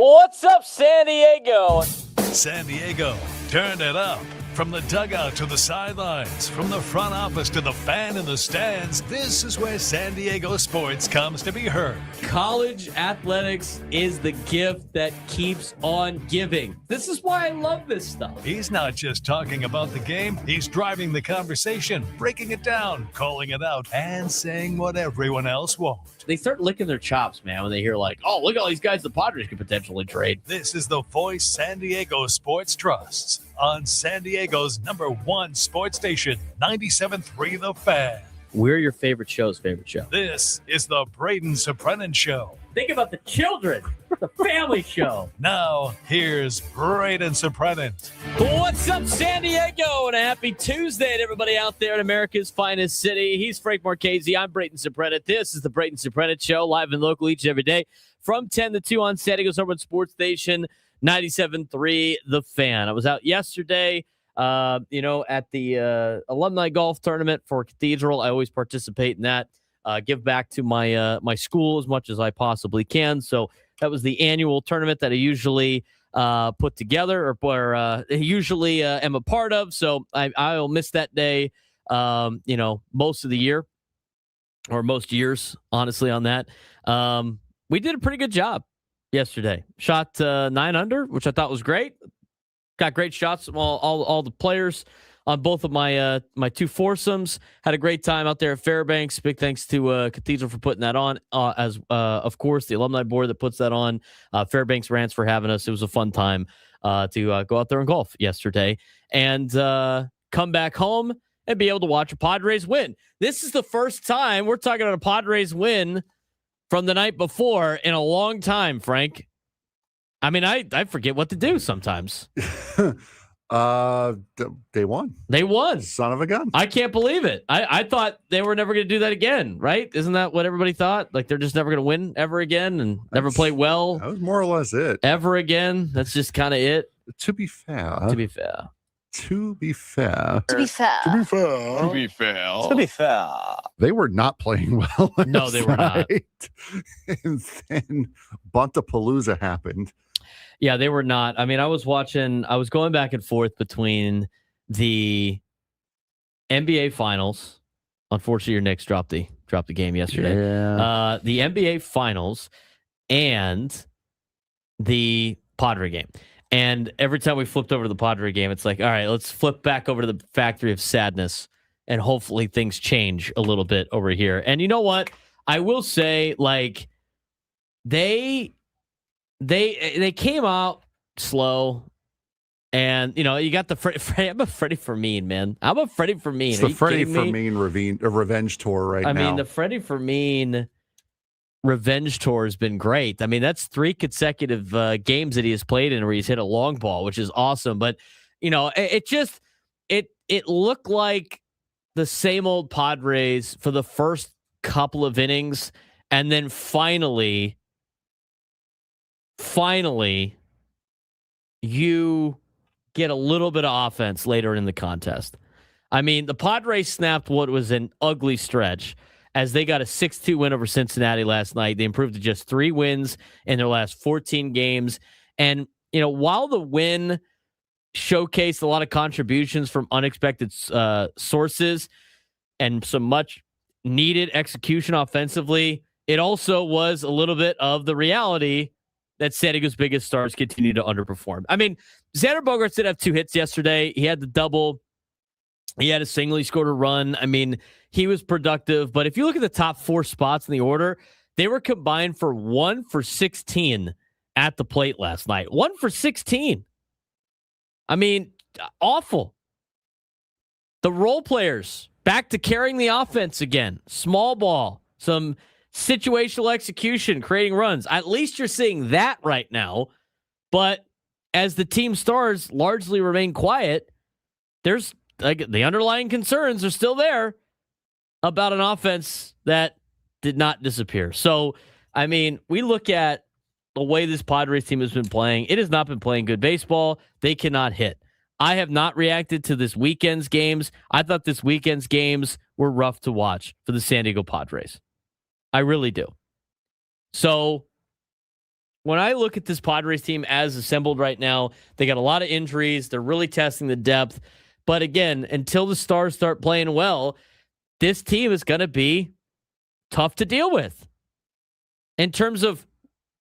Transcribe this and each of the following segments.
What's up, San Diego? San Diego, turn it up. From the dugout to the sidelines, from the front office to the fan in the stands, this is where San Diego sports comes to be heard. College athletics is the gift that keeps on giving. This is why I love this stuff. He's not just talking about the game, he's driving the conversation, breaking it down, calling it out, and saying what everyone else won't. They start licking their chops, man, when they hear like, oh, look at all these guys the Padres could potentially trade. This is the voice San Diego sports trusts on San Diego's #1 sports station, 97.3 The Fan. We're your favorite show's favorite show. This is the Braden Surprenant Show. Think about the children, the family show. Now, here's Braden Soprano. What's up, San Diego? And a happy Tuesday to everybody out there in America's finest city. He's Frank Marchese. I'm Braden Soprano. This is the Braden Soprano Show, live and local each and every day from 10 to 2 on San Diego's #1 sports station, 97.3 The Fan. I was out yesterday, at the alumni golf tournament for Cathedral. I always participate in that. Give back to my school as much as I possibly can. So that was the annual tournament that I usually put together or usually am a part of. So I'll miss that day, most of the year or most years, honestly, on that. We did a pretty good job yesterday. Shot 9 under, which I thought was great. Got great shots from all the players on both of my my two foursomes. Had a great time out there at Fairbanks. Big thanks to Cathedral for putting that on, as of course the alumni board that puts that on. Fairbanks Rants for having us. It was a fun time to go out there and golf yesterday and come back home and be able to watch a Padres win. This is the first time we're talking about a Padres win from the night before in a long time, Frank. I mean, I forget what to do sometimes. They won. They won. Son of a gun. I can't believe it. I thought they were never going to do that again, right? Isn't that what everybody thought? Like they're just never going to win ever again and never play well. That was more or less it. Ever again. That's just kind of it. To be fair. They were not playing well. No, they were not. And then Buntapalooza happened. Yeah, they were not. I mean, I was going back and forth between the NBA Finals. Unfortunately, your Knicks dropped the game yesterday. Yeah. The NBA Finals and the Padre game. And every time we flipped over to the Padre game, it's like, all right, let's flip back over to the Factory of Sadness, and hopefully things change a little bit over here. And you know what? I will say, like, they came out slow, and you got the I'm a Freddy Fermín, man. I'm a Freddy Fermín. It's the Freddy Fermín revenge tour right now. I mean, the Freddy Fermín revenge tour has been great. I mean, that's 3 consecutive games that he has played in where he's hit a long ball, which is awesome. But it looked like the same old Padres for the first couple of innings, and then finally, you get a little bit of offense later in the contest. I mean, the Padres snapped what was an ugly stretch as they got a 6-2 win over Cincinnati last night. They improved to just 3 wins in their last 14 games. And, while the win showcased a lot of contributions from unexpected sources and some much needed execution offensively, it also was a little bit of the reality that San Diego's biggest stars continue to underperform. I mean, Xander Bogaerts did have 2 hits yesterday. He had the double. He had a single. He scored a run. I mean, he was productive. But if you look at the top 4 spots in the order, they were combined for 1 for 16 at the plate last night. 1 for 16. I mean, awful. The role players back to carrying the offense again. Small ball. Some situational execution, creating runs. At least you're seeing that right now. But as the team stars largely remain quiet, there's the underlying concerns are still there about an offense that did not disappear. So, I mean, we look at the way this Padres team has been playing. It has not been playing good baseball. They cannot hit. I have not reacted to this weekend's games. I thought this weekend's games were rough to watch for the San Diego Padres. I really do. So when I look at this Padres team as assembled right now, they got a lot of injuries. They're really testing the depth. But again, until the stars start playing well, this team is going to be tough to deal with in terms of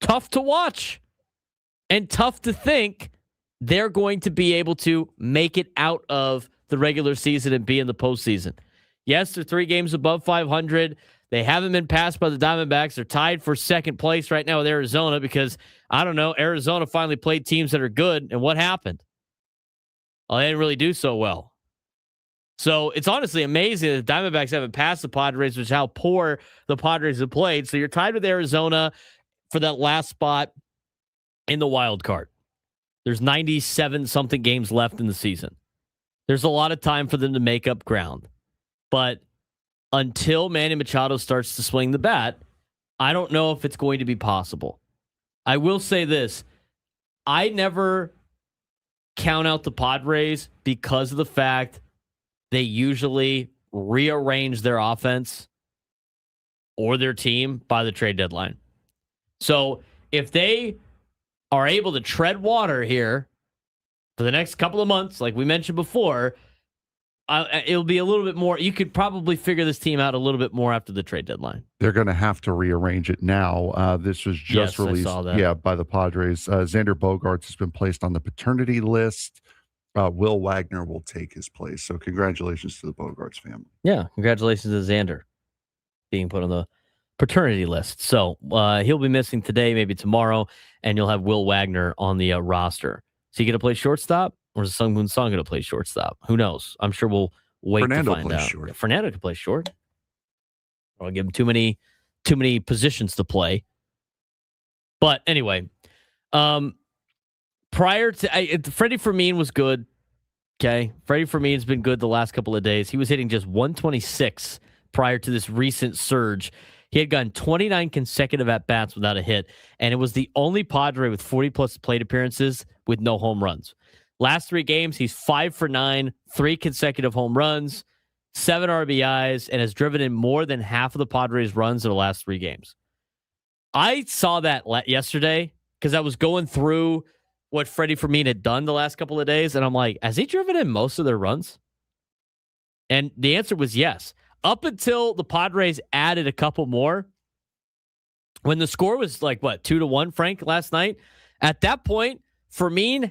tough to watch and tough to think they're going to be able to make it out of the regular season and be in the postseason. Yes, they're 3 games above 500. They haven't been passed by the Diamondbacks. They're tied for second place right now with Arizona because, I don't know, Arizona finally played teams that are good. And what happened? Well, they didn't really do so well. So it's honestly amazing that the Diamondbacks haven't passed the Padres, which is how poor the Padres have played. So you're tied with Arizona for that last spot in the wild card. There's 97-something games left in the season. There's a lot of time for them to make up ground. But until Manny Machado starts to swing the bat, I don't know if it's going to be possible. I will say this. I never count out the Padres because of the fact they usually rearrange their offense or their team by the trade deadline. So if they are able to tread water here for the next couple of months, like we mentioned before, it'll be a little bit more. You could probably figure this team out a little bit more after the trade deadline. They're going to have to rearrange it now. This was just released by the Padres. Xander Bogaerts has been placed on the paternity list. Will Wagner will take his place. So congratulations to the Bogaerts family. Yeah, congratulations to Xander being put on the paternity list. So he'll be missing today, maybe tomorrow, and you'll have Will Wagner on the roster. Is he going to play shortstop, or is Sung Moon Song going to play shortstop? Who knows? I'm sure we'll wait Fernando to find out. Short. Fernando can play short. I'll give him too many positions to play. But anyway, prior to Freddy Fermín was good. Okay, Freddy Fermín's been good the last couple of days. He was hitting just 126 prior to this recent surge. He had gotten 29 consecutive at-bats without a hit, and it was the only Padre with 40-plus plate appearances with no home runs. Last 3 games, he's 5 for 9, 3 consecutive home runs, 7 RBIs, and has driven in more than half of the Padres' runs in the last 3 games. I saw that yesterday because I was going through what Freddy Fermín had done the last couple of days, and I'm like, has he driven in most of their runs? And the answer was yes. Up until the Padres added a couple more, when the score was like, 2-1, Frank, last night? At that point, Fermín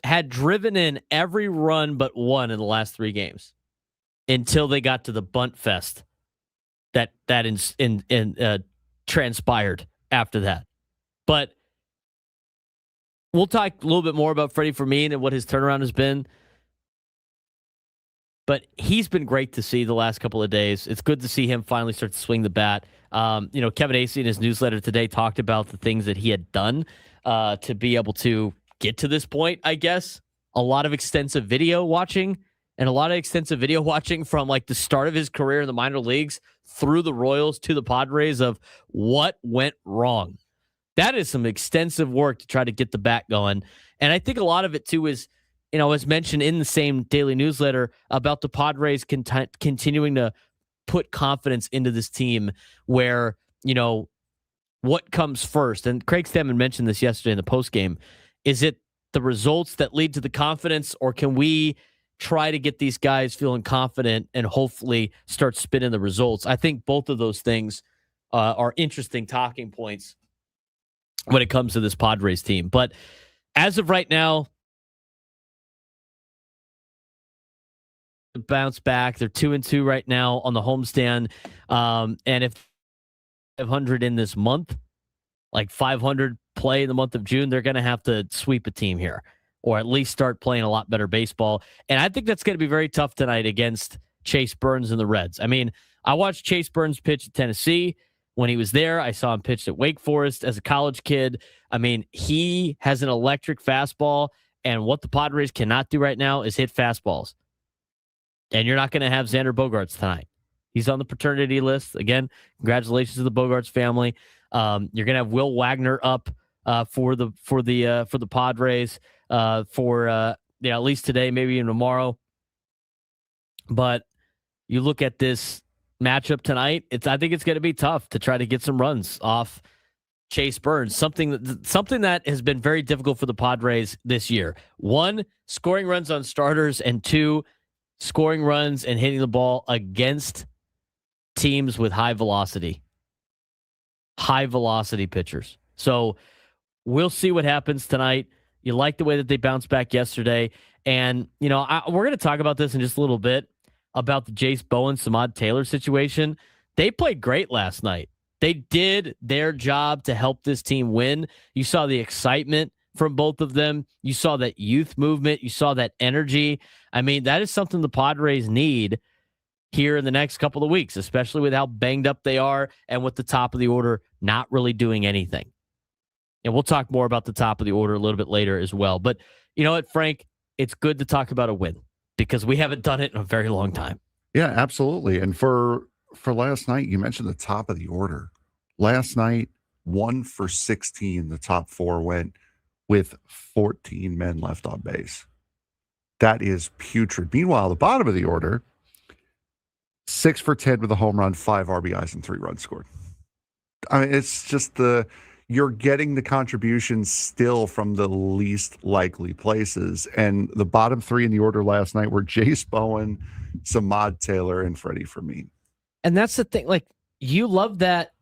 had driven in every run but one in the last 3 games until they got to the bunt fest that transpired after that. But we'll talk a little bit more about Freddy Fermín and what his turnaround has been. But he's been great to see the last couple of days. It's good to see him finally start to swing the bat. Kevin Acee in his newsletter today talked about the things that he had done to be able to get to this point, I guess. A lot of extensive video watching from like the start of his career in the minor leagues through the Royals to the Padres of what went wrong. That is some extensive work to try to get the bat going. And I think a lot of it too is, as mentioned in the same daily newsletter about the Padres continuing to put confidence into this team where, what comes first. And Craig Stammen mentioned this yesterday in the postgame. Is it the results that lead to the confidence, or can we try to get these guys feeling confident and hopefully start spinning the results? I think both of those things are interesting talking points when it comes to this Padres team. But as of right now, bounce back. They're 2-2 right now on the homestand. And if 500 in this month, like 500 play in the month of June, they're going to have to sweep a team here, or at least start playing a lot better baseball. And I think that's going to be very tough tonight against Chase Burns and the Reds. I mean, I watched Chase Burns pitch at Tennessee. When he was there, I saw him pitch at Wake Forest as a college kid. I mean, he has an electric fastball, and what the Padres cannot do right now is hit fastballs. And you're not going to have Xander Bogaerts tonight. He's on the paternity list. Again, congratulations to the Bogaerts family. You're going to have Will Wagner up for the Padres at least today, maybe even tomorrow. But you look at this matchup tonight, I think it's going to be tough to try to get some runs off Chase Burns, something that has been very difficult for the Padres this year. 1, scoring runs on starters, and 2, scoring runs and hitting the ball against teams with high velocity pitchers. So we'll see what happens tonight. You like the way that they bounced back yesterday. And, we're going to talk about this in just a little bit about the Jase Bowen, Samad Taylor situation. They played great last night. They did their job to help this team win. You saw the excitement from both of them. You saw that youth movement. You saw that energy. I mean, that is something the Padres need here in the next couple of weeks, especially with how banged up they are and with the top of the order not really doing anything. And we'll talk more about the top of the order a little bit later as well. But you know what, Frank? It's good to talk about a win because we haven't done it in a very long time. Yeah, absolutely. And for last night, you mentioned the top of the order. Last night, 1 for 16, the top 4 went with 14 men left on base. That is putrid. Meanwhile, the bottom of the order, 6 for 10 with a home run, 5 RBIs, and 3 runs scored. I mean, it's just you're getting the contributions still from the least likely places. And the bottom 3 in the order last night were Jase Bowen, Samad Taylor, and Freddy Fermín. And that's the thing. Like, you love that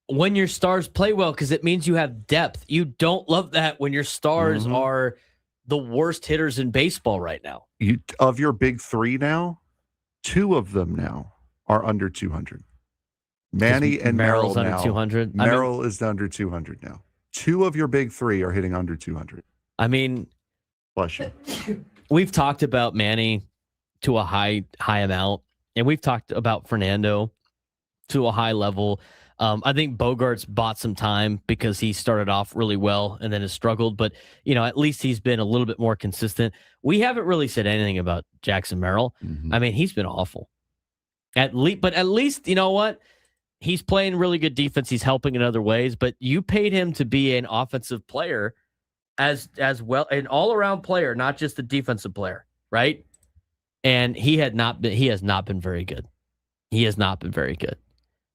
when your stars play well because it means you have depth. You don't love that when your stars are the worst hitters in baseball right now. Of your big 3 now, 2 of them now are under 200. Manny and Merrill's under 200. Merrill is under 200 now. 2 of your big 3 are hitting under 200. I mean, bless you. We've talked about Manny to a high amount, and we've talked about Fernando to a high level. I think Bogart's bought some time because he started off really well and then has struggled, but at least he's been a little bit more consistent. We haven't really said anything about Jackson Merrill. I mean, he's been awful. At least you know what? He's playing really good defense. He's helping in other ways, but you paid him to be an offensive player as well, an all-around player, not just a defensive player, right? And he has not been very good. He has not been very good.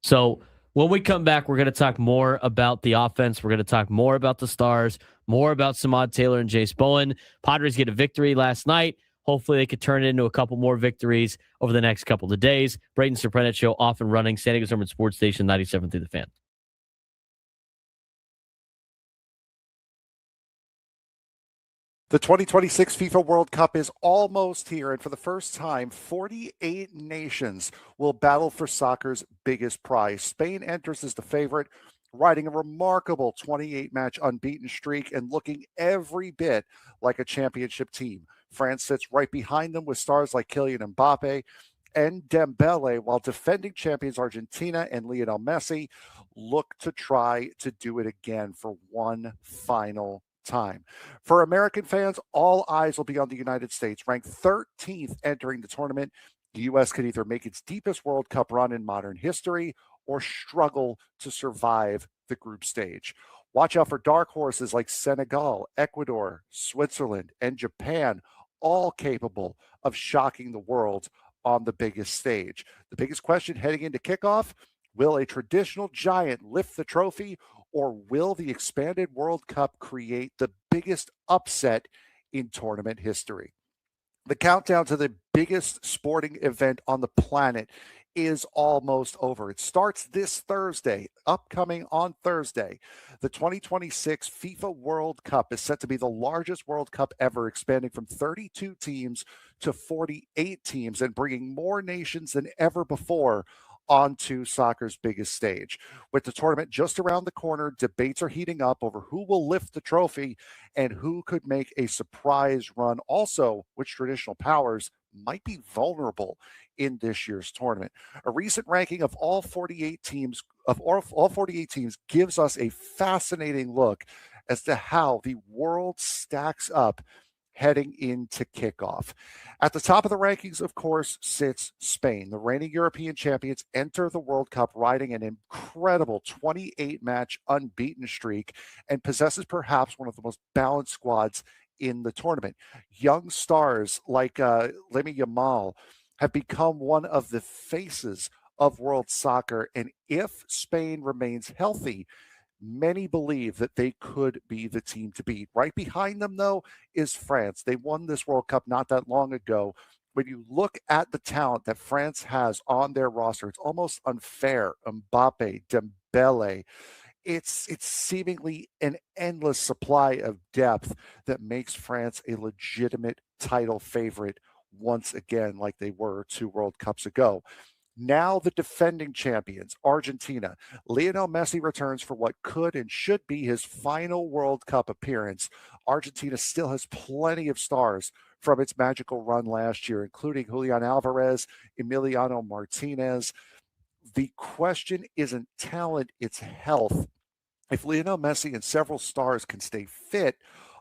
So when we come back, we're going to talk more about the offense. We're going to talk more about the stars, more about Samad Taylor and Jase Bowen. Padres get a victory last night. Hopefully they could turn it into a couple more victories over the next couple of days. Braden Surprenant Show off and running. San Diego's Urban Sports Station 97 through the Fan. The 2026 FIFA World Cup is almost here, and for the first time, 48 nations will battle for soccer's biggest prize. Spain enters as the favorite, riding a remarkable 28-match unbeaten streak and looking every bit like a championship team. France sits right behind them with stars like Kylian Mbappe and Dembele, while defending champions Argentina and Lionel Messi look to try to do it again for one final time. For American fans, all eyes will be on the United States, ranked 13th entering the tournament. The U.S. could either make its deepest World Cup run in modern history or struggle to survive the group stage. Watch out for dark horses like Senegal, Ecuador, Switzerland, and Japan, all capable of shocking the world on the biggest stage. The biggest question heading into kickoff, will a traditional giant lift the trophy, or will the expanded World Cup create the biggest upset in tournament history? The countdown to the biggest sporting event on the planet is almost over. It starts this Thursday, upcoming on Thursday. The 2026 FIFA World Cup is set to be the largest World Cup ever, expanding from 32 teams to 48 teams and bringing more nations than ever before onto soccer's biggest stage. With the tournament just around the corner, debates are heating up over who will lift the trophy and who could make a surprise run. Also, which traditional powers might be vulnerable in this year's tournament. A recent ranking of all 48 teams gives us a fascinating look as to how the world stacks up heading into kickoff. At the top of the rankings, of course, sits Spain. The reigning European champions enter the World Cup riding an incredible 28-match unbeaten streak and possesses perhaps one of the most balanced squads in the tournament. Young stars like Lamine Yamal have become one of the faces of world soccer, and if Spain remains healthy, Many believe that they could be the team to beat. Right behind them, though, is France. They won this World Cup not that long ago. When you look at the talent that France has on their roster, it's almost unfair. Mbappe, Dembele, it's seemingly an endless supply of depth that makes France a legitimate title favorite once again, like they were 2 World Cups ago. Now the defending champions, Argentina. Lionel Messi returns for what could and should be his final World Cup appearance. Argentina still has plenty of stars from its magical run last year, including Julian Alvarez, Emiliano Martinez. The question isn't talent, it's health. If Lionel Messi and several stars can stay fit,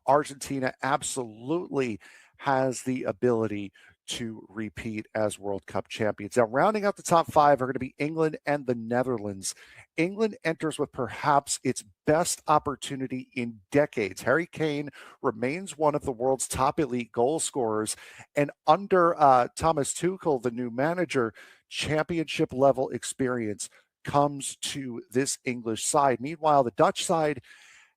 Argentina absolutely has the ability to repeat as World Cup champions. Now, rounding out the top 5 are going to be England and the Netherlands. England enters with perhaps its best opportunity in decades. Harry Kane remains one of the world's top elite goal scorers, and under Thomas Tuchel, the new manager, championship level experience comes to this English side. Meanwhile, the Dutch side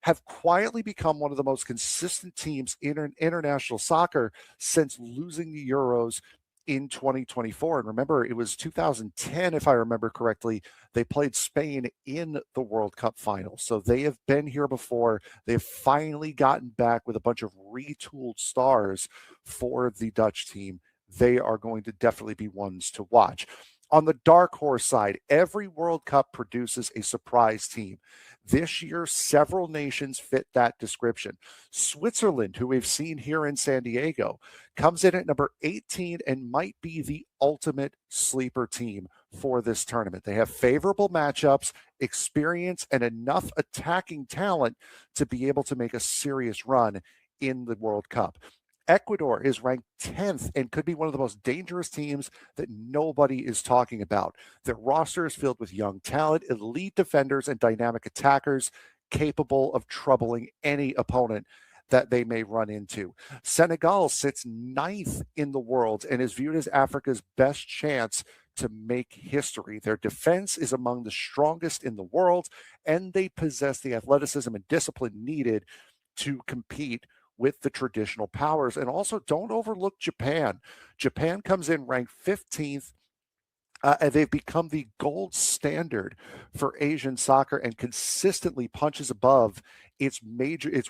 have quietly become one of the most consistent teams in international soccer since losing the Euros in 2024. And remember, it was 2010, if I remember correctly, they played Spain in the World Cup final. So they have been here before. They've finally gotten back with a bunch of retooled stars for the Dutch team. They are going to definitely be ones to watch. On the dark horse side, every World Cup produces a surprise team. This year, several nations fit that description. Switzerland, who we've seen here in San Diego, comes in at number 18 and might be the ultimate sleeper team for this tournament. They have favorable matchups, experience, and enough attacking talent to be able to make a serious run in the World Cup. Ecuador is ranked 10th and could be one of the most dangerous teams that nobody is talking about. Their roster is filled with young talent, elite defenders, and dynamic attackers capable of troubling any opponent that they may run into. Senegal sits 9th in the world and is viewed as Africa's best chance to make history. Their defense is among the strongest in the world, and they possess the athleticism and discipline needed to compete with the traditional powers. And also, don't overlook Japan. Japan comes in ranked 15th, and they've become the gold standard for Asian soccer and consistently punches above its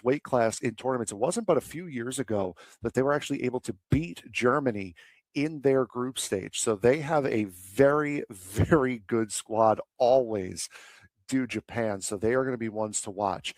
weight class in tournaments. It wasn't but a few years ago that they were actually able to beat Germany in their group stage. So they have a very, very good squad, always do Japan. So they are going to be ones to watch.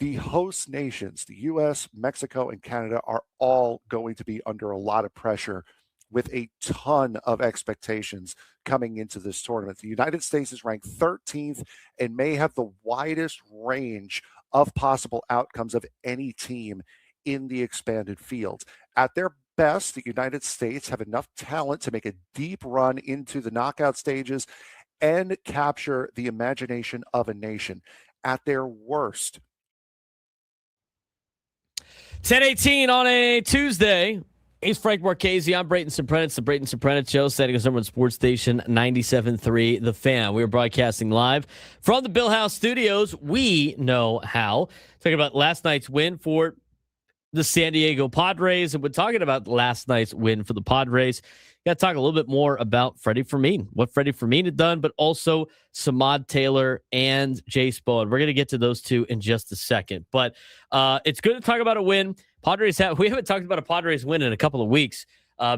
The host nations, the U.S., Mexico, and Canada, are all going to be under a lot of pressure with a ton of expectations coming into this tournament. The United States is ranked 13th and may have the widest range of possible outcomes of any team in the expanded field. At their best, the United States have enough talent to make a deep run into the knockout stages and capture the imagination of a nation. At their worst, 10:18 on a Tuesday. He's Frank Marchese. I'm Braden Soprano. It's the Braden Soprano Show, setting us on Sports Station 97.3 The Fan. We are broadcasting live from the Bill House Studios. We know how. Talking about last night's win for the San Diego Padres. And we're talking about last night's win for the Padres. Got to talk a little bit more about Freddy Fermín, what Freddy Fermín had done, but also Samad Taylor and Jase Bowen. We're going to get to those two in just a second. But it's good to talk about a win. We haven't talked about a Padres win in a couple of weeks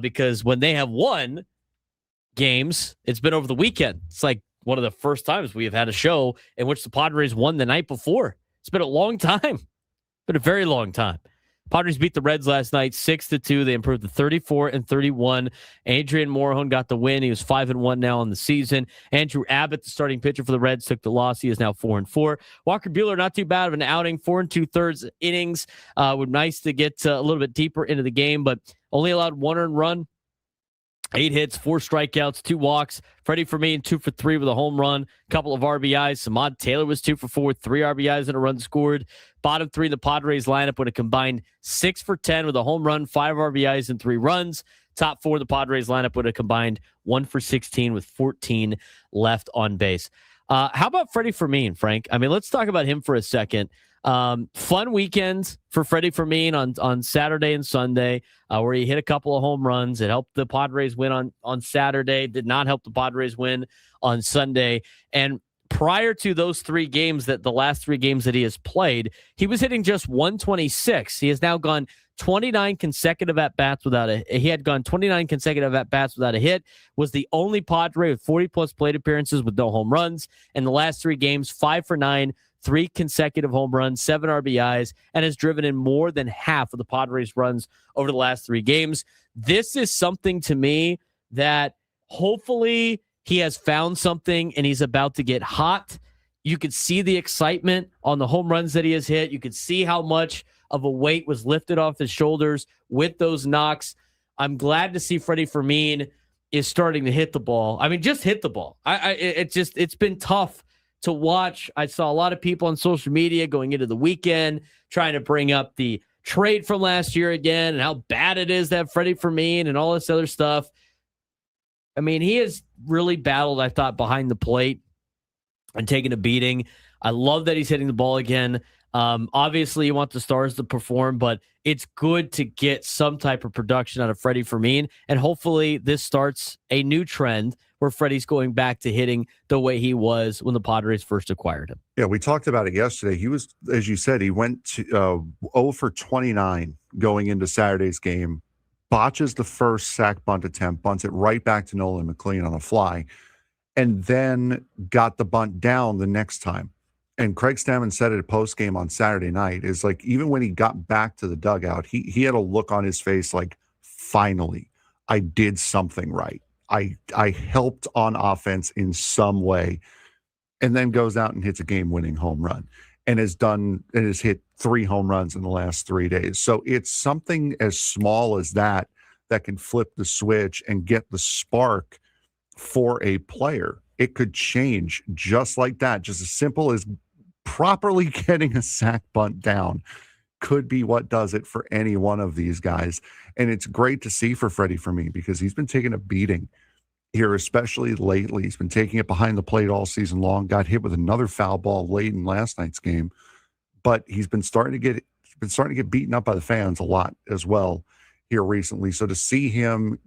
because when they have won games, it's been over the weekend. It's like one of the first times we have had a show in which the Padres won the night before. It's been a long time. Been a very long time. Padres beat the Reds last night 6-2. They improved to 34-31. Adrian Morejon got the win. He was 5-1 now on the season. Andrew Abbott, the starting pitcher for the Reds, took the loss. He is now 4-4. Walker Buehler, not too bad of an outing. 4 2/3 innings. Would nice to get a little bit deeper into the game, but only allowed 1 earned run. 8 hits, 4 strikeouts, 2 walks. Freddy Fermín, 2 for 3 with a home run, couple of RBIs. Samad Taylor was 2 for 4, 3 RBIs and a run scored. Bottom 3 of the Padres lineup with a combined 6 for 10 with a home run, 5 RBIs and 3 runs. Top 4 of the Padres lineup with a combined 1 for 16 with 14 left on base. How about Freddy Fermín, Frank? I mean, let's talk about him for a second. Fun weekend for Freddy Fermín on Saturday and Sunday, where he hit a couple of home runs. It helped the Padres win on Saturday, did not help the Padres win on Sunday. And prior to those three games, the last three games that he has played, he was hitting just 126. He has now gone 29 consecutive at-bats without a hit, was the only Padre with 40-plus plate appearances with no home runs. In the last three games, 5 for 9, 3 consecutive home runs, 7 RBIs, and has driven in more than half of the Padres' runs over the last 3 games. This is something to me that hopefully he has found something and he's about to get hot. You could see the excitement on the home runs that he has hit. You could see how much of a weight was lifted off his shoulders with those knocks. I'm glad to see Freddy Fermín is starting to hit the ball. I mean, just hit the ball. It's been tough to watch. I saw a lot of people on social media going into the weekend trying to bring up the trade from last year again and how bad it is that Freddy Fermín and all this other stuff. I mean, he has really battled, I thought, behind the plate and taken a beating. I love that he's hitting the ball again. Obviously, you want the stars to perform, but it's good to get some type of production out of Freddy Fermín, and hopefully this starts a new trend where Freddie's going back to hitting the way he was when the Padres first acquired him. Yeah, we talked about it yesterday. He was, as you said, he went to 0 for 29 going into Saturday's game, botches the first sac bunt attempt, bunts it right back to Nolan McLean on a fly, and then got the bunt down the next time. And Craig Stammen said it at post-game on Saturday night, is like, even when he got back to the dugout, he had a look on his face like, finally, I did something right. I helped on offense in some way, and then goes out and hits a game-winning home run and has hit 3 home runs in the last 3 days. So it's something as small as that can flip the switch and get the spark for a player. It could change just like that. Just as simple as properly getting a sac bunt down could be what does it for any one of these guys. And it's great to see for Freddy Fermín because he's been taking a beating here, especially lately. He's been taking it behind the plate all season long, got hit with another foul ball late in last night's game, but he's been starting to get beaten up by the fans a lot as well here recently. So to see him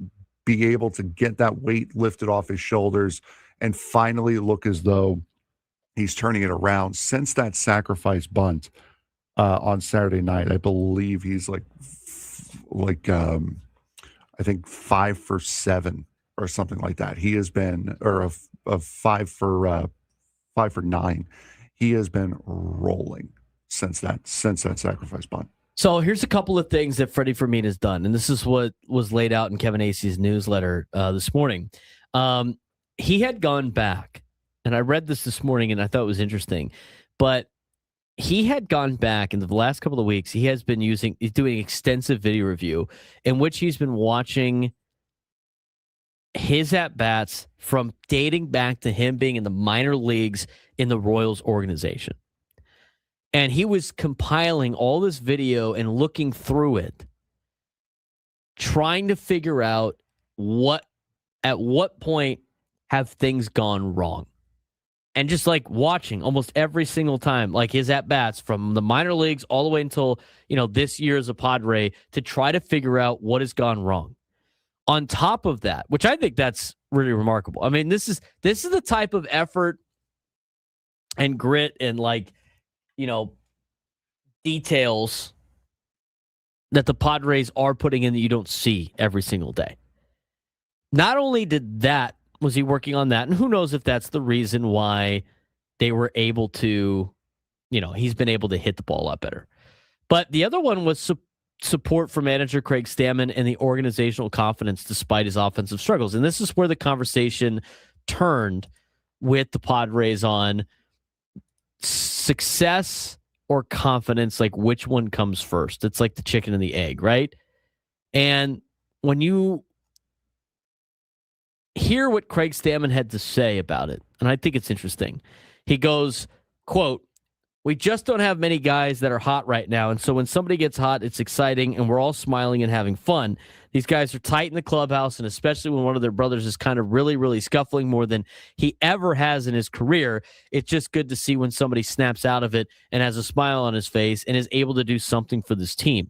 be able to get that weight lifted off his shoulders and finally look as though he's turning it around since that sacrifice bunt on Saturday night. I believe he's like I think 5 for 7 or something like that. He has been, or a 5 for 9. He has been rolling since that sacrifice bunt. So here's a couple of things that Freddy Fermín has done, and this is what was laid out in Kevin Acey's newsletter this morning. He had gone back, and I read this morning, and I thought it was interesting, but he had gone back in the last couple of weeks. He's doing extensive video review in which he's been watching his at-bats from dating back to him being in the minor leagues in the Royals organization. And he was compiling all this video and looking through it, trying to figure out at what point have things gone wrong. And just like watching almost every single time, like his at-bats from the minor leagues all the way until, this year as a Padre, to try to figure out what has gone wrong. On top of that, which I think that's really remarkable. I mean, this is the type of effort and grit and details that the Padres are putting in that you don't see every single day. Not only was he working on that, and who knows if that's the reason why they were able to, he's been able to hit the ball a lot better. But the other one was support for manager Craig Stammen and the organizational confidence despite his offensive struggles. And this is where the conversation turned with the Padres on success or confidence, like which one comes first. It's like the chicken and the egg, right? And when you hear what Craig Stammen had to say about it, and I think it's interesting. He goes, quote, "We just don't have many guys that are hot right now, and so when somebody gets hot, it's exciting, and we're all smiling and having fun. These guys are tight in the clubhouse, and especially when one of their brothers is kind of really, really scuffling more than he ever has in his career, it's just good to see when somebody snaps out of it and has a smile on his face and is able to do something for this team.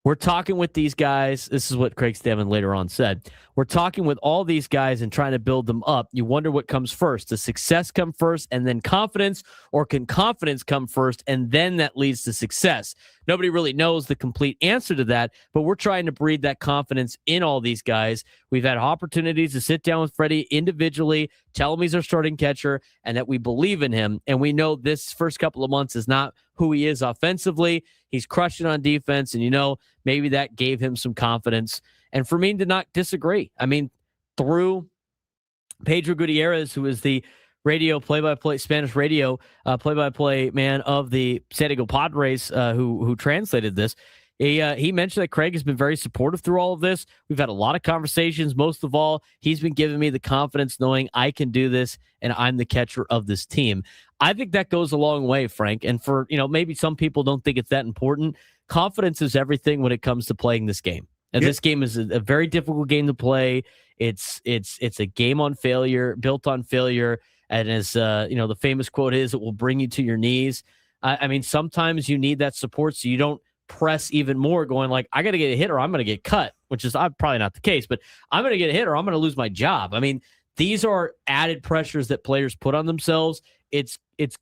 We're talking with these guys. This is what Craig Stammen later on said. We're talking with all these guys and trying to build them up. You wonder what comes first. Does success come first and then confidence, or can confidence come first and then that leads to success? Nobody really knows the complete answer to that, but we're trying to breed that confidence in all these guys. We've had opportunities to sit down with Freddie individually, tell him he's our starting catcher, and that we believe in him. And we know this first couple of months is not who he is offensively. He's crushing on defense, and maybe that gave him some confidence. And Fermín did not disagree. I mean, through Pedro Gutierrez, who is the radio play-by-play, Spanish radio play-by-play man of the San Diego Padres, who translated this, he mentioned that Craig has been very supportive through all of this. We've had a lot of conversations. Most of all, he's been giving me the confidence knowing I can do this and I'm the catcher of this team. I think that goes a long way, Frank. And for, maybe some people don't think it's that important. Confidence is everything when it comes to playing this game. And this game is a very difficult game to play. It's a game on failure, built on failure. And as the famous quote is, it will bring you to your knees. I mean, sometimes you need that support so you don't press even more, going like, I got to get a hit or I'm going to get cut, which is probably not the case, but I'm going to get a hit or I'm going to lose my job. I mean, these are added pressures that players put on themselves. It's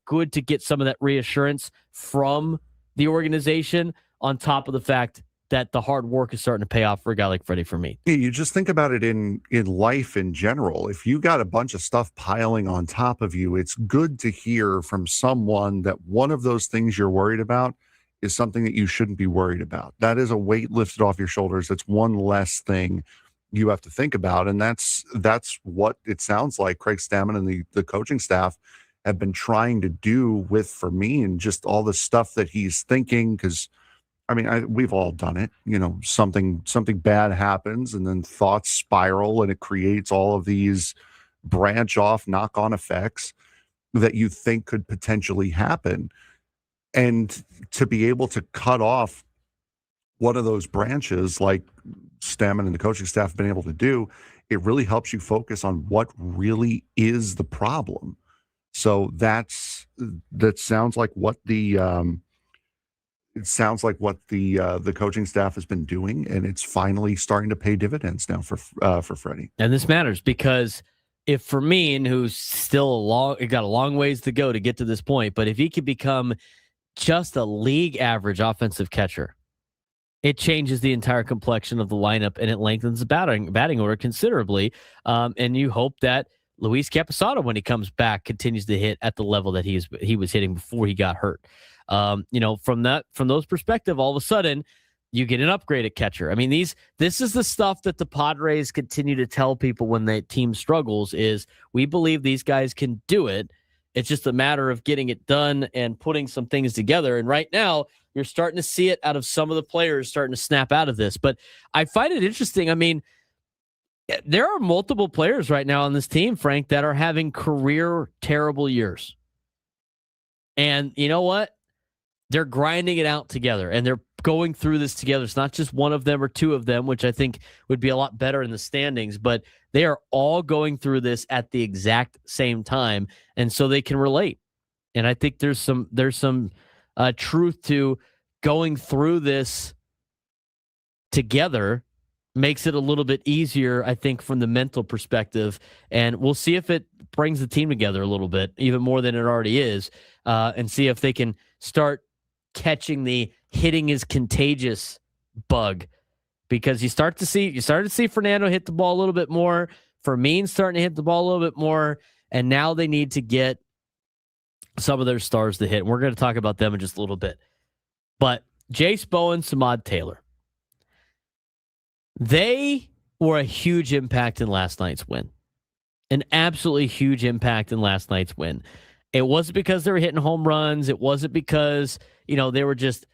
good to get some of that reassurance from the organization on top of the fact that the hard work is starting to pay off for a guy like Freddy Fermín. You just think about it in life in general. If you got a bunch of stuff piling on top of you, it's good to hear from someone that one of those things you're worried about is something that you shouldn't be worried about. That is a weight lifted off your shoulders. It's one less thing you have to think about. And that's what it sounds like Craig Stammen and the coaching staff have been trying to do with Fermín, just all the stuff that he's thinking. Because I mean, we've all done it. Something bad happens, and then thoughts spiral, and it creates all of these branch off, knock on effects that you think could potentially happen. And to be able to cut off one of those branches, like Stammen and the coaching staff have been able to do, it really helps you focus on what really is the problem. So that sounds like what the coaching staff has been doing, and it's finally starting to pay dividends now for Freddie. And this matters because if Fermín, who's still got a long ways to go to get to this point, but if he could become just a league average offensive catcher, it changes the entire complexion of the lineup and it lengthens the batting order considerably. And you hope that Luis Caposado, when he comes back, continues to hit at the level that he was hitting before he got hurt. From those perspective, all of a sudden you get an upgrade at catcher. I mean, this is the stuff that the Padres continue to tell people when the team struggles is we believe these guys can do it. It's just a matter of getting it done and putting some things together. And right now you're starting to see it out of some of the players starting to snap out of this. But I find it interesting. I mean, there are multiple players right now on this team, Frank, that are having career terrible years. And you know what? They're grinding it out together and they're going through this together. It's not just one of them or two of them, which I think would be a lot better in the standings, but they are all going through this at the exact same time. And so they can relate. And I think there's some truth to going through this together makes it a little bit easier, I think, from the mental perspective. And we'll see if it brings the team together a little bit, even more than it already is, and see if they can start catching the hitting is contagious bug, because you started to see Fernando hit the ball a little bit more. Fermín starting to hit the ball a little bit more, and now they need to get some of their stars to hit. And we're going to talk about them in just a little bit. But Jase Bowen, Samad Taylor, they were a huge impact in last night's win. An absolutely huge impact in last night's win. It wasn't because they were hitting home runs. It wasn't because, they were just,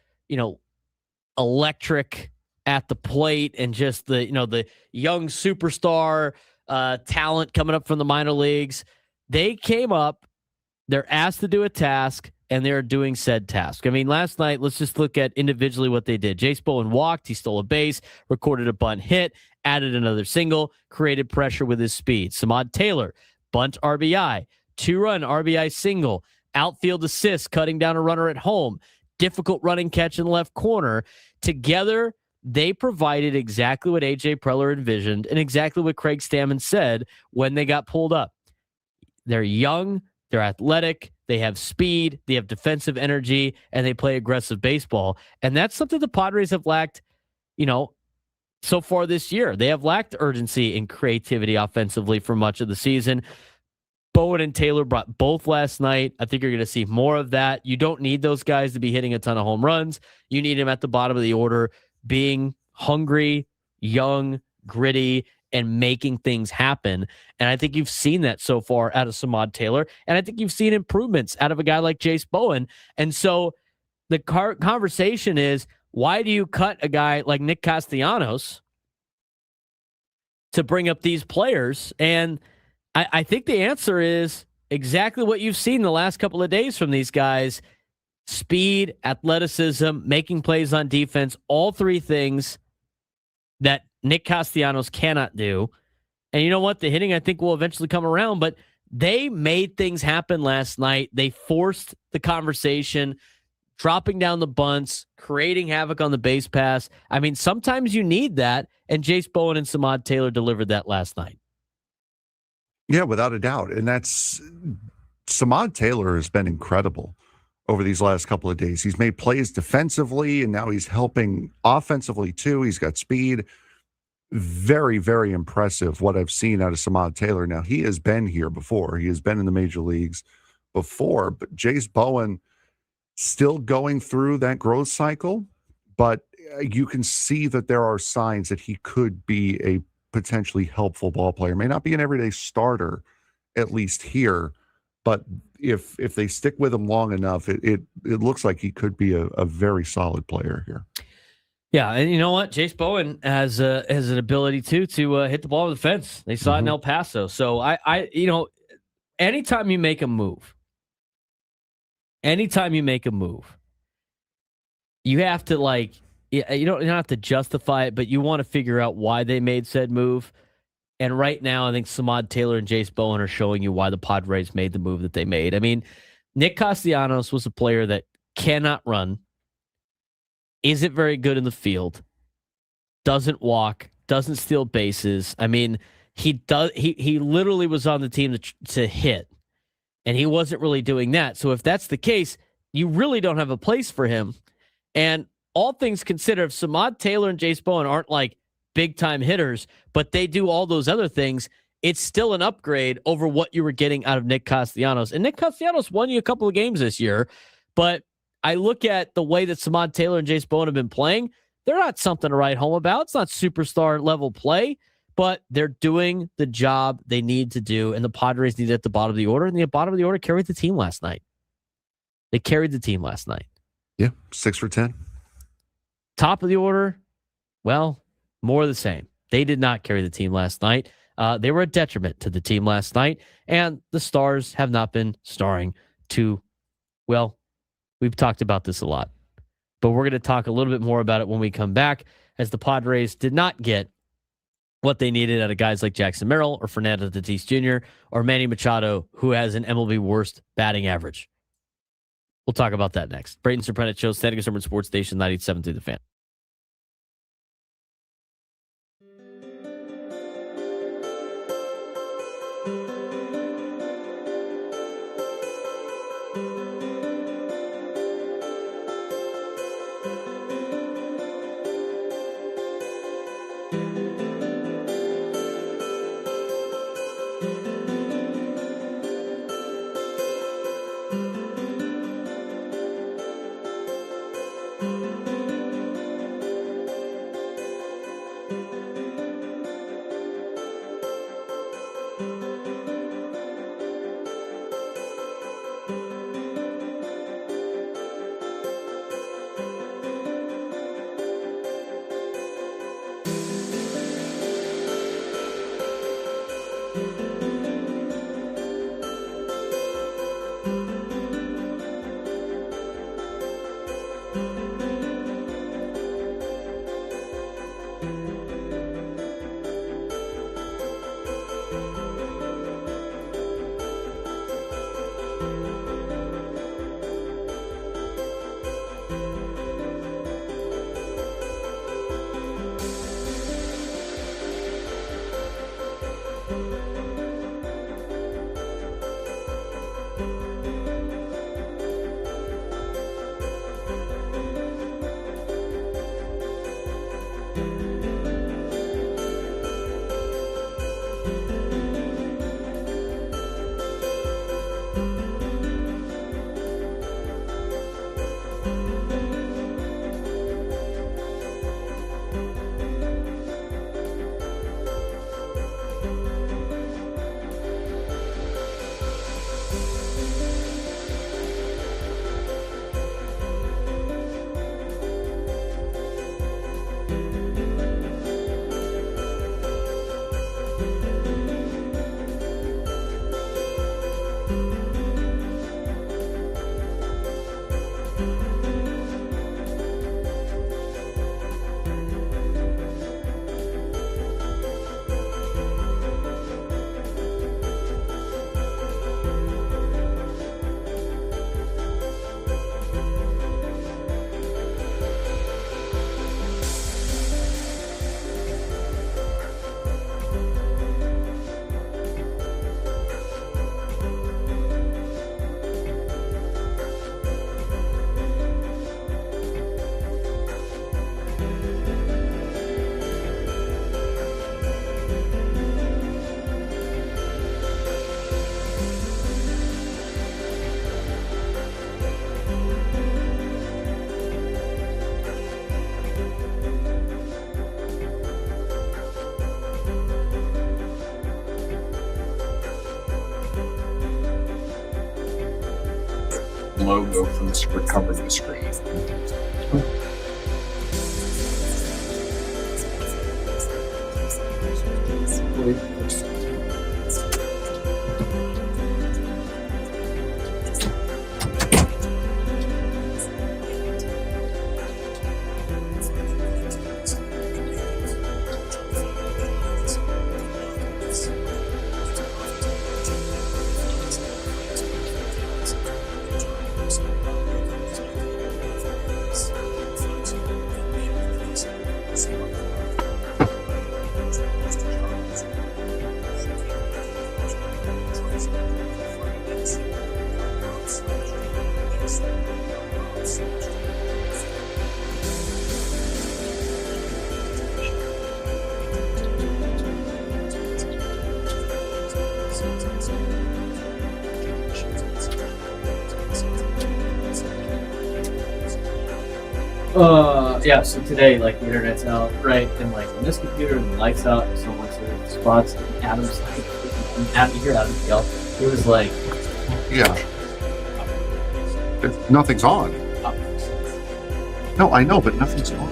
electric at the plate and just the young superstar talent coming up from the minor leagues. They came up, they're asked to do a task. and they are doing said task. I mean, last night, let's just look at individually what they did. Jase Bowen walked, he stole a base, recorded a bunt hit, added another single, created pressure with his speed. Samad Taylor, bunt RBI, 2-run RBI single, outfield assist, cutting down a runner at home, difficult running catch in the left corner. Together, they provided exactly what A.J. Preller envisioned and exactly what Craig Stammen said when they got pulled up. They're young, they're athletic, they have speed, they have defensive energy, and they play aggressive baseball. And that's something the Padres have lacked, so far this year. They have lacked urgency and creativity offensively for much of the season. Bowen and Taylor brought both last night. I think you're going to see more of that. You don't need those guys to be hitting a ton of home runs. You need them at the bottom of the order, being hungry, young, gritty, and making things happen. And I think you've seen that so far out of Samad Taylor. And I think you've seen improvements out of a guy like Jase Bowen. And so the conversation is, why do you cut a guy like Nick Castellanos to bring up these players? And I think the answer is exactly what you've seen the last couple of days from these guys. Speed, athleticism, making plays on defense, all three things that Nick Castellanos cannot do. And you know what? The hitting, I think, will eventually come around, but they made things happen last night. They forced the conversation, dropping down the bunts, creating havoc on the base pass. I mean, sometimes you need that, and Jase Bowen and Samad Taylor delivered that last night. Yeah, without a doubt. And Samad Taylor has been incredible over these last couple of days. He's made plays defensively, and now he's helping offensively too. He's got speed. Very, very impressive what I've seen out of Samad Taylor. Now, he has been here before. He has been in the major leagues before, but Jase Bowen still going through that growth cycle, but you can see that there are signs that he could be a potentially helpful ball player. May not be an everyday starter, at least here, but if they stick with him long enough, it looks like he could be a very solid player here. Yeah, and you know what? Jase Bowen has an ability to hit the ball over the fence. They saw it in El Paso. So I anytime you make a move, you have to you don't have to justify it, but you want to figure out why they made said move. And right now, I think Samad Taylor and Jase Bowen are showing you why the Padres made the move that they made. I mean, Nick Castellanos was a player that cannot run, isn't very good in the field, doesn't walk, doesn't steal bases. I mean, he literally was on the team to hit, and he wasn't really doing that. So if that's the case, you really don't have a place for him. And all things considered, if Samad Taylor and Jase Bowen aren't like big-time hitters, but they do all those other things, it's still an upgrade over what you were getting out of Nick Castellanos. And Nick Castellanos won you a couple of games this year, but I look at the way that Samad Taylor and Jase Bowen have been playing. They're not something to write home about. It's not superstar level play, but they're doing the job they need to do, and the Padres need it at the bottom of the order, and the bottom of the order carried the team last night. They carried the team last night. Yeah, 6 for 10. Top of the order, well, more of the same. They did not carry the team last night. They were a detriment to the team last night, and the stars have not been starring to, well, we've talked about this a lot, but we're going to talk a little bit more about it when we come back, as the Padres did not get what they needed out of guys like Jackson Merrill or Fernando Tatis Jr. or Manny Machado, who has an MLB worst batting average. We'll talk about that next. Braden Surprenant Show, Standing Conservative Sports Station 97 through the Fan. logo from recovering the screen. Yeah, so today, like, the internet's out, right? And, like, when this computer and the lights out, someone to the spots, and Adam's like, Adam, you hear Adam yell. He was like, yeah. Nothing's on. No, I know, but nothing's on.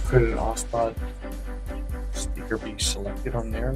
Could an off-spot speaker be selected on there?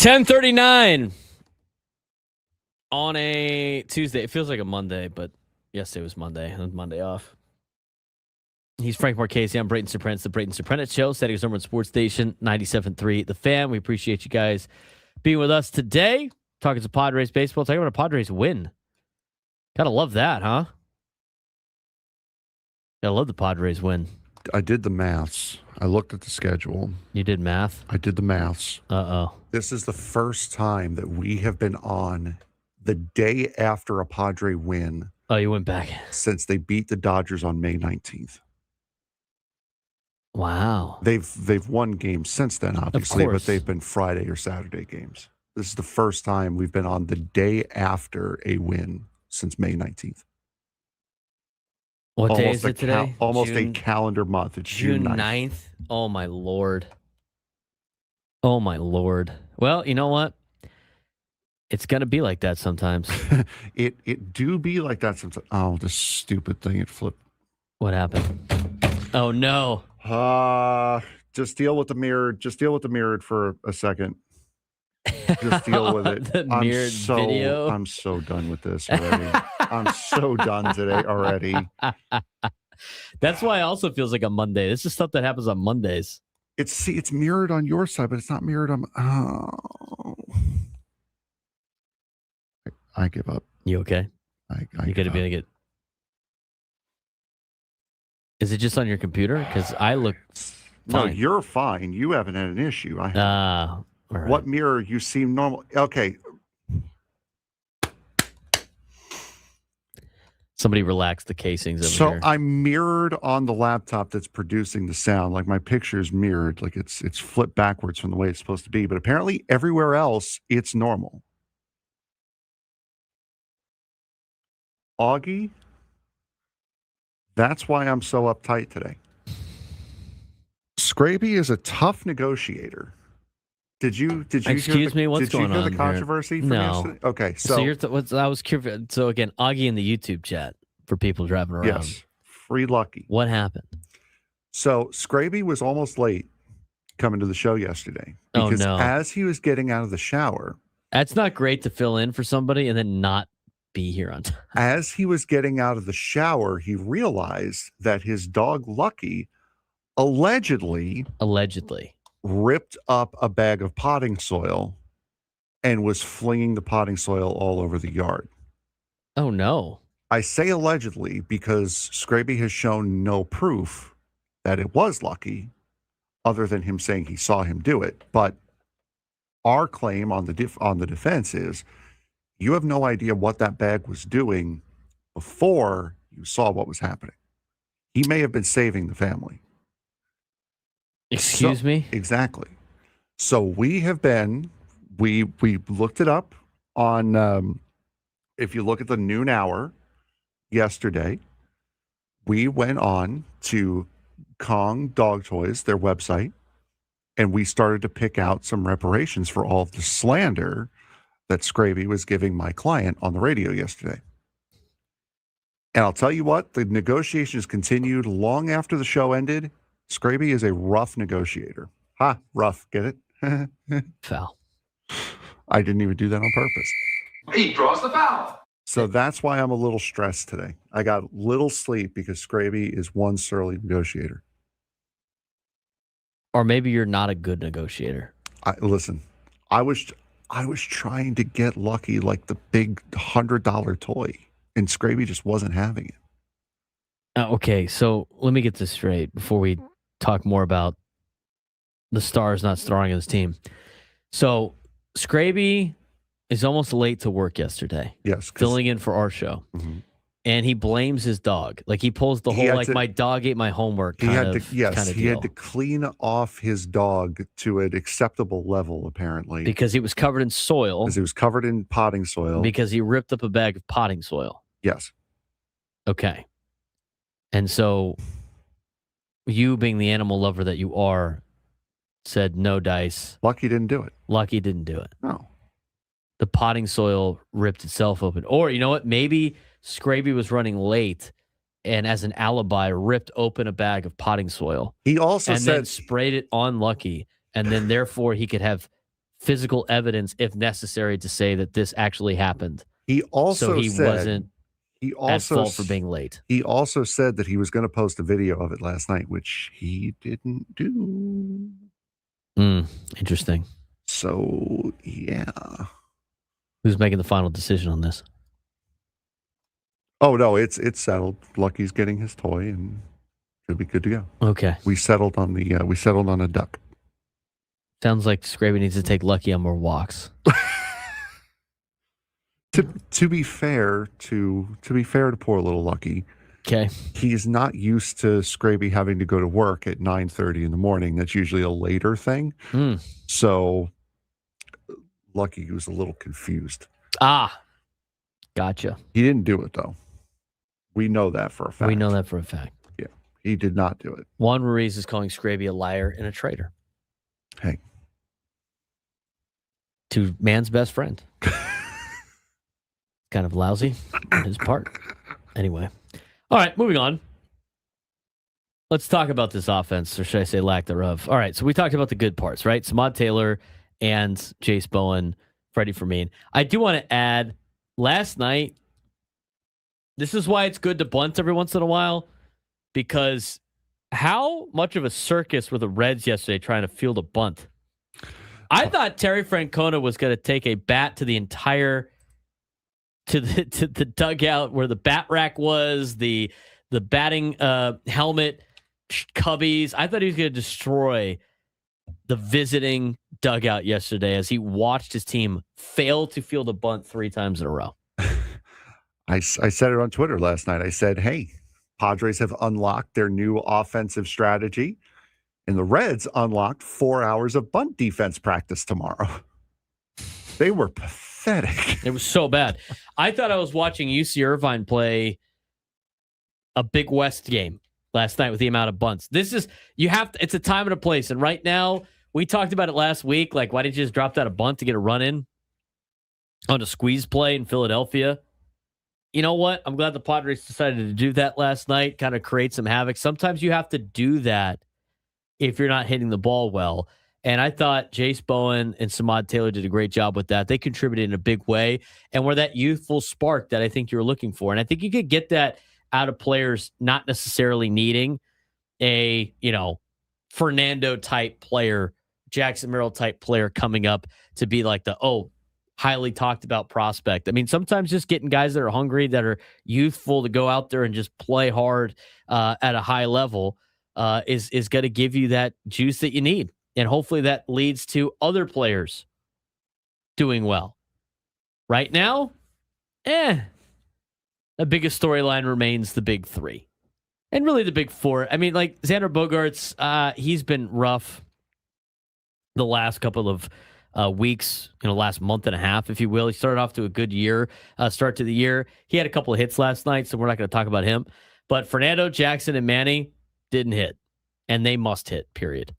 $10:39 on a Tuesday. It feels like a Monday, but yesterday was Monday. And Monday off. He's Frank Marchese. I'm Braden Soprano. It's the Braden Soprano Show. Saturday's number one sports station, 97.3 The Fan. We appreciate you guys being with us today. Talking to Padres baseball. Talking about a Padres win. Gotta love that, huh? Gotta love the Padres win. I did the maths. I looked at the schedule. You did math? I did the maths. Uh-oh. This is the first time that we have been on the day after a Padre win. Oh, you went back. Since they beat the Dodgers on May 19th. Wow. They've won games since then, obviously, but they've been Friday or Saturday games. This is the first time we've been on the day after a win since May 19th. What day is it today? Almost a calendar month. It's June 9th. Oh, my Lord. Oh, my Lord. Well, you know what? It's going to be like that sometimes. It do be like that sometimes. Oh, this stupid thing. It flipped. What happened? Oh, no. Just deal with the mirror. Just deal with the mirror for a second. Just deal with it. The mirrored video. I'm so done with this already. I'm so done today already. That's why it also feels like a Monday. This is stuff that happens on Mondays. It's mirrored on your side, but it's not mirrored on. Oh, I give up. You okay? You got to be able to get. Is it just on your computer? Because I look. No, you're fine. You haven't had an issue. All right. What mirror? You seem normal. Okay. Somebody relaxed the casings over So here. I'm mirrored on the laptop that's producing the sound. Like my picture's mirrored, like it's flipped backwards from the way it's supposed to be. But apparently everywhere else, it's normal. Augie, that's why I'm so uptight today. Scraby is a tough negotiator. Did you Excuse me? What's going on? Did you hear the controversy from yesterday? Okay, so I was curious. So again, Augie in the YouTube chat for people driving around. Yes, free Lucky. What happened? So Scraby was almost late coming to the show yesterday because as he was getting out of the shower, that's not great to fill in for somebody and then not be here on time. As he was getting out of the shower, he realized that his dog Lucky allegedly ripped up a bag of potting soil and was flinging the potting soil all over the yard. Oh, no. I say allegedly because Scraby has shown no proof that it was Lucky other than him saying he saw him do it. But our claim on the defense is you have no idea what that bag was doing before you saw what was happening. He may have been saving the family. Excuse me? Exactly. So we looked it up on, if you look at the noon hour yesterday, we went on to Kong Dog Toys, their website, and we started to pick out some reparations for all of the slander that Scraby was giving my client on the radio yesterday. And I'll tell you what, the negotiations continued long after the show ended. Scraby is a rough negotiator. Rough, get it? Foul. I didn't even do that on purpose. He draws the foul. So that's why I'm a little stressed today. I got little sleep because Scraby is one surly negotiator. Or maybe you're not a good negotiator. Listen, I was trying to get Lucky like the big $100 toy, and Scraby just wasn't having it. Okay, so let me get this straight before we talk more about the stars not starring in this team. So Scraby is almost late to work yesterday. Yes. Filling in for our show. Mm-hmm. And he blames his dog. Like he pulls the whole my dog ate my homework kind of deal. He had to clean off his dog to an acceptable level, apparently. Because he was covered in soil. Because he was covered in potting soil. Because he ripped up a bag of potting soil. Yes. Okay. And so you, being the animal lover that you are, said no dice. Lucky didn't do it. Lucky didn't do it. No. The potting soil ripped itself open. Or, you know what? Maybe Scraby was running late and as an alibi ripped open a bag of potting soil. He also said, then sprayed it on Lucky. And then therefore he could have physical evidence if necessary to say that this actually happened. He also wasn't at fault for being late. He also said that he was going to post a video of it last night, which he didn't do. Interesting. So, yeah. Who's making the final decision on this? Oh, no, it's settled. Lucky's getting his toy and should be good to go. Okay. We settled on a duck. Sounds like Scraby needs to take Lucky on more walks. To be fair to poor little Lucky, okay, he's not used to Scraby having to go to work at 9:30 in the morning. That's usually a later thing. So Lucky was a little confused. Gotcha. He didn't do it though. We know that for a fact. Yeah, he did not do it. Juan Ruiz is calling Scraby a liar and a traitor. Hey, to man's best friend. Kind of lousy on his part. Anyway. All right, moving on. Let's talk about this offense, or should I say lack thereof. All right, so we talked about the good parts, right? Samad Taylor and Jase Bowen, Freddy Fermín. I do want to add, last night, this is why it's good to bunt every once in a while, because how much of a circus were the Reds yesterday trying to field a bunt? I thought Terry Francona was going to take a bat to the entire... to the dugout where the bat rack was, the batting helmet cubbies. I thought he was going to destroy the visiting dugout yesterday as he watched his team fail to field a bunt 3 times in a row. I said it on Twitter last night. I said, hey, Padres have unlocked their new offensive strategy, and the Reds unlocked 4 hours of bunt defense practice tomorrow. They were pathetic. It was so bad. I thought I was watching UC Irvine play a Big West game last night with the amount of bunts. It's a time and a place. And right now, we talked about it last week. Like, why didn't you just drop that a bunt to get a run in on a squeeze play in Philadelphia? You know what? I'm glad the Padres decided to do that last night, kind of create some havoc. Sometimes you have to do that if you're not hitting the ball well. And I thought Jase Bowen and Samad Taylor did a great job with that. They contributed in a big way and were that youthful spark that I think you were looking for. And I think you could get that out of players not necessarily needing a, Fernando type player, Jackson Merrill type player coming up to be like highly talked about prospect. I mean, sometimes just getting guys that are hungry, that are youthful to go out there and just play hard at a high level is going to give you that juice that you need. And hopefully that leads to other players doing well. Right now, the biggest storyline remains the big three. And really the big four. I mean, like Xander Bogaerts, he's been rough the last couple of weeks, last month and a half, if you will. He started off to a good start to the year. He had a couple of hits last night, so we're not going to talk about him. But Fernando, Jackson, and Manny didn't hit, and they must hit, period.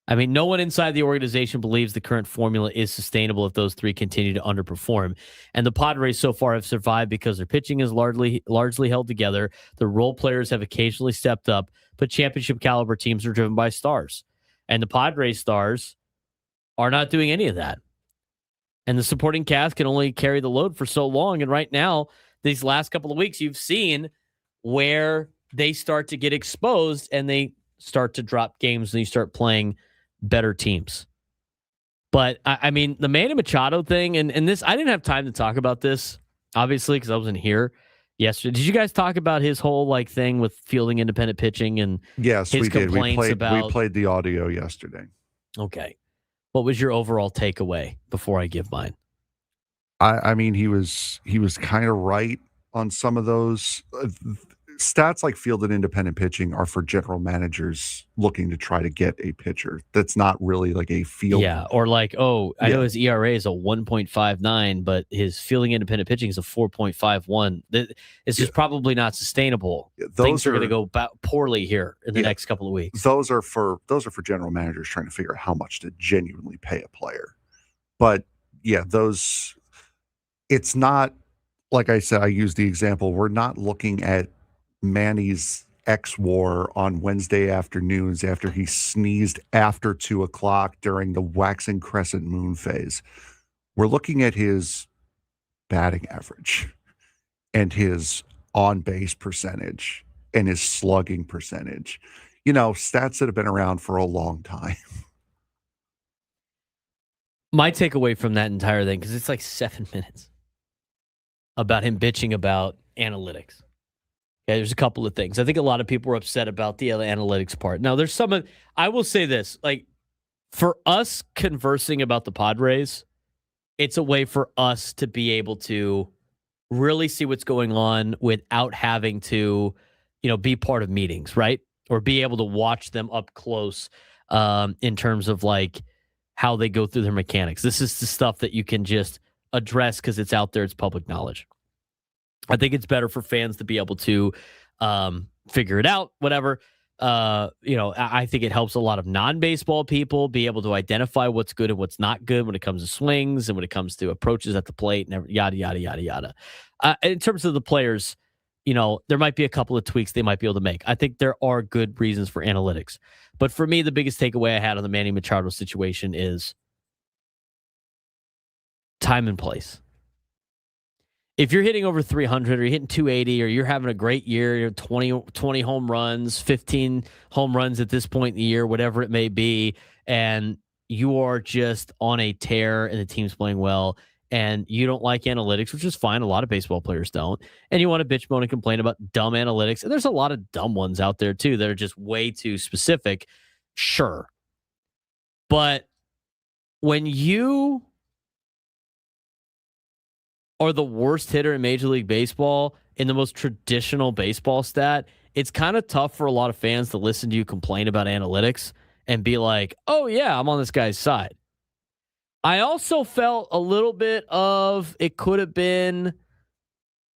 I mean, no one inside the organization believes the current formula is sustainable if those three continue to underperform. And the Padres so far have survived because their pitching is largely held together. The role players have occasionally stepped up, but championship caliber teams are driven by stars. And the Padres stars are not doing any of that. And the supporting cast can only carry the load for so long. And right now, these last couple of weeks, you've seen where they start to get exposed and they start to drop games and you start playing better teams. But I mean, the Manny Machado thing, and this, I didn't have time to talk about this, obviously, because I wasn't here yesterday. Did you guys talk about his whole thing with fielding independent pitching and yes, his we did. complaints We played the audio yesterday. Okay. What was your overall takeaway before I give mine? I mean, he was kind of right on some of those stats. Like fielded independent pitching are for general managers looking to try to get a pitcher. That's not really like a field. Yeah, or I know his ERA is a 1.59, but his fielding independent pitching is a 4.51. It's just probably not sustainable. Things are going to go poorly here in the next couple of weeks. Those are for general managers trying to figure out how much to genuinely pay a player. But it's not, like I said, I used the example. We're not looking at Manny's X-War on Wednesday afternoons after he sneezed after 2:00 during the waxing crescent moon phase. We're looking at his batting average and his on-base percentage and his slugging percentage. Stats that have been around for a long time. My takeaway from that entire thing, because it's like 7 minutes, about him bitching about analytics. Okay, there's a couple of things. I think a lot of people were upset about the analytics part. Now, there's I will say this, for us conversing about the Padres, it's a way for us to be able to really see what's going on without having to, be part of meetings, right? Or be able to watch them up close in terms of how they go through their mechanics. This is the stuff that you can just address because it's out there, it's public knowledge. I think it's better for fans to be able to figure it out, whatever. I think it helps a lot of non-baseball people be able to identify what's good and what's not good when it comes to swings and when it comes to approaches at the plate and yada, yada, yada, yada. In terms of the players, there might be a couple of tweaks they might be able to make. I think there are good reasons for analytics. But for me, the biggest takeaway I had on the Manny Machado situation is time and place. If you're hitting over 300 or you're hitting 280 or you're having a great year, you're 20 home runs, 15 home runs at this point in the year, whatever it may be, and you are just on a tear and the team's playing well, and you don't like analytics, which is fine. A lot of baseball players don't. And you want to bitch, moan, and complain about dumb analytics. And there's a lot of dumb ones out there, too, that are just way too specific. Sure. But when you are the worst hitter in Major League Baseball in the most traditional baseball stat, it's kind of tough for a lot of fans to listen to you complain about analytics and be like, oh, yeah, I'm on this guy's side. I also felt a little bit of it could have been,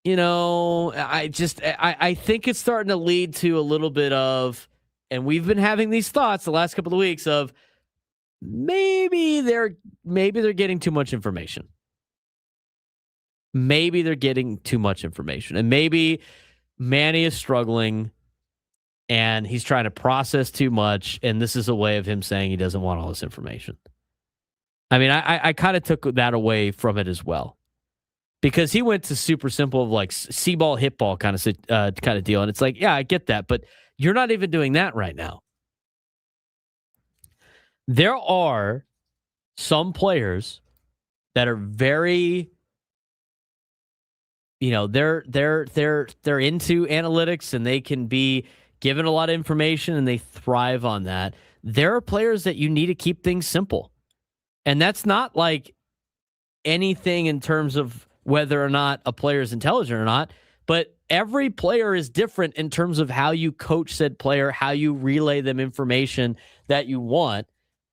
I think it's starting to lead to a little bit of, and we've been having these thoughts the last couple of weeks of maybe they're getting too much information. Maybe they're getting too much information. And maybe Manny is struggling and he's trying to process too much. And this is a way of him saying he doesn't want all this information. I mean, I kind of took that away from it as well. Because he went to super simple of like see ball, hit ball kind of deal. And it's like, yeah, I get that. But you're not even doing that right now. There are some players that are very... they're into analytics and they can be given a lot of information and they thrive on that. There are players that you need to keep things simple. And that's not like anything in terms of whether or not a player is intelligent or not, but every player is different in terms of how you coach said player, how you relay them information that you want.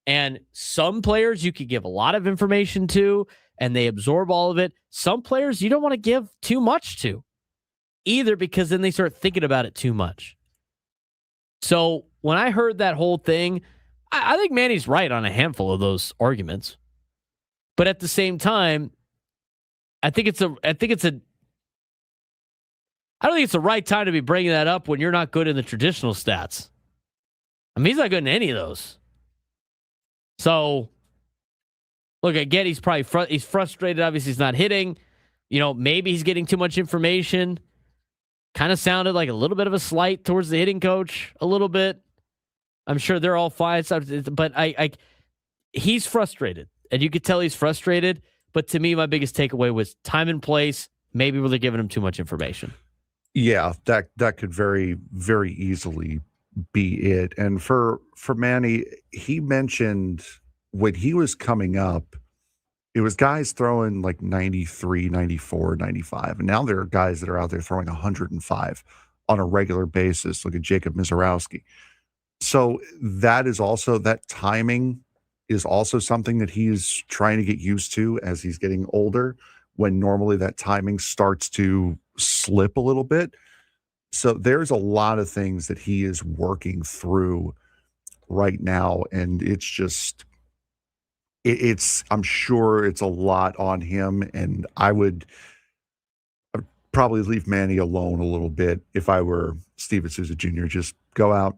And some players you could give a lot of information to and they absorb all of it. Some players you don't want to give too much to either because then they start thinking about it too much. So when I heard that whole thing, I think Manny's right on a handful of those arguments. But at the same time, I don't think it's the right time to be bringing that up when you're not good in the traditional stats. I mean, he's not good in any of those. So look, again, he's probably he's frustrated. Obviously, he's not hitting. Maybe he's getting too much information. Kind of sounded like a little bit of a slight towards the hitting coach, a little bit. I'm sure they're all fine, but he's frustrated, and you could tell he's frustrated. But to me, my biggest takeaway was time and place. Maybe they're giving him too much information. Yeah, that could very, very easily be it. And for Manny, he mentioned when he was coming up, it was guys throwing like 93, 94, 95. And now there are guys that are out there throwing 105 on a regular basis. Look at Jacob Mizorowski. So that timing is also something that he's trying to get used to as he's getting older, when normally that timing starts to slip a little bit. So there's a lot of things that he is working through right now. And it's just, I'm sure it's a lot on him. And I'd probably leave Manny alone a little bit if I were Steven Souza Jr. Just go out,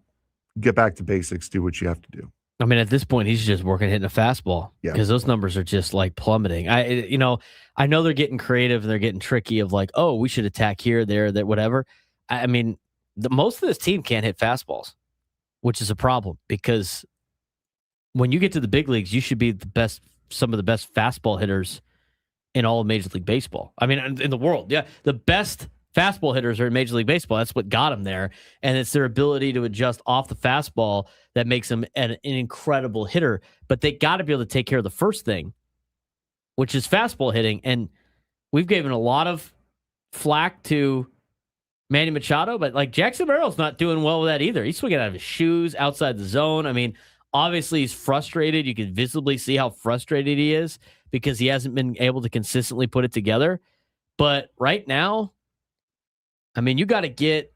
get back to basics, do what you have to do. I mean, at this point, he's just working hitting a fastball because those numbers are just like plummeting. I know they're getting creative and they're getting tricky of like, oh, we should attack here, there, that, whatever. I mean, most of this team can't hit fastballs, which is a problem because when you get to the big leagues, you should be some of the best fastball hitters in all of Major League Baseball. I mean, in the world. Yeah, the best fastball hitters are in Major League Baseball. That's what got them there. And it's their ability to adjust off the fastball that makes them an incredible hitter. But they got to be able to take care of the first thing, which is fastball hitting. And we've given a lot of flack to Manny Machado, but like Jackson Merrill's not doing well with that either. He's swinging out of his shoes outside the zone. I mean, obviously he's frustrated. You can visibly see how frustrated he is because he hasn't been able to consistently put it together. But right now, I mean, you got to get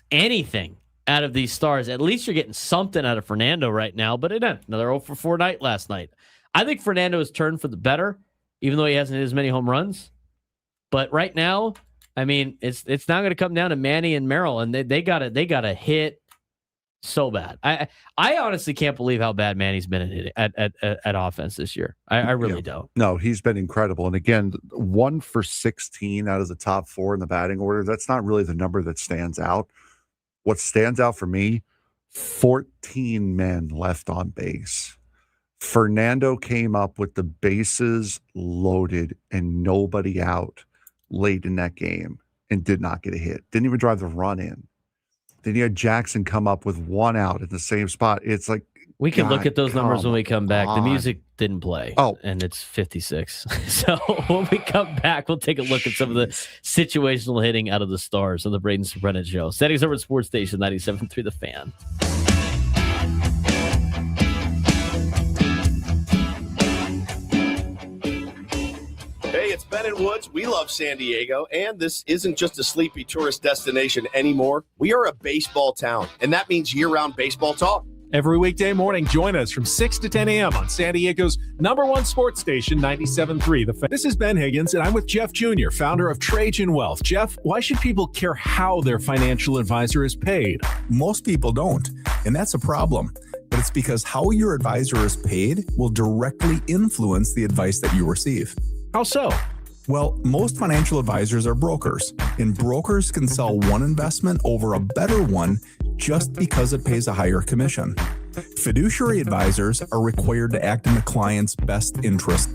anything out of these stars. At least you're getting something out of Fernando right now, but another 0-for-4 night last night. I think Fernando has turned for the better, even though he hasn't hit as many home runs. But right now, I mean, it's now going to come down to Manny and Merrill, and they got to hit so bad. I honestly can't believe how bad Manny's been at offense this year. I really don't. No, he's been incredible. And again, 1 for 16 out of the top 4 in the batting order. That's not really the number that stands out. What stands out for me, 14 men left on base. Fernando came up with the bases loaded and nobody out late in that game and did not get a hit. Didn't even drive the run in. Then you had Jackson come up with 1 out at the same spot. It's like we can look at those numbers when we come back. The music didn't play. Oh. And it's 56. So when we come back, we'll take a look at some of the situational hitting out of the Stars on the Braden Surprenant Show. Settings over at Sports Station 97.3 The Fan. Hey, it's Ben and Woods. We love San Diego, and this isn't just a sleepy tourist destination anymore. We are a baseball town, and that means year-round baseball talk. Every weekday morning, join us from 6 to 10 a.m. on San Diego's #1 sports station, 97.3 The Fan. This is Ben Higgins, and I'm with Jeff Jr., founder of Trajan Wealth. Jeff, why should people care how their financial advisor is paid? Most people don't, and that's a problem. But it's because how your advisor is paid will directly influence the advice that you receive. How so? Well, most financial advisors are brokers, and brokers can sell one investment over a better one just because it pays a higher commission. Fiduciary advisors are required to act in the client's best interest.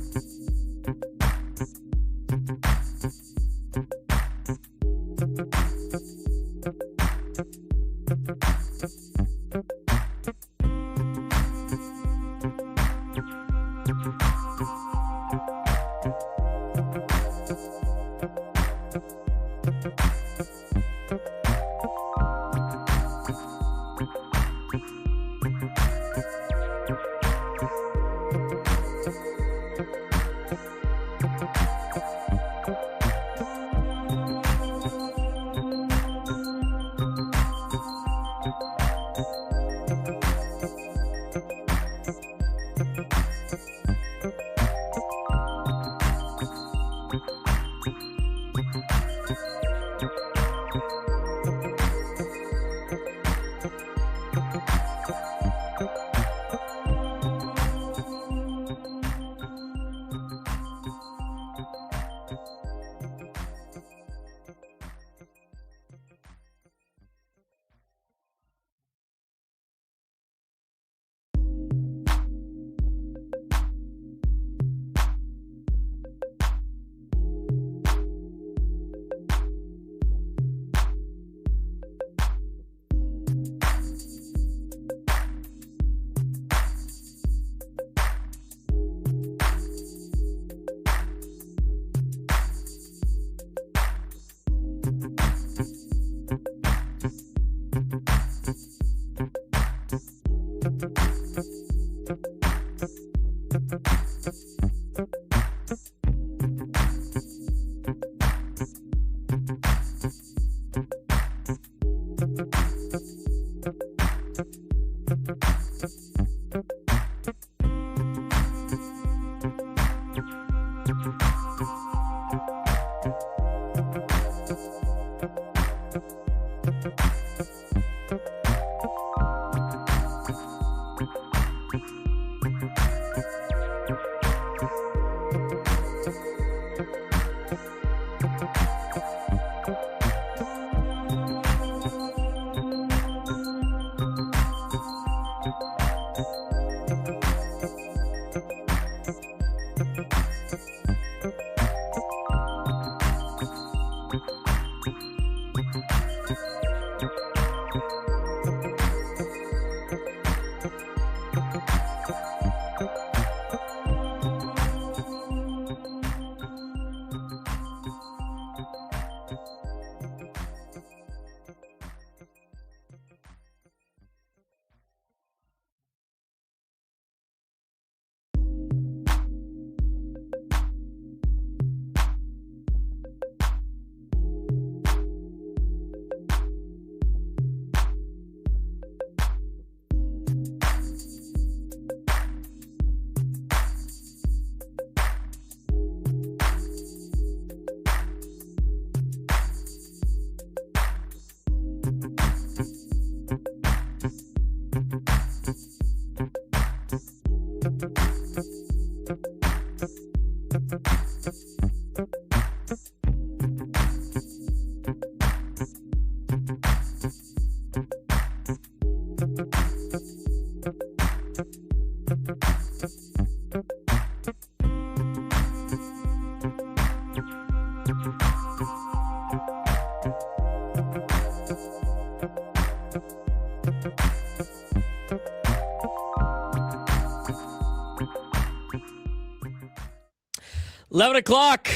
11 o'clock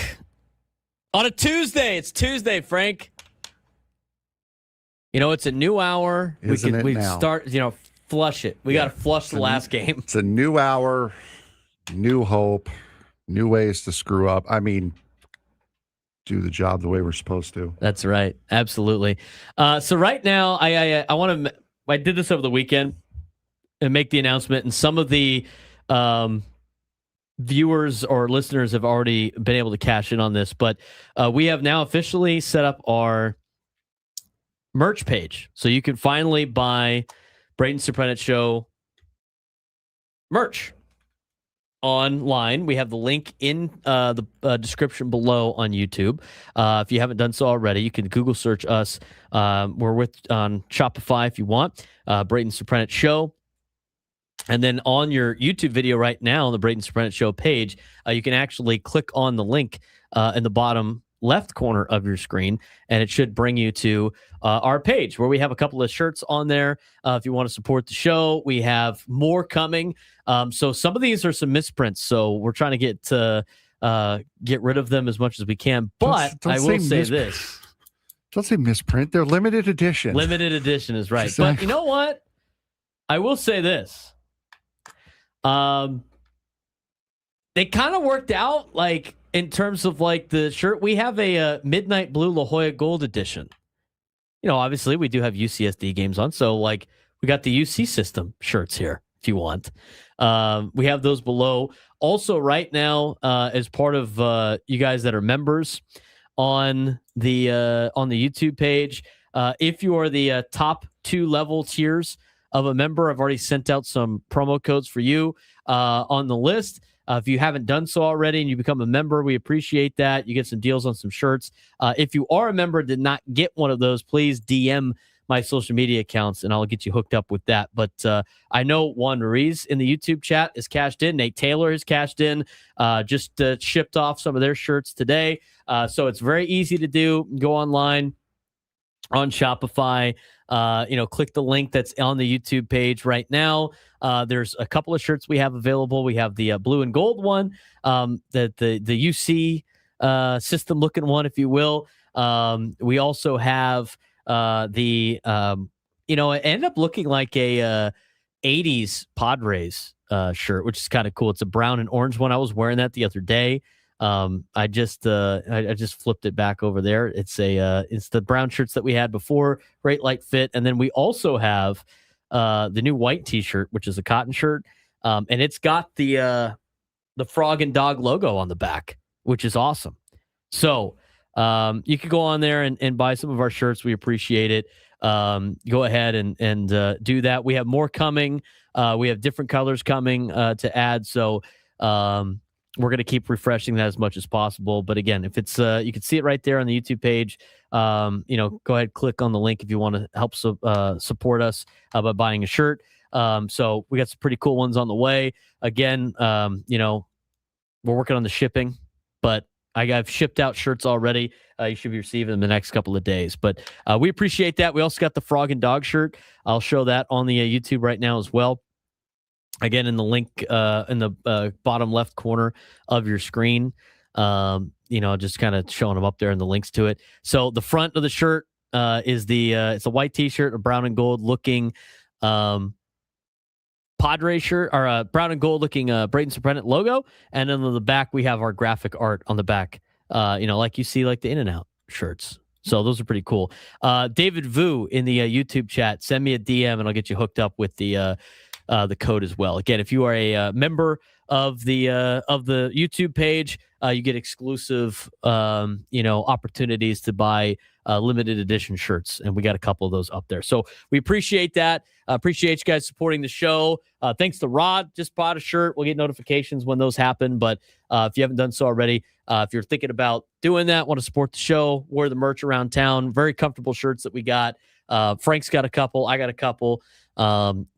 on a Tuesday. It's Tuesday, Frank. It's a new hour. We start, flush it. We got to flush the last game. It's a new hour, new hope, new ways to screw up. I mean, do the job the way we're supposed to. That's right. Absolutely. So right now, I did this over the weekend and make the announcement, and some of the viewers or listeners have already been able to cash in on this, but we have now officially set up our merch page. So you can finally buy Braden Surprenant Show merch online. We have the link in the description below on YouTube. If you haven't done so already, you can Google search us. We're on Shopify if you want. Braden Surprenant Show. And then on your YouTube video right now, on the Braden Surprenant Show page, you can actually click on the link in the bottom left corner of your screen, and it should bring you to our page where we have a couple of shirts on there. If you want to support the show, we have more coming. So some of these are some misprints, so we're trying to get rid of them as much as we can. But don't I will say this. Don't say misprint. They're limited edition. Limited edition is right. Exactly. But you know what? I will say this. They kind of worked out, like, in terms of like the shirt. We have a Midnight Blue La Jolla Gold edition. Obviously we do have UCSD games on, so like we got the UC system shirts here if you want. We have those below. Also, right now, as part of you guys that are members on the YouTube page, if you are the top 2 level tiers of a member, I've already sent out some promo codes for you on the list. If you haven't done so already and you become a member, we appreciate that. You get some deals on some shirts. If you are a member, did not get one of those, please DM my social media accounts and I'll get you hooked up with that. But I know Juan Ruiz in the YouTube chat is cashed in. Nate Taylor has cashed in, just shipped off some of their shirts today. So it's very easy to do. Go online on Shopify, click the link that's on the YouTube page right now. There's a couple of shirts we have available. We have the blue and gold one, the UC system looking one, if you will. We also have it ended up looking like a 80s Padres shirt, which is kind of cool. It's a brown and orange one. I was wearing that the other day. I just flipped it back over there. It's the brown shirts that we had before, great light fit. And then we also have the new white t-shirt, which is a cotton shirt. And it's got the frog and dog logo on the back, which is awesome. So you could go on there and buy some of our shirts. We appreciate it. Go ahead and do that. We have more coming. We have different colors coming to add. So we're going to keep refreshing that as much as possible. But again, if it's you can see it right there on the YouTube page. Go ahead, click on the link if you want to help support us by buying a shirt. So we got some pretty cool ones on the way. Again, we're working on the shipping, but I've shipped out shirts already. You should be receiving them the next couple of days. But we appreciate that. We also got the frog and dog shirt. I'll show that on the YouTube right now as well. Again, in the link in the bottom left corner of your screen, just kind of showing them up there and the links to it. So the front of the shirt is it's a white t-shirt, a brown and gold looking Padres shirt, or a brown and gold looking Braden Surprenant logo. And then on the back, we have our graphic art on the back, like you see like the In-N-Out shirts. So those are pretty cool. David Vu in the YouTube chat, send me a DM and I'll get you hooked up with the code as well. Again, if you are a member of the YouTube page, you get exclusive opportunities to buy limited edition shirts, and we got a couple of those up there. So we appreciate that. Appreciate you guys supporting the show. Thanks to Rod, just bought a shirt. We'll get notifications when those happen. But if you haven't done so already, if you're thinking about doing that, want to support the show, wear the merch around town. Very comfortable shirts that we got. Frank's got a couple. I got a couple.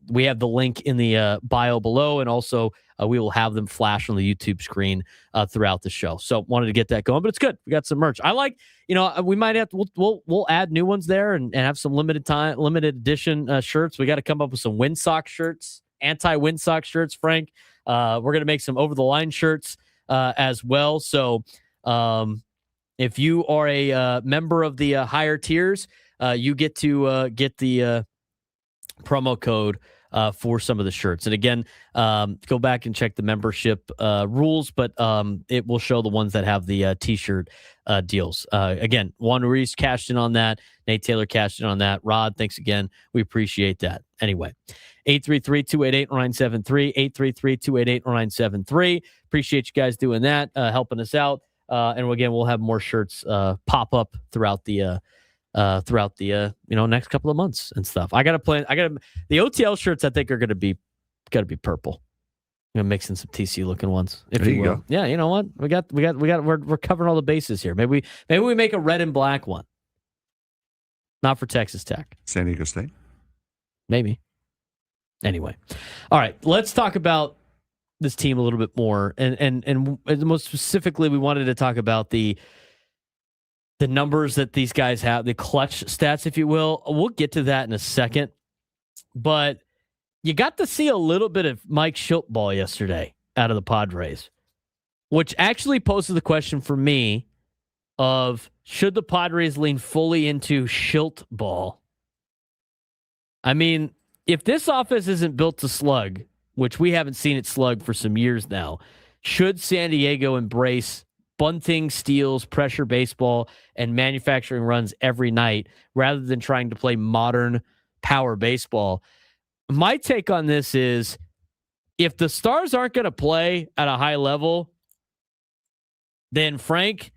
We have the link in the bio below, and also we will have them flash on the YouTube screen throughout the show. So wanted to get that going, but it's good. We got some merch. I like, we might have to, we'll add new ones there and have some limited edition shirts. We got to come up with some windsock shirts, anti-windsock shirts, Frank. We're going to make some over the line shirts. as well. So if you are a member of the higher tiers, you get to get the promo code for some of the shirts. And again, go back and check the membership rules, but it will show the ones that have the t-shirt deals. Again, Juan Ruiz cashed in on that. Nate Taylor cashed in on that. Rod, thanks again. We appreciate that. Anyway, 833-288-0973, 833-288-0973. Appreciate you guys doing that, helping us out. And again, we'll have more shirts pop up throughout the next couple of months and stuff. The OTL shirts I think are going to be purple. I'm gonna mix in some TCU looking ones, if there you will. Go. Yeah, you know what? We're covering all the bases here. Maybe we make a red and black one. Not for Texas Tech. San Diego State. Maybe. Anyway. All right, let's talk about this team a little bit more. And most specifically, we wanted to talk about the numbers that these guys have, the clutch stats, if you will. We'll get to that in a second. But you got to see a little bit of Mike Schilt ball yesterday out of the Padres, which actually poses the question for me of, should the Padres lean fully into Schilt ball? I mean, if this offense isn't built to slug, which we haven't seen it slug for some years now, should San Diego embrace bunting, steals, pressure baseball, and manufacturing runs every night rather than trying to play modern power baseball? My take on this is, if the Stars aren't going to play at a high level, then Frank,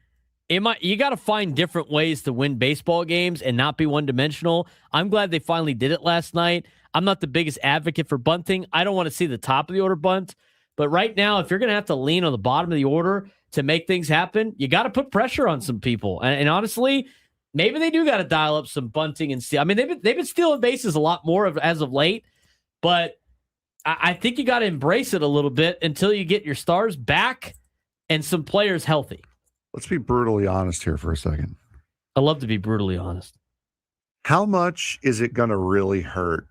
you got to find different ways to win baseball games and not be one-dimensional. I'm glad they finally did it last night. I'm not the biggest advocate for bunting. I don't want to see the top of the order bunt. But right now, if you're going to have to lean on the bottom of the order to make things happen, you got to put pressure on some people. And honestly, maybe they do got to dial up some bunting and steal. I mean, they've been stealing bases a lot more as of late, but I think you got to embrace it a little bit until you get your Stars back and some players healthy. Let's be brutally honest here for a second. I love to be brutally honest. How much is it going to really hurt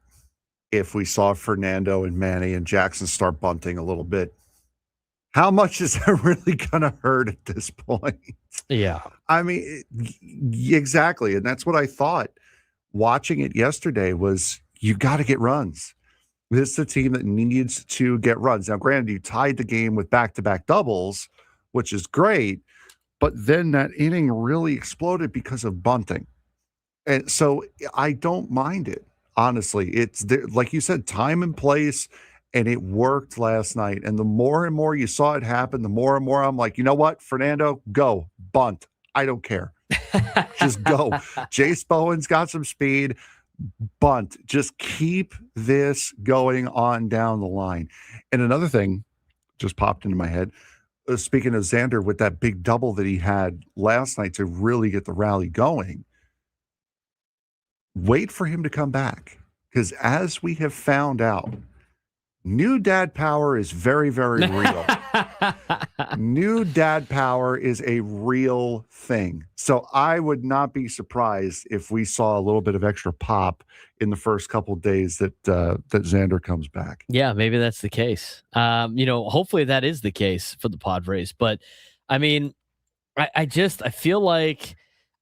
if we saw Fernando and Manny and Jackson start bunting a little bit? How much is that really going to hurt at this point? Yeah. I mean, exactly. And that's what I thought watching it yesterday was, you got to get runs. This is a team that needs to get runs. Now, granted, you tied the game with back-to-back doubles, which is great, but then that inning really exploded because of bunting. And so I don't mind it. Honestly, it's like you said, time and place, and it worked last night. And the more and more you saw it happen, the more and more I'm like, you know what, Fernando, go bunt. I don't care. Just go. Jase Bowen's got some speed. Bunt. Just keep this going on down the line. And another thing just popped into my head. Speaking of Xander, with that big double that he had last night to really get the rally going, wait for him to come back. Because as we have found out, new dad power is very, very real. New dad power is a real thing. So I would not be surprised if we saw a little bit of extra pop in the first couple of days that Xander comes back. Yeah, maybe that's the case. Hopefully that is the case for the Padres. But I mean, I feel like,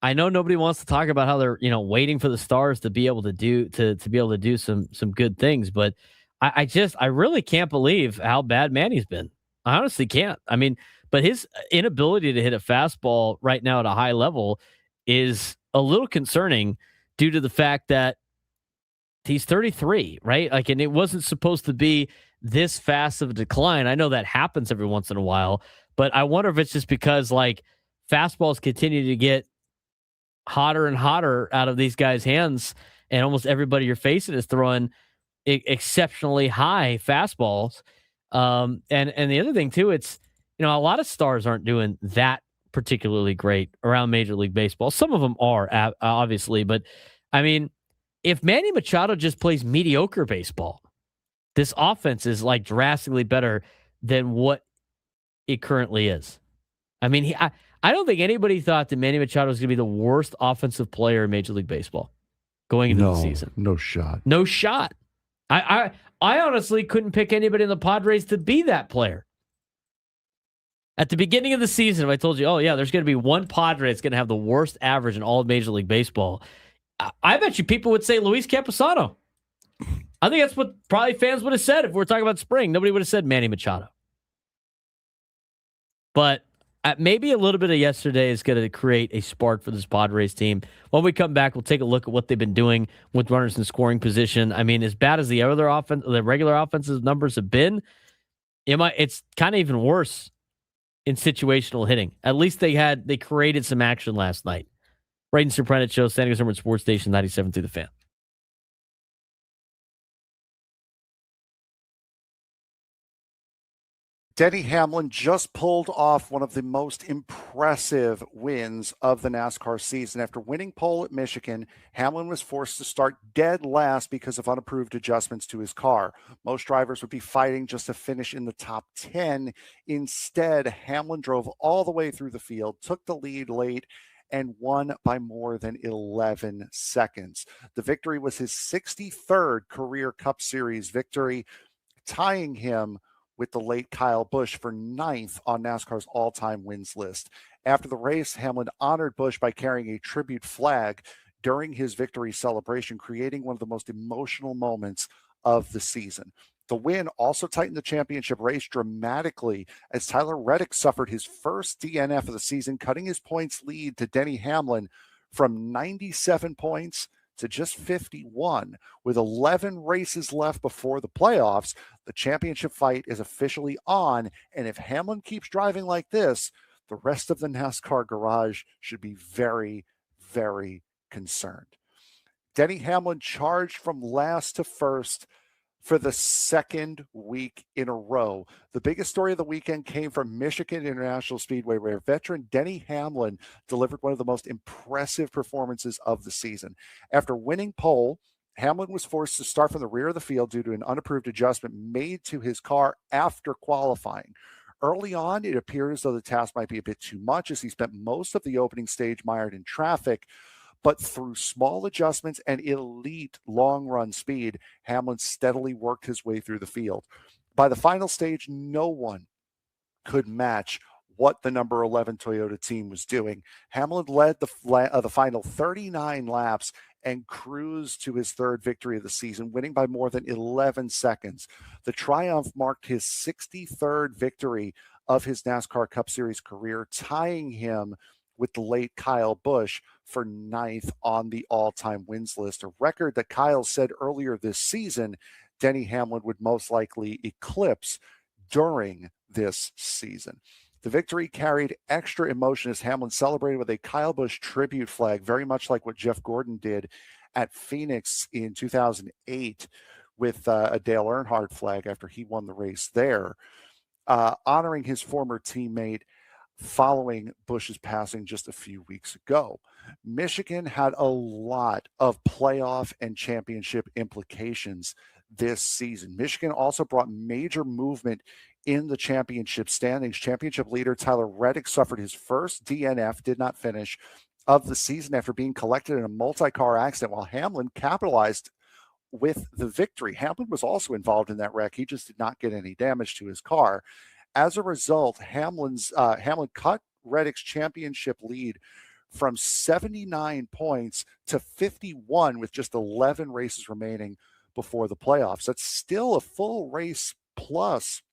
I know nobody wants to talk about how they're, waiting for the Stars to be able to do some good things, but I really can't believe how bad Manny's been. I honestly can't. I mean, but his inability to hit a fastball right now at a high level is a little concerning due to the fact that he's 33, right? Like, and it wasn't supposed to be this fast of a decline. I know that happens every once in a while, but I wonder if it's just because like fastballs continue to get hotter and hotter out of these guys' hands, and almost everybody you're facing is throwing exceptionally high fastballs. And the other thing too, it's, a lot of Stars aren't doing that particularly great around Major League Baseball. Some of them are, obviously, but I mean, if Manny Machado just plays mediocre baseball, this offense is like drastically better than what it currently is. I mean, I don't think anybody thought that Manny Machado was going to be the worst offensive player in Major League Baseball going into the season. No shot. No shot. I honestly couldn't pick anybody in the Padres to be that player. At the beginning of the season, if I told you, oh, yeah, there's going to be one Padre that's going to have the worst average in all of Major League Baseball, I bet you people would say Luis Camposano. I think that's what probably fans would have said if we're talking about spring. Nobody would have said Manny Machado. But maybe a little bit of yesterday is going to create a spark for this Padres team. When we come back, we'll take a look at what they've been doing with runners in scoring position. I mean, as bad as the regular offensive numbers have been, it's kind of even worse in situational hitting. At least they created some action last night. Braden Surprenant Show, San Diego Sports Station 97 through the Fan. Denny Hamlin just pulled off one of the most impressive wins of the NASCAR season. After winning pole at Michigan, Hamlin was forced to start dead last because of unapproved adjustments to his car. Most drivers would be fighting just to finish in the top 10. Instead, Hamlin drove all the way through the field, took the lead late, and won by more than 11 seconds. The victory was his 63rd career Cup Series victory, tying him with the late Kyle Busch for 9th on NASCAR's all-time wins list. After the race, Hamlin honored Busch by carrying a tribute flag during his victory celebration, creating one of the most emotional moments of the season. The win also tightened the championship race dramatically as Tyler Reddick suffered his first DNF of the season, cutting his points lead to Denny Hamlin from 97 points to just 51. With 11 races left before the playoffs, the championship fight is officially on, and if Hamlin keeps driving like this, the rest of the NASCAR garage should be very, very concerned. Denny Hamlin charged from last to first for the second week in a row. The biggest story of the weekend came from Michigan International Speedway, where veteran Denny Hamlin delivered one of the most impressive performances of the season. After winning pole, Hamlin was forced to start from the rear of the field due to an unapproved adjustment made to his car after qualifying. Early on, it appeared as though the task might be a bit too much, as he spent most of the opening stage mired in traffic. But through small adjustments and elite long-run speed, Hamlin steadily worked his way through the field. By the final stage, no one could match what the number 11 Toyota team was doing. Hamlin led the final 39 laps and cruised to his third victory of the season, winning by more than 11 seconds. The triumph marked his 63rd victory of his NASCAR Cup Series career, tying him with the late Kyle Busch for 9th on the all-time wins list, a record that Kyle said earlier this season Denny Hamlin would most likely eclipse during this season. The victory carried extra emotion as Hamlin celebrated with a Kyle Busch tribute flag, very much like what Jeff Gordon did at Phoenix in 2008 with a Dale Earnhardt flag after he won the race there, honoring his former teammate following Busch's passing just a few weeks ago. Michigan had a lot of playoff and championship implications this season. Michigan also brought major movement in the championship standings. Championship leader Tyler Reddick suffered his first DNF, did not finish, of the season after being collected in a multi-car accident, while Hamlin capitalized with the victory. Hamlin was also involved in that wreck. He just did not get any damage to his car. As a result, Hamlin cut Reddick's championship lead from 79 points to 51 with just 11 races remaining before the playoffs. That's still a full race plus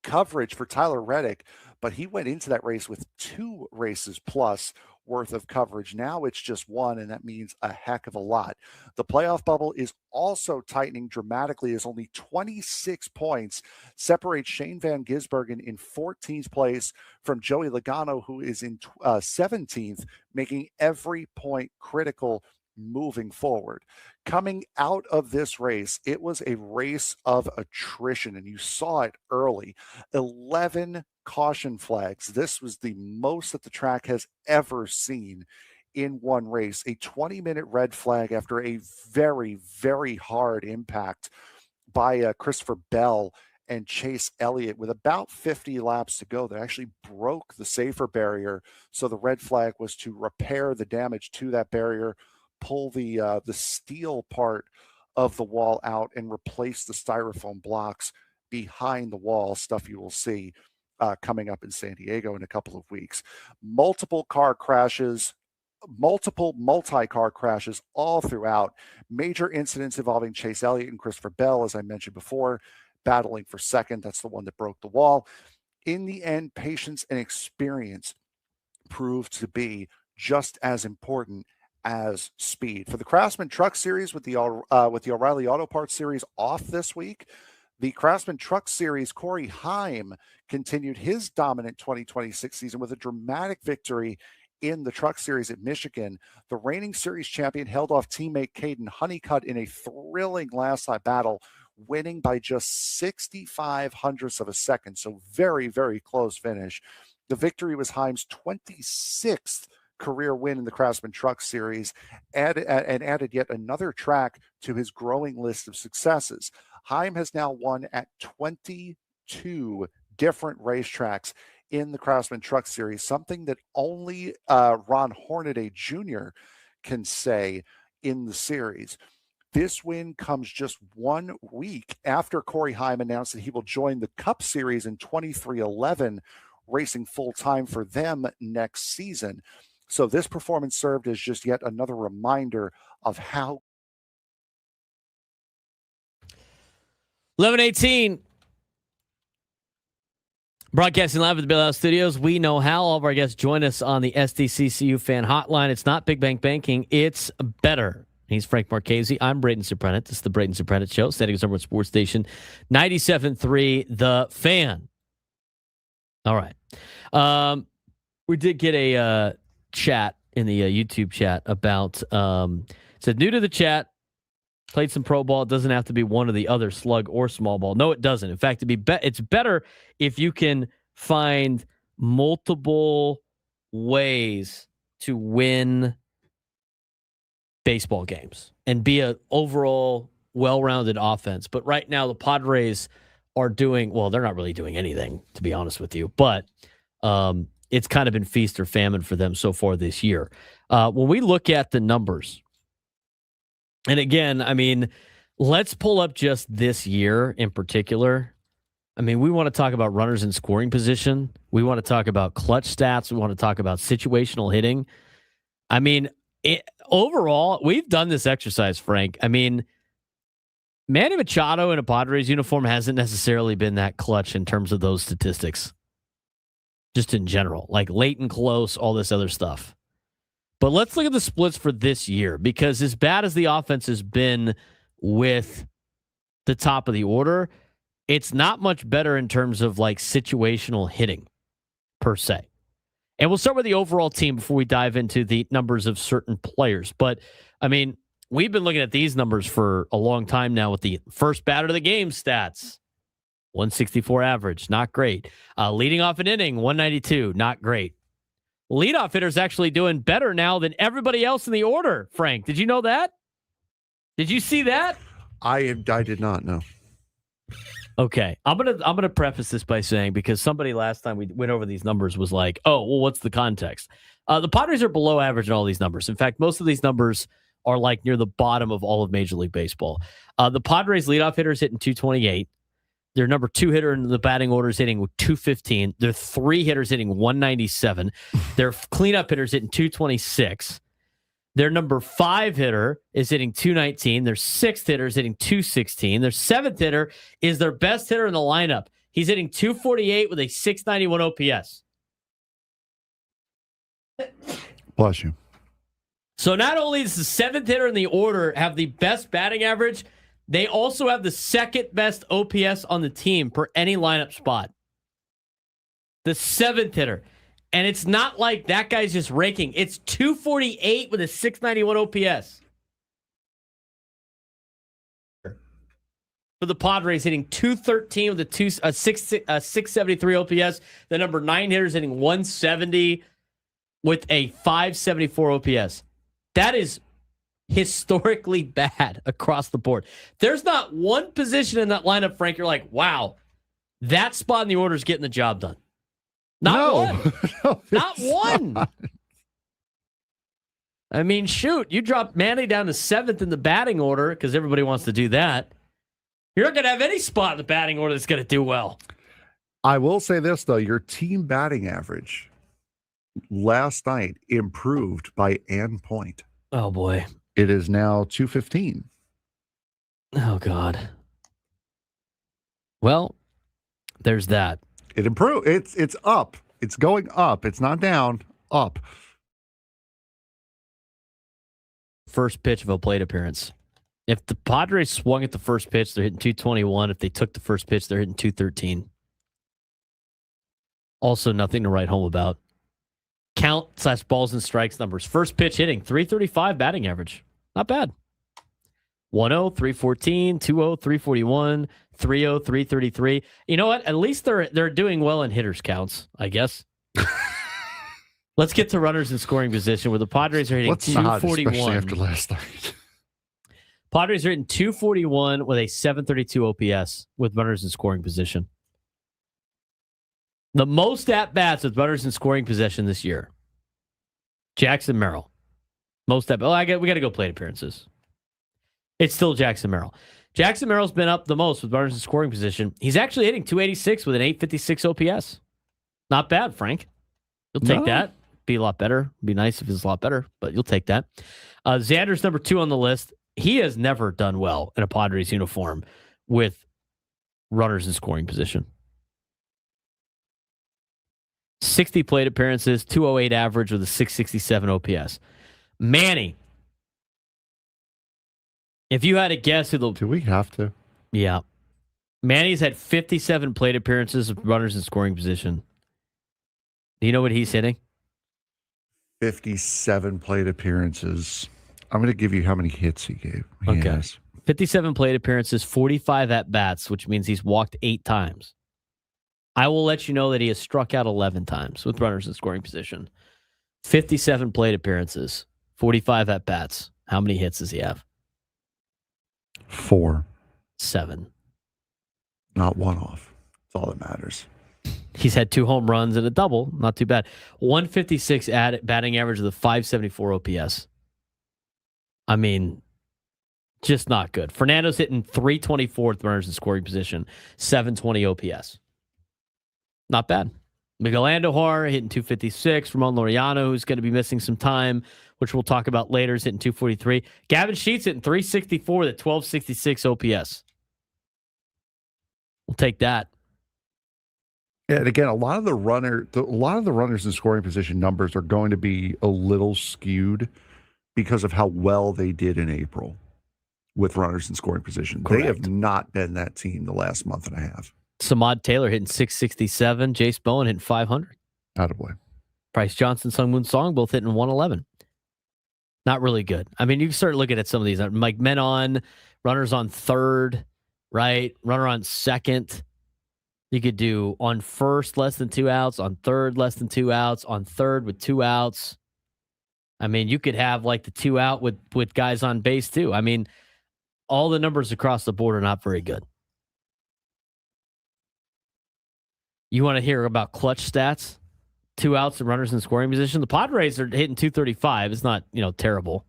coverage for Tyler Reddick, but he went into that race with 2 races plus worth of coverage. Now it's just 1, and that means a heck of a lot. The playoff bubble is also tightening dramatically as only 26 points separate Shane Van Gisbergen in 14th place from Joey Logano, who is in 17th, making every point critical moving forward. Coming out of this race, it was a race of attrition, and you saw it early. 11 caution flags. This was the most that the track has ever seen in one race. A 20-minute red flag after a very, very hard impact by Christopher Bell and Chase Elliott with about 50 laps to go that actually broke the safer barrier. So the red flag was to repair the damage to that barrier, pull the steel part of the wall out and replace the styrofoam blocks behind the wall, stuff you will see coming up in San Diego in a couple of weeks. Multiple multi-car crashes all throughout. Major incidents involving Chase Elliott and Christopher Bell, as I mentioned before, battling for second. That's the one that broke the wall. In the end, patience and experience proved to be just as important as speed. For the Craftsman Truck Series with the O'Reilly Auto Parts Series off this week, the Craftsman Truck Series, Corey Heim continued his dominant 2026 season with a dramatic victory in the Truck Series at Michigan. The reigning series champion held off teammate Caden Honeycutt in a thrilling last-lap battle, winning by just 65 hundredths of a second. So very, very close finish. The victory was Heim's 26th career win in the Craftsman Truck Series, and added yet another track to his growing list of successes. Heim has now won at 22 different racetracks in the Craftsman Truck Series, something that only Ron Hornaday Jr. can say in the series. This win comes just 1 week after Corey Heim announced that he will join the Cup Series in 2311, racing full-time for them next season. So this performance served as just yet another reminder of how 11:18. Broadcasting live at the Bailout Studios. We know how. All of our guests join us on the SDCCU fan hotline. It's not Big Bank Banking. It's better. He's Frank Marchese. I'm Braden Surprenant. This is the Braden Surprenant Show. Standing as number one sports station, 97.3 The Fan. All right. We did get a chat in the YouTube chat about, said new to the chat, played some pro ball. It doesn't have to be one or the other, slug or small ball. No, it doesn't. In fact, it's better if you can find multiple ways to win baseball games and be an overall well-rounded offense. But right now, the Padres are doing, well, they're not really doing anything, to be honest with you. But it's kind of been feast or famine for them so far this year. When we look at the numbers, and again, I mean, let's pull up just this year in particular. I mean, we want to talk about runners in scoring position. We want to talk about clutch stats. We want to talk about situational hitting. I mean, overall, we've done this exercise, Frank. I mean, Manny Machado in a Padres uniform hasn't necessarily been that clutch in terms of those statistics. Just in general, like late and close, all this other stuff. But let's look at the splits for this year, because as bad as the offense has been with the top of the order, it's not much better in terms of like situational hitting per se. And we'll start with the overall team before we dive into the numbers of certain players. But I mean, we've been looking at these numbers for a long time now with the first batter of the game stats. 164 average, not great. Leading off an inning, 192, not great. Leadoff hitter's actually doing better now than everybody else in the order. Frank, did you know that? Did you see that? I did not know. Okay, I'm gonna preface this by saying, because somebody last time we went over these numbers was like, oh, well, what's the context? The Padres are below average in all these numbers. In fact, most of these numbers are like near the bottom of all of Major League Baseball. The Padres leadoff hitter is hitting 228. Their number 2 hitter in the batting order is hitting 215. Their 3 hitters hitting 197. Their cleanup hitters hitting 226. Their number 5 hitter is hitting 219. Their 6th hitter is hitting 216. Their 7th hitter is their best hitter in the lineup. He's hitting 248 with a 691 OPS. Bless you. So not only does the 7th hitter in the order have the best batting average, they also have the second best OPS on the team per any lineup spot. The 7th hitter. And it's not like that guy's just raking. It's 248 with a 691 OPS. For the Padres, hitting 213 with a 673 OPS. The number 9 hitter is hitting 170 with a 574 OPS. That is historically bad across the board. There's not one position in that lineup, Frank, you're like, wow, that spot in the order is getting the job done. Not one. No, not one. Not. I mean, shoot, you drop Manny down to 7th in the batting order because everybody wants to do that. You're not going to have any spot in the batting order that's going to do well. I will say this, though. Your team batting average last night improved by an point. Oh, boy. It is now 215. Oh, God. Well, there's that. It improved. It's up. It's going up. It's not down. Up. First pitch of a plate appearance. If the Padres swung at the first pitch, they're hitting 221. If they took the first pitch, they're hitting 213. Also, nothing to write home about. Count/balls and strikes numbers. First pitch hitting, 335 batting average. Not bad. 1-0, 314, 2-0, 341, 3-0, 333. You know what? At least they're doing well in hitters counts, I guess. Let's get to runners in scoring position where the Padres are hitting 241. Especially after last night. Padres are hitting 241 with a 732 OPS with runners in scoring position. The most at-bats with runners in scoring position this year. Jackson Merrill. Most at-bats. We got to go plate appearances. It's still Jackson Merrill. Jackson Merrill's been up the most with runners in scoring position. He's actually hitting 286 with an 856 OPS. Not bad, Frank. You'll take that. Be a lot better. Be nice if it's a lot better, but you'll take that. Xander's number 2 on the list. He has never done well in a Padres uniform with runners in scoring position. 60 plate appearances, 208 average with a 667 OPS. Manny. If you had to guess who the... Do we have to? Yeah. Manny's had 57 plate appearances with runners in scoring position. Do you know what he's hitting? 57 plate appearances. I'm going to give you how many hits he gave. Okay. Has. 57 plate appearances, 45 at-bats, which means he's walked 8 times. I will let you know that he has struck out 11 times with runners in scoring position. 57 plate appearances, 45 at-bats. How many hits does he have? 4. 7. Not one off. That's all that matters. He's had 2 home runs and a double. Not too bad. 156 batting average with a 574 OPS. I mean, just not good. Fernando's hitting 324 with runners in scoring position, 720 OPS. Not bad. Miguel Andujar hitting 256. Ramón Laureano, who's going to be missing some time, which we'll talk about later, is hitting 243. Gavin Sheets hitting 364 with a 1266 OPS. We'll take that. Yeah, and again, a lot of the runners in scoring position numbers are going to be a little skewed because of how well they did in April with runners in scoring position. Correct. They have not been that team the last month and a half. Samad Taylor hitting 667. Jase Bowen hitting 500. Attaboy. Bryce Johnson, Sungmoon Song both hitting 111. Not really good. I mean, you can start looking at some of these. Like men on, runners on third, right? Runner on second. You could do on first, less than 2 outs. On third, less than 2 outs. On third with 2 outs. I mean, you could have like the 2 out with guys on base too. I mean, all the numbers across the board are not very good. You want to hear about clutch stats? 2 outs and runners in scoring position. The Padres are hitting 235. It's not, terrible.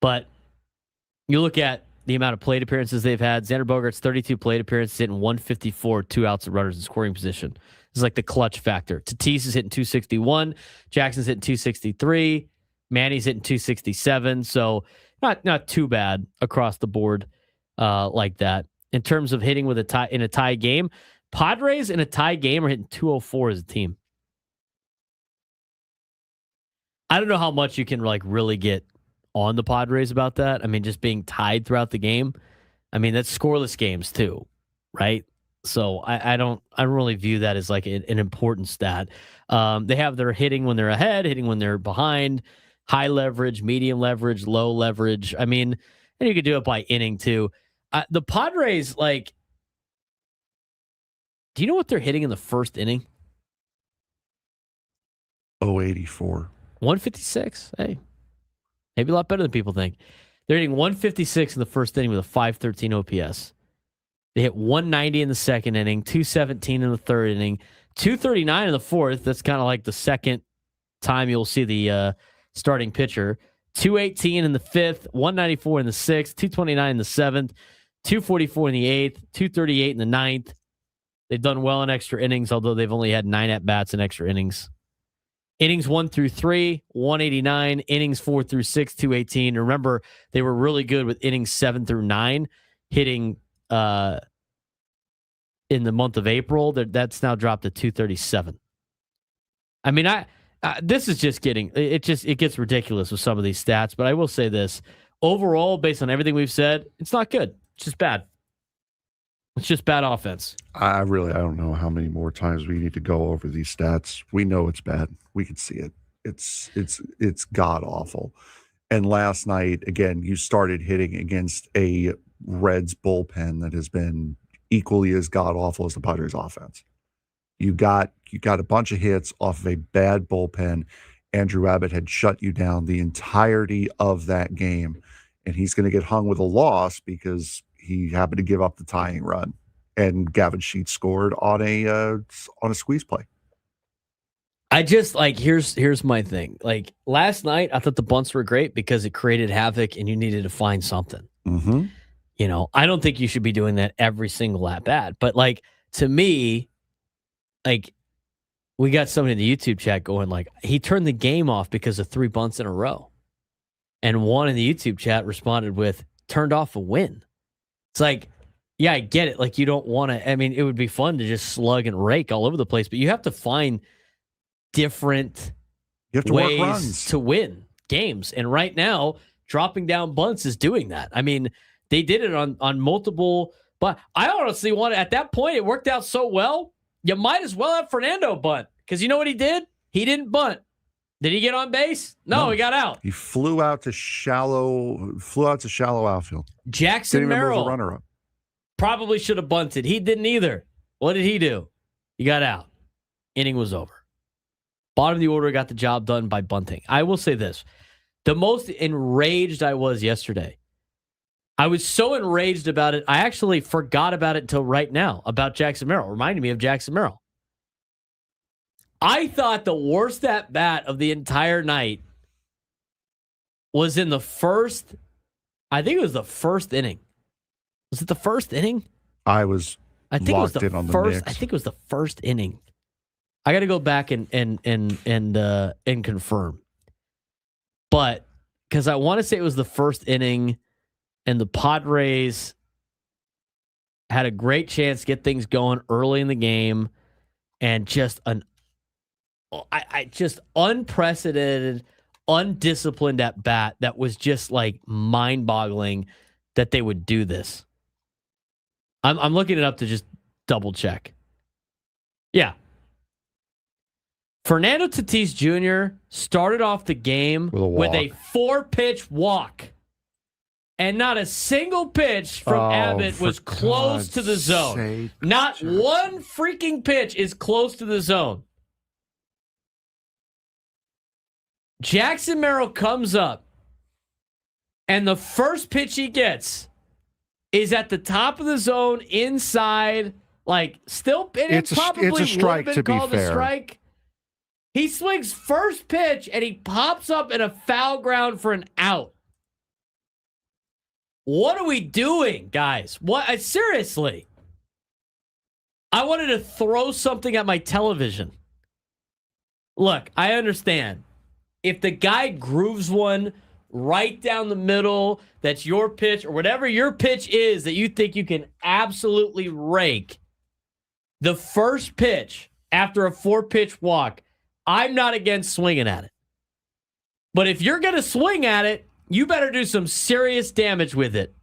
But you look at the amount of plate appearances they've had. Xander Bogaerts, 32 plate appearances, hitting 154, 2 outs and runners in scoring position. This is like the clutch factor. Tatis is hitting 261. Jackson's hitting 263. Manny's hitting 267. So not too bad across the board like that. In terms of hitting with in a tie game, Padres in a tie game are hitting 204 as a team. I don't know how much you can really get on the Padres about that. I mean, just being tied throughout the game. I mean, that's scoreless games too, right? So I don't really view that as like an important stat. They have their hitting when they're ahead, hitting when they're behind, high leverage, medium leverage, low leverage. I mean, and you could do it by inning too. The Padres, do you know what they're hitting in the first inning? 084. 156. Hey, maybe a lot better than people think. They're hitting 156 in the first inning with a 513 OPS. They hit 190 in the second inning, 217 in the third inning, 239 in the fourth. That's kind of like the second time you'll see the starting pitcher. 218 in the fifth, 194 in the sixth, 229 in the seventh, 244 in the eighth, 238 in the ninth. They've done well in extra innings, although they've only had 9 at-bats in extra innings. Innings 1 through 3, 189. Innings 4 through 6, 218. Remember, they were really good with innings 7 through 9, hitting in the month of April. That's now dropped to 237. I mean, this is just getting it gets ridiculous with some of these stats. But I will say this: overall, based on everything we've said, it's not good. It's just bad. It's just bad offense. I don't know how many more times we need to go over these stats. We know it's bad. We can see it. It's god awful. And last night, again, you started hitting against a Reds bullpen that has been equally as god awful as the Padres offense. You got a bunch of hits off of a bad bullpen. Andrew Abbott had shut you down the entirety of that game, and he's going to get hung with a loss because he happened to give up the tying run, and Gavin Sheets scored on a squeeze play. I just here's my thing. Like last night, I thought the bunts were great because it created havoc, and you needed to find something. Mm-hmm. You know, I don't think you should be doing that every single at bat, but like to me, like we got somebody in the YouTube chat going like he turned the game off because of 3 bunts in a row, and one in the YouTube chat responded with turned off a win. It's like, yeah, I get it. Like, you don't want to, I mean, it would be fun to just slug and rake all over the place, but you have to find different ways to win games. And right now, dropping down bunts is doing that. I mean, they did it on multiple, but I honestly wanted, at that point, it worked out so well, you might as well have Fernando bunt. Because you know what he did? He didn't bunt. Did he get on base? No, he got out. He flew out to shallow outfield. Jackson Merrill, the runner-up, probably should have bunted. He didn't either. What did he do? He got out. Inning was over. Bottom of the order got the job done by bunting. I will say this. The most enraged I was yesterday, I was so enraged about it, I actually forgot about it until right now, about Jackson Merrill. Reminded me of Jackson Merrill. I thought the worst at bat of the entire night was in the first, I think it was the first inning. Was it the first inning? I think it was the first. I think it was the first inning. I got to go back and confirm. But because I want to say it was the first inning, and the Padres had a great chance to get things going early in the game, and just just unprecedented, undisciplined at bat that was just like mind-boggling that they would do this. I'm looking it up to just double check. Yeah. Fernando Tatis Jr. started off the game with a 4-pitch walk. And not a single pitch from Abbott was close to the zone. Not one freaking pitch is close to the zone. Jackson Merrill comes up, and the first pitch he gets is at the top of the zone, inside, like still. It's a strike, to be fair. Strike. He swings first pitch, and he pops up in a foul ground for an out. What are we doing, guys? What? Seriously. I wanted to throw something at my television. Look, I understand. If the guy grooves one right down the middle, that's your pitch, or whatever your pitch is that you think you can absolutely rake, the first pitch after a 4-pitch walk, I'm not against swinging at it. But if you're going to swing at it, you better do some serious damage with it.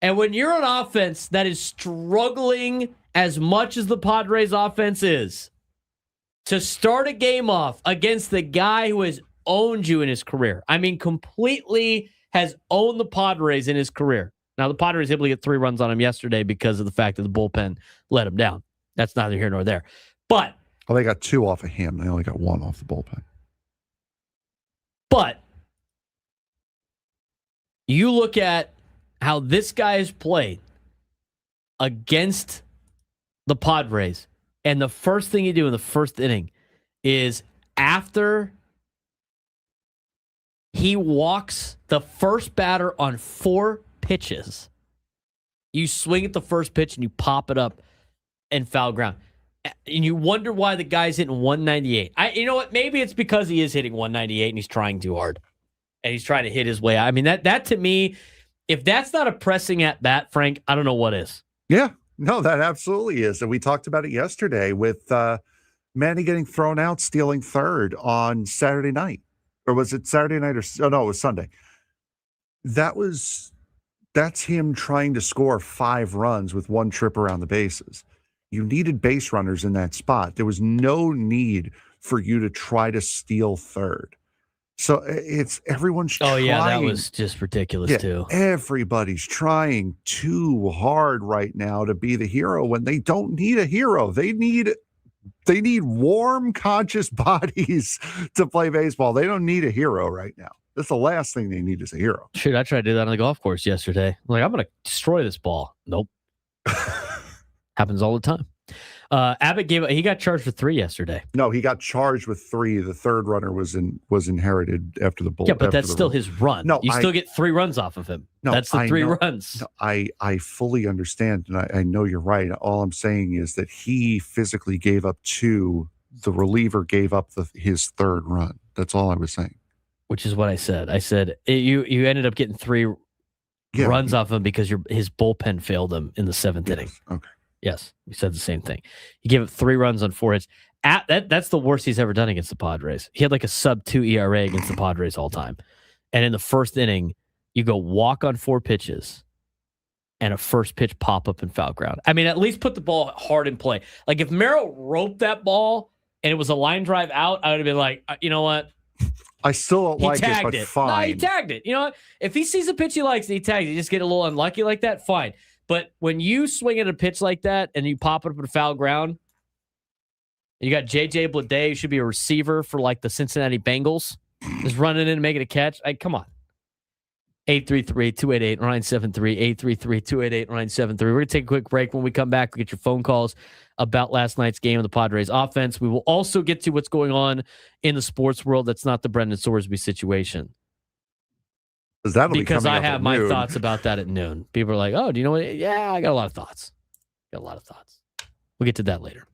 And when you're an offense that is struggling as much as the Padres offense is, to start a game off against the guy who has owned you in his career, I mean, completely has owned the Padres in his career. Now, the Padres able to get 3 runs on him yesterday because of the fact that the bullpen let him down. That's neither here nor there. But they got 2 off of him. They only got 1 off the bullpen. But you look at how this guy has played against the Padres, and the first thing you do in the first inning is after he walks the first batter on 4 pitches, you swing at the first pitch and you pop it up and foul ground. And you wonder why the guy's hitting 198. You know what? Maybe it's because he is hitting 198 and he's trying too hard. And he's trying to hit his way out. I mean, that to me, if that's not a pressing at bat, Frank, I don't know what is. Yeah, no, that absolutely is. And we talked about it yesterday with Manny getting thrown out, stealing third on Saturday night. Or was it Saturday night? No, it was Sunday. That's him trying to score 5 runs with 1 trip around the bases. You needed base runners in that spot. There was no need for you to try to steal third. So it's everyone's trying. Oh, yeah, that was just ridiculous, too. Everybody's trying too hard right now to be the hero when they don't need a hero. They need warm, conscious bodies to play baseball. They don't need a hero right now. That's the last thing they need is a hero. Shoot, I tried to do that on the golf course yesterday. I'm like, I'm going to destroy this ball. Nope. Happens all the time. Abbott he got charged with 3 yesterday. No, he got charged with 3. The third runner was inherited after the bull. Yeah, but that's still his run. No, you still get 3 runs off of him. No, that's the 3 runs. No, I fully understand, and I know you're right. All I'm saying is that he physically gave up 2. The reliever gave up his third run. That's all I was saying. Which is what I said. I said you ended up getting 3 runs off him because his bullpen failed him in the 7th inning. Okay. Yes, we said the same thing. He gave up 3 runs on 4 hits. That's the worst he's ever done against the Padres. He had like a sub-2 ERA against the Padres all time. And in the first inning, you go walk on 4 pitches and a first pitch pop-up and foul ground. I mean, at least put the ball hard in play. Like if Merrill roped that ball and it was a line drive out, I would have been like, you know what? I still don't like it, but fine. No, he tagged it. You know what? If he sees a pitch he likes and he tags it, you just get a little unlucky like that, fine. But when you swing at a pitch like that and you pop it up in foul ground, you got J.J. Bleday, who should be a receiver for like the Cincinnati Bengals, is running in and making a catch. Come on. 833-288-973, 833-288-973. We're going to take a quick break. When we come back, we'll get your phone calls about last night's game of the Padres offense. We will also get to what's going on in the sports world that's not the Brendan Sorsby situation. Because I have my thoughts about that at noon. People are like, oh, do you know what? Yeah, I got a lot of thoughts. We'll get to that later.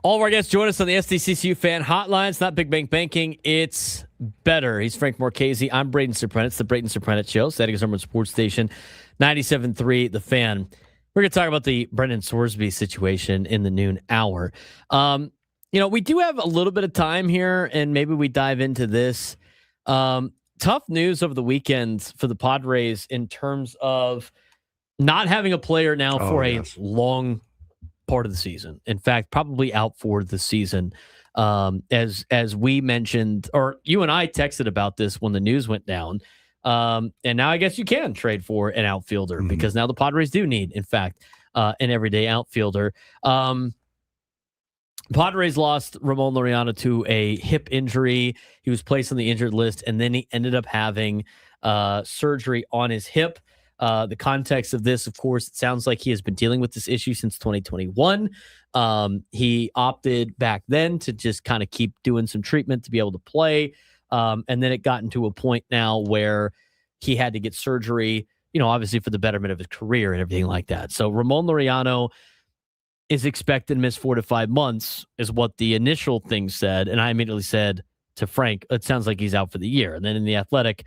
All of our guests join us on the SDCCU fan hotline. It's not Big Bank Banking. It's better. He's Frank Marchese. I'm Braden Surprenant. It's the Braden Surprenant Show. Saturday's number one sports station, 97.3 The Fan. We're going to talk about the Brendan Sorsby situation in the noon hour. We do have a little bit of time here, and maybe we dive into this. Tough news over the weekend for the Padres in terms of not having a player now for a long part of the season. In fact, probably out for the season. As we mentioned, or you and I texted about this when the news went down. And now I guess you can trade for an outfielder because now the Padres do need, in fact, an everyday outfielder. Padres lost Ramón Laureano to a hip injury. He was placed on the injured list, and then he ended up having surgery on his hip. The context of this, of course, it sounds like he has been dealing with this issue since 2021. He opted back then to just kind of keep doing some treatment to be able to play. And then it got into a point now where he had to get surgery, obviously for the betterment of his career and everything like that. So Ramón Laureano is expected to miss 4 to 5 months is what the initial thing said. And I immediately said to Frank, it sounds like he's out for the year. And then in The Athletic,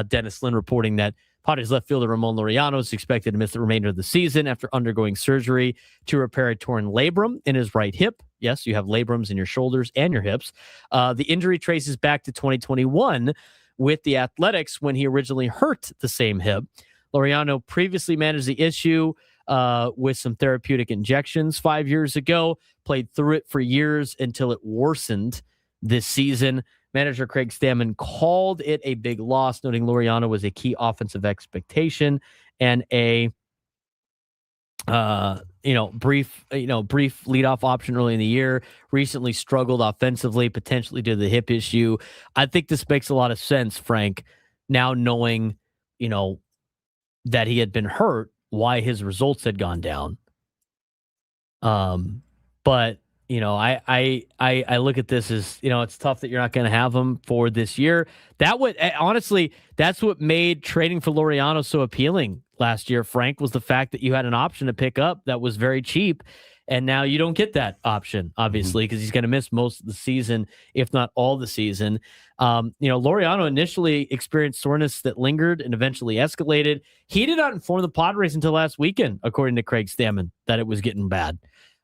Dennis Lynn reporting that Padres left fielder Ramón Laureano is expected to miss the remainder of the season after undergoing surgery to repair a torn labrum in his right hip. Yes, you have labrums in your shoulders and your hips. The injury traces back to 2021 with the Athletics when he originally hurt the same hip. Laureano previously managed the issue with some therapeutic injections 5 years ago, played through it for years until it worsened this season. Manager Craig Stammen called it a big loss, noting Laureano was a key offensive expectation and a brief leadoff option early in the year. Recently struggled offensively, potentially due to the hip issue. I think this makes a lot of sense, Frank, now knowing, that he had been hurt, why his results had gone down. But I look at this as, it's tough that you're not going to have him for this year. That would honestly, that's what made trading for Laureano so appealing last year, Frank, was the fact that you had an option to pick up that was very cheap. And now you don't get that option, obviously, because he's going to miss most of the season, if not all the season. Laureano initially experienced soreness that lingered and eventually escalated. He did not inform the Padres until last weekend, according to Craig Stammen, that it was getting bad.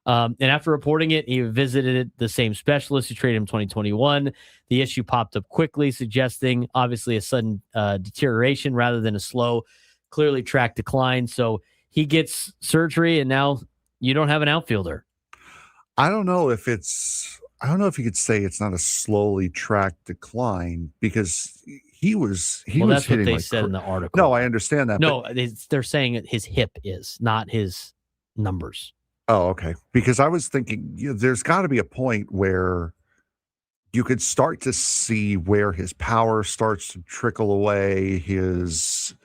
And after reporting it, he visited the same specialist who traded him in 2021. The issue popped up quickly, suggesting obviously a sudden deterioration rather than a slow, clearly tracked decline. So he gets surgery, and now you don't have an outfielder. I don't know if you could say it's not a slowly tracked decline because he was that's hitting what they said in the article. No, I understand that. No, they're saying that his hip is, not his numbers. Oh, okay. Because I was thinking, there's got to be a point where you could start to see where his power starts to trickle away, his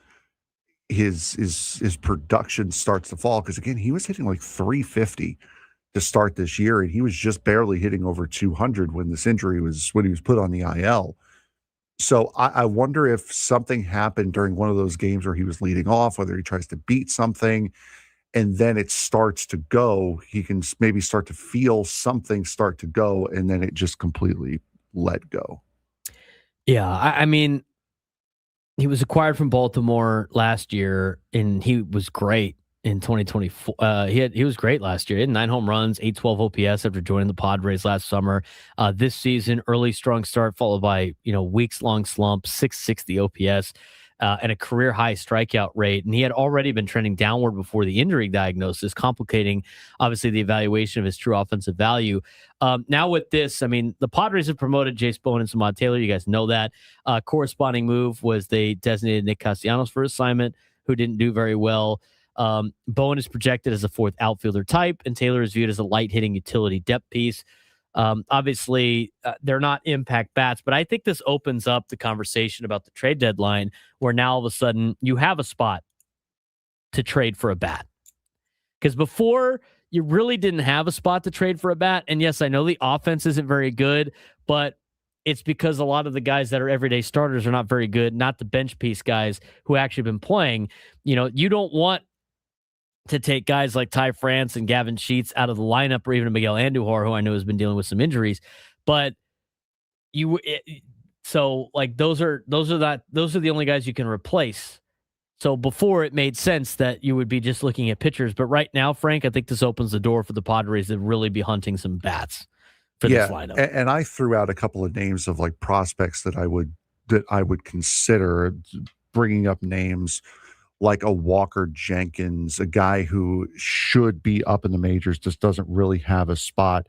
production starts to fall. Because again, he was hitting like 350 to start this year, and he was just barely hitting over 200 when this injury was when he was put on the IL. So I wonder if something happened during one of those games where he was leading off, whether he tries to beat something, and then it starts to go. He can maybe start to feel something start to go, and then it just completely let go. Yeah, I mean, he was acquired from Baltimore last year, and he was great in 2024. He was great last year. He had 9 home runs, 812 OPS after joining the Padres last summer. This season, early strong start followed by weeks-long slump, 660 OPS. And a career-high strikeout rate. And he had already been trending downward before the injury diagnosis, complicating, obviously, the evaluation of his true offensive value. Now with this, I mean, the Padres have promoted Jase Bowen and Samad Taylor. You guys know that. Corresponding move was they designated Nick Castellanos for assignment, who didn't do very well. Bowen is projected as a 4th outfielder type, and Taylor is viewed as a light-hitting utility depth piece. Obviously, they're not impact bats, but I think this opens up the conversation about the trade deadline, where now all of a sudden you have a spot to trade for a bat. Because before, you really didn't have a spot to trade for a bat. And yes, I know the offense isn't very good, but it's because a lot of the guys that are everyday starters are not very good, not the bench piece guys who actually been playing. You don't want to take guys like Ty France and Gavin Sheets out of the lineup, or even Miguel Andujar, who I know has been dealing with some injuries. But those are the only guys you can replace. So before, it made sense that you would be just looking at pitchers, but right now, Frank, I think this opens the door for the Padres to really be hunting some bats for this lineup. And I threw out a couple of names of like prospects that I would consider, bringing up names like a Walker Jenkins, a guy who should be up in the majors, just doesn't really have a spot.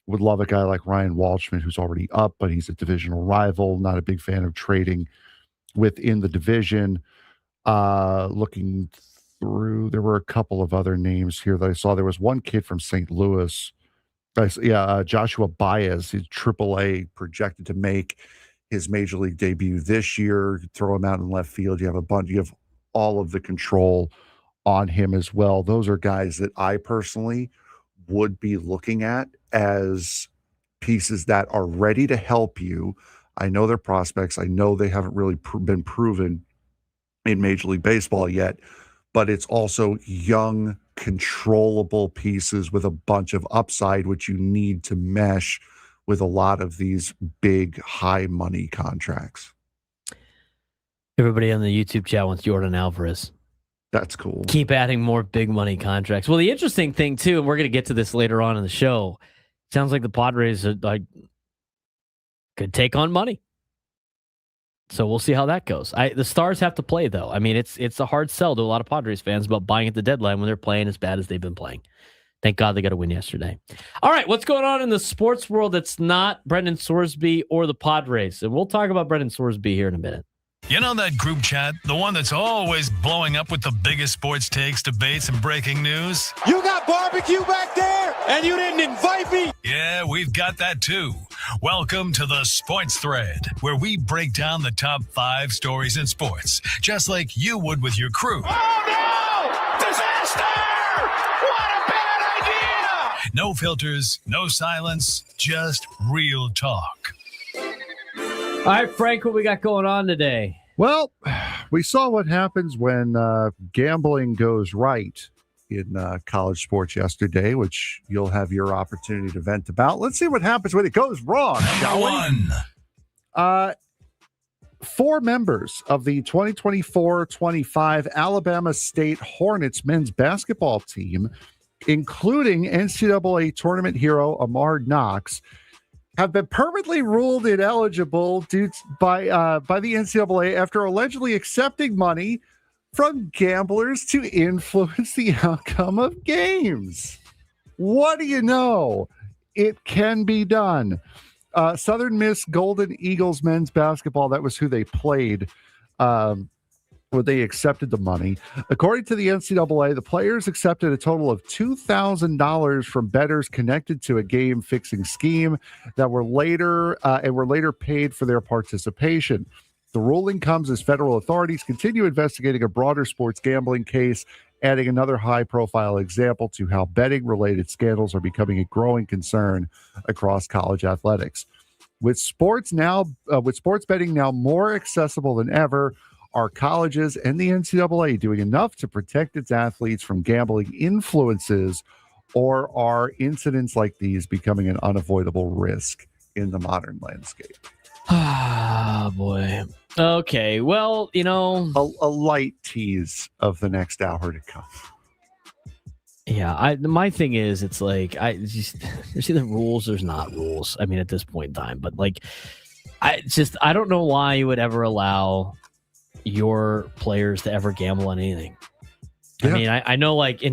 Would love a guy like Ryan Walshman, who's already up, but he's a divisional rival. Not a big fan of trading within the division. Looking through, there were a couple of other names here that I saw. There was one kid from St. Louis. Joshua Baez, he's AAA, projected to make his major league debut this year. Throw him out in left field. You have all of the control on him as well. Those are guys that I personally would be looking at as pieces that are ready to help you. I know they're prospects. I know they haven't really been proven in Major League Baseball yet, but it's also young, controllable pieces with a bunch of upside, which you need to mesh with a lot of these big, high money contracts. Everybody on the YouTube chat wants Jordan Alvarez. That's cool. Keep adding more big money contracts. Well, the interesting thing, too, and we're going to get to this later on in the show, sounds like the Padres could take on money. So we'll see how that goes. The Stars have to play, though. I mean, it's a hard sell to a lot of Padres fans about buying at the deadline when they're playing as bad as they've been playing. Thank God they got a win yesterday. All right, what's going on in the sports world that's not Brendan Sorsby or the Padres? And we'll talk about Brendan Sorsby here in a minute. You know that group chat? The one that's always blowing up with the biggest sports takes, debates, and breaking news? You got barbecue back there, and you didn't invite me? Yeah, we've got that too. Welcome to the Sports Thread, where we break down the top 5 stories in sports, just like you would with your crew. Oh, no! Disaster! What a bad idea! No filters, no silence, just real talk. All right, Frank, what we got going on today? Well, we saw what happens when gambling goes right in college sports yesterday, which you'll have your opportunity to vent about. Let's see what happens when it goes wrong, shall we? 4 members of the 2024-25 Alabama State Hornets men's basketball team, including NCAA tournament hero Amar Knox, have been permanently ruled ineligible by the NCAA after allegedly accepting money from gamblers to influence the outcome of games. What do you know? It can be done. Southern Miss Golden Eagles men's basketball, that was who they played when they accepted the money. According to the NCAA, the players accepted a total of $2,000 from bettors connected to a game-fixing scheme that were later paid for their participation. The ruling comes as federal authorities continue investigating a broader sports gambling case, adding another high-profile example to how betting-related scandals are becoming a growing concern across college athletics. With sports betting now more accessible than ever, are colleges and the NCAA doing enough to protect its athletes from gambling influences, or are incidents like these becoming an unavoidable risk in the modern landscape? Ah, boy. Okay, well, you know, a light tease of the next hour to come. Yeah, my thing is, it's like there's either rules, there's not rules. I mean, at this point in time, but like, I don't know why you would ever allow your players to ever gamble on anything. Yeah. I mean, I know, like,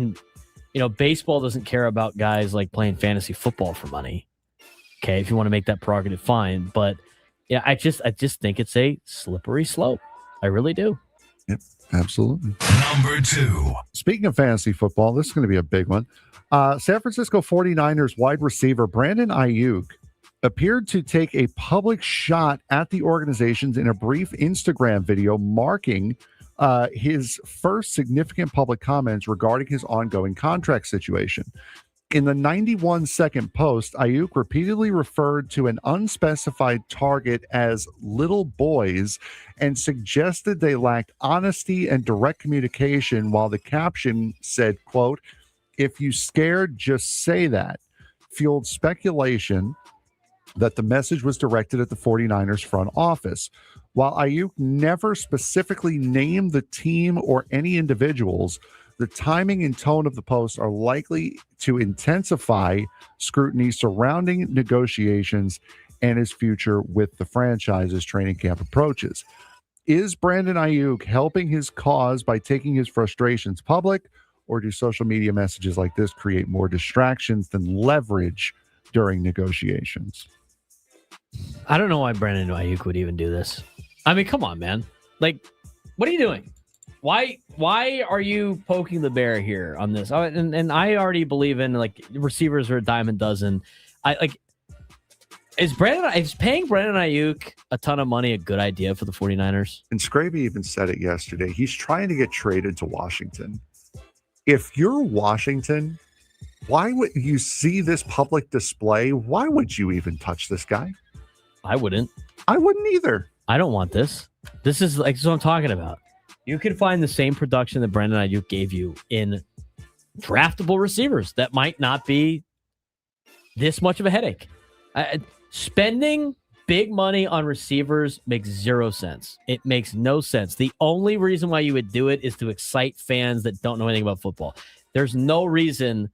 baseball doesn't care about guys like playing fantasy football for money. Okay, if you want to make that prerogative, fine. But yeah, I just think it's a slippery slope. I really do. Yep, absolutely. Number 2. Speaking of fantasy football, this is going to be a big one. San Francisco 49ers wide receiver Brandon Ayuk appeared to take a public shot at the organizations in a brief Instagram video, marking his first significant public comments regarding his ongoing contract situation. In the 91-second post, Ayuk repeatedly referred to an unspecified target as little boys and suggested they lacked honesty and direct communication, while the caption said, quote, "If you scared, just say that," fueled speculation that the message was directed at the 49ers front office. While Ayuk never specifically named the team or any individuals, the timing and tone of the post are likely to intensify scrutiny surrounding negotiations and his future with the franchise's training camp approaches. Is Brandon Ayuk helping his cause by taking his frustrations public, or do social media messages like this create more distractions than leverage during negotiations? I don't know why Brandon Ayuk would even do this. I mean, come on, man. Like, what are you doing? Why are you poking the bear here on this? And I already believe in, like, receivers are a dime a dozen. Is paying Brandon Ayuk a ton of money a good idea for the 49ers? And Scraby even said it yesterday. He's trying to get traded to Washington. If you're Washington, why would you see this public display? Why would you even touch this guy? I wouldn't. I wouldn't either. I don't want this. This is what I'm talking about. You can find the same production that Brandon Ayuk gave you in draftable receivers that might not be this much of a headache. Spending big money on receivers makes zero sense. It makes no sense. The only reason why you would do it is to excite fans that don't know anything about football. There's no reason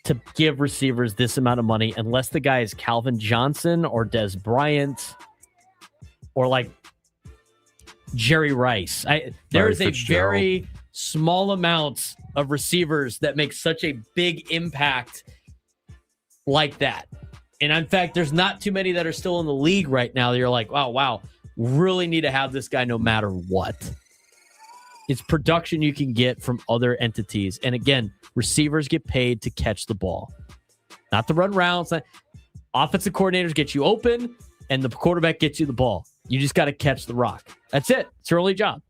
to give receivers this amount of money unless the guy is Calvin Johnson or Des Bryant or like Jerry Rice. There is a very small amount of receivers that make such a big impact like that. And in fact, there's not too many that are still in the league right now that you're like, wow, really need to have this guy no matter what. It's production you can get from other entities. And again, receivers get paid to catch the ball, not to run routes. Offensive coordinators get you open, and the quarterback gets you the ball. You just got to catch the rock. That's it. It's your only job.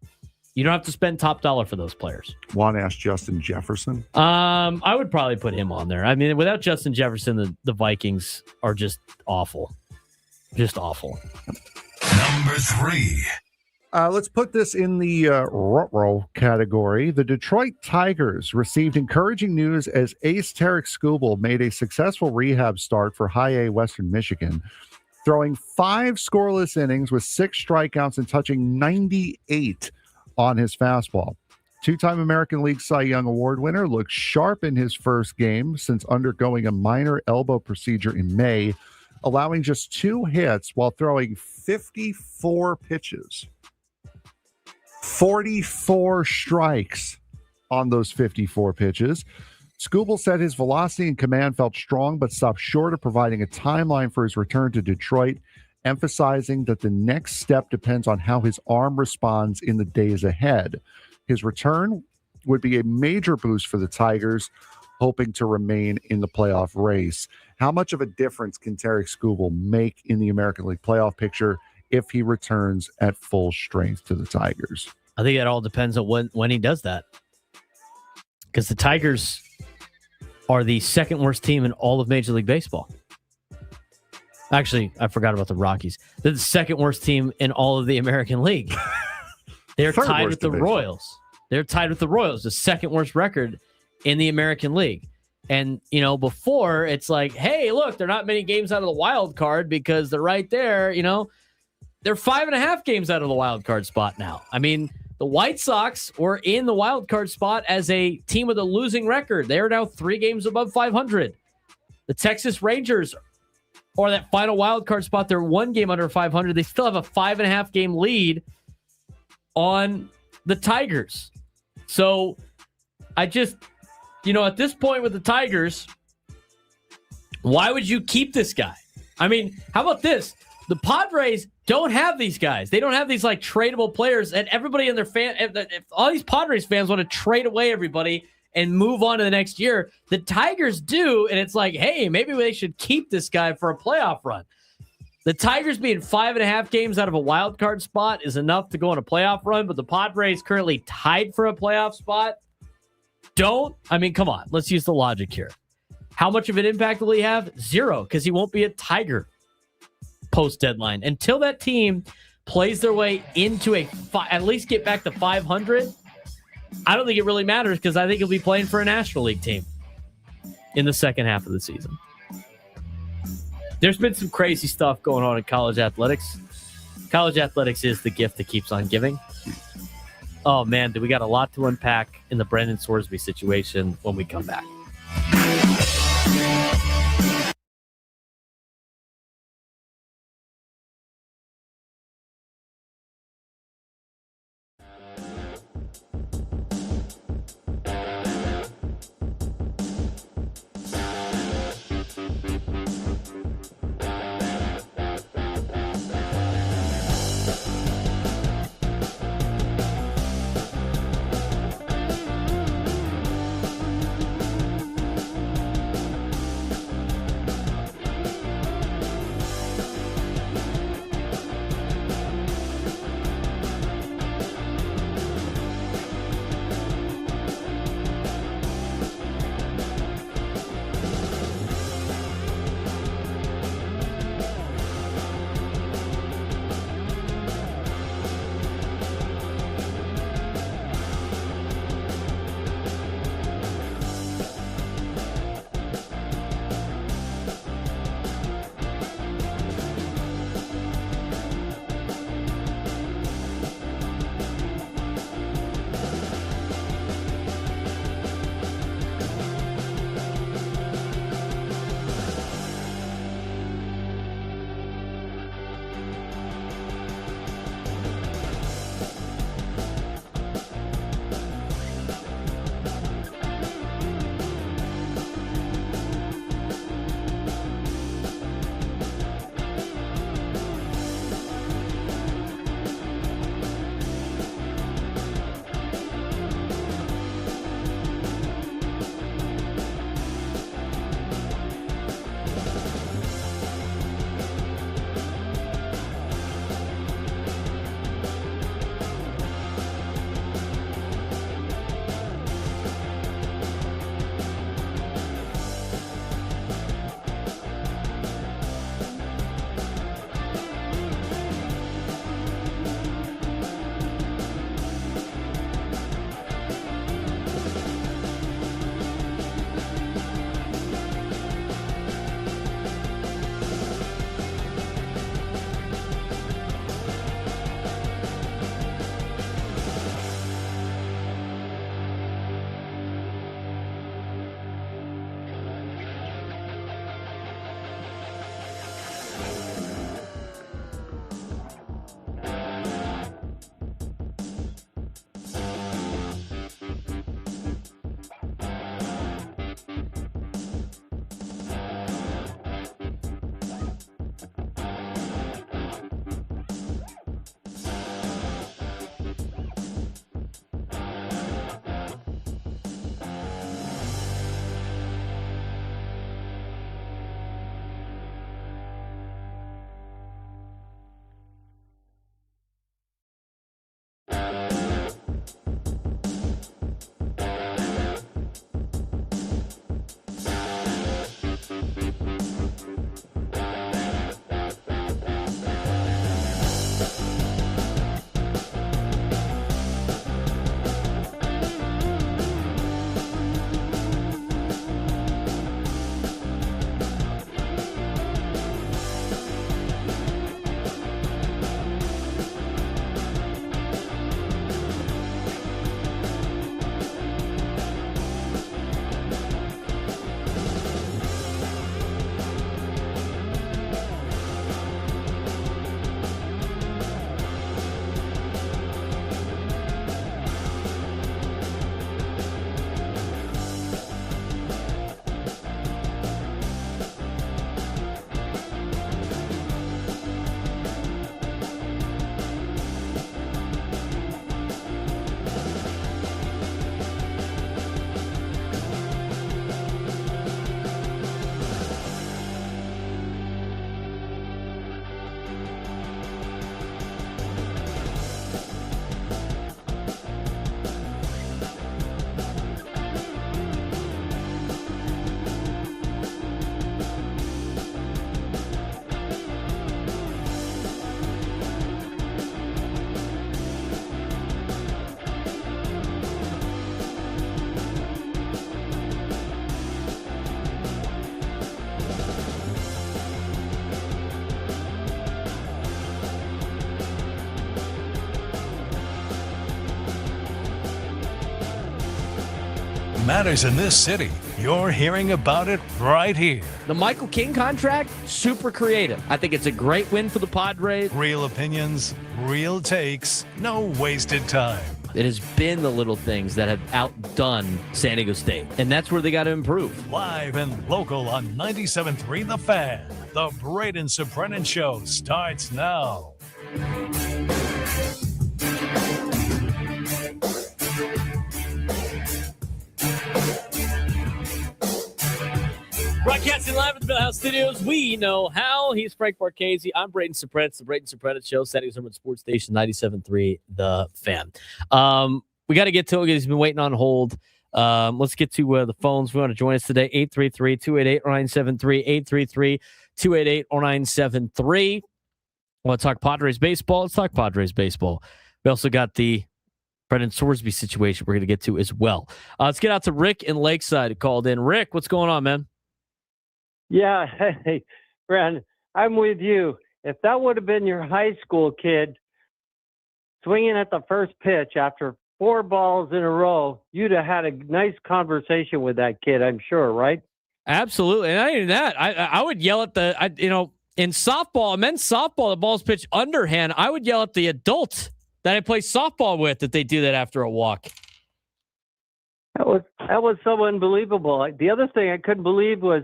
You don't have to spend top dollar for those players. Want to ask Justin Jefferson? I would probably put him on there. I mean, without Justin Jefferson, the Vikings are just awful. Just awful. Number 3. Let's put this in the ruh-roh category. The Detroit Tigers received encouraging news as ace Tarek Skubal made a successful rehab start for High A Western Michigan, throwing 5 scoreless innings with 6 strikeouts and touching 98 on his fastball. 2-time American League Cy Young Award winner looked sharp in his first game since undergoing a minor elbow procedure in May, allowing just 2 hits while throwing 54 pitches. 44 strikes on those 54 pitches. Skubal said his velocity and command felt strong, but stopped short of providing a timeline for his return to Detroit, emphasizing that the next step depends on how his arm responds in the days ahead. His return would be a major boost for the Tigers, hoping to remain in the playoff race. How much of a difference can Tarek Skubal make in the American League playoff picture if he returns at full strength to the Tigers? I think it all depends on when he does that. Because the Tigers are the second worst team in all of Major League Baseball. Actually, I forgot about the Rockies. They're the second worst team in all of the American League. They're tied with the Royals. They're tied with the Royals, the second worst record in the American League. And, before it's like, hey, look, they're not many games out of the wild card because they're right there. They're 5.5 games out of the wild card spot now. I mean, the White Sox were in the wild card spot as a team with a losing record. They are now 3 games above 500. The Texas Rangers, or that final wild card spot, they're 1 game under 500. They still have a 5.5 game lead on the Tigers. So I just, at this point with the Tigers, why would you keep this guy? I mean, how about this? The Padres don't have these guys. They don't have these like tradable players, and everybody in their if all these Padres fans want to trade away everybody and move on to the next year, the Tigers do, and it's like, hey, maybe they should keep this guy for a playoff run. The Tigers being 5.5 games out of a wild card spot is enough to go on a playoff run, but the Padres currently tied for a playoff spot. Come on, let's use the logic here. How much of an impact will he have? 0, because he won't be a Tiger post-deadline. Until that team plays their way into at least get back to 500, I don't think it really matters because I think he'll be playing for a National League team in the second half of the season. There's been some crazy stuff going on in college athletics. College athletics is the gift that keeps on giving. Oh, man, we got a lot to unpack in the Brendan Sorsby situation when we come back. matters in this city, you're hearing about it right here. The Michael King contract, super creative. I think it's a great win for the Padres. Real opinions, real takes, no wasted time. It has been the little things that have outdone San Diego State, and that's where they got to improve. Live and local on 97.3 The Fan. The Braden Surprenant Show starts now. Broadcasting live at the Bell House Studios, we know how. He's Frank Marchese. I'm Braden Soprano. The Braden Soprano Show, San Diego Sports Station 97.3 The Fan. We got to get to it. He's been waiting on hold. Let's get to the phones. We want to join us today. 833-288-0973. 833-288-0973. Want to talk Padres baseball? Let's talk Padres baseball. We also got the Brendan Sorsby situation we're going to get to as well. Let's get out to Rick in Lakeside who called in. Rick, what's going on, man? Yeah, hey, Brandon, I'm with you. If that would have been your high school kid swinging at the first pitch after 4 balls in a row, you'd have had a nice conversation with that kid, I'm sure, right? Absolutely. And not even that, I would yell at in softball, men's softball, the ball's pitched underhand. I would yell at the adult that I play softball with that they do that after a walk. That was so unbelievable. The other thing I couldn't believe was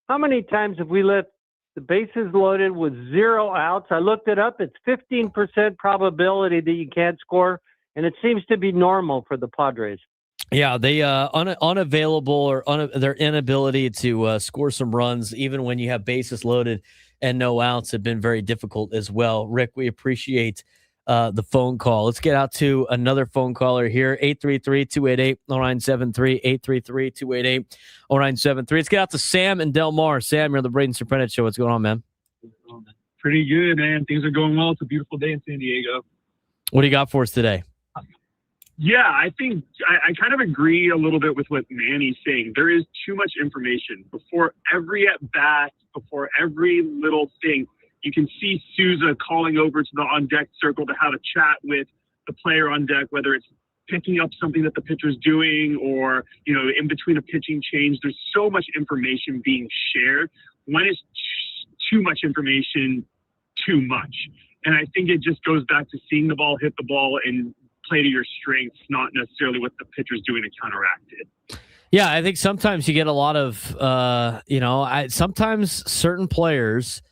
how many times have we left the bases loaded with 0 outs? I looked it up. It's 15% probability that you can't score, and it seems to be normal for the Padres. Yeah, they unavailable or their inability to score some runs, even when you have bases loaded and no outs, have been very difficult as well. Rick, we appreciate the phone call. Let's get out to another phone caller here. 833-288-0973. 833-288-0973. Let's get out to Sam in Del Mar. Sam, you're on the Braden Soprano Show. What's going on, man? Pretty good, man. Things are going well. It's a beautiful day in San Diego. What do you got for us today? Yeah, I think I kind of agree a little bit with what Manny's saying. There is too much information. Before every at-bat, before every little thing, you can see Souza calling over to the on-deck circle to have a chat with the player on deck, whether it's picking up something that the pitcher's doing or, in between a pitching change. There's so much information being shared. When is too much information too much? And I think it just goes back to seeing the ball hit the ball and play to your strengths, not necessarily what the pitcher's doing to counteract it. Yeah, I think sometimes you get a lot of, sometimes certain players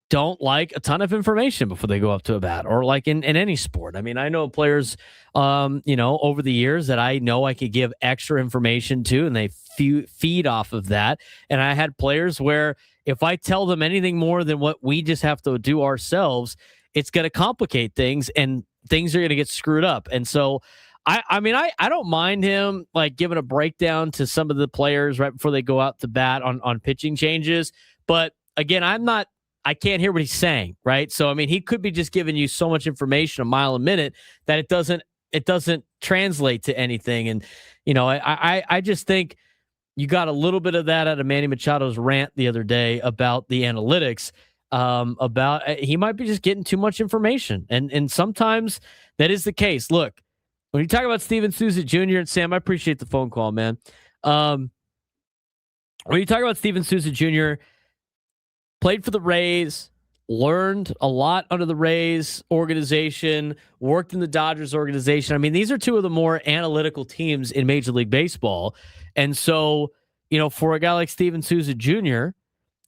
don't like a ton of information before they go up to a bat, or like in any sport. I mean, I know players, over the years that I know I could give extra information to, and they feed off of that. And I had players where if I tell them anything more than what we just have to do ourselves, it's going to complicate things and things are going to get screwed up. And so I don't mind him like giving a breakdown to some of the players right before they go out to bat on pitching changes. But again, I can't hear what he's saying, right? So, I mean, he could be just giving you so much information a mile a minute that it doesn't translate to anything. And, I just think you got a little bit of that out of Manny Machado's rant the other day about the analytics, about he might be just getting too much information. And sometimes that is the case. Look, when you talk about Steven Souza Jr. and Sam, I appreciate the phone call, man. When you talk about Steven Souza Jr., played for the Rays, learned a lot under the Rays organization, worked in the Dodgers organization. I mean, these are two of the more analytical teams in Major League Baseball. And so, for a guy like Steven Souza Jr.,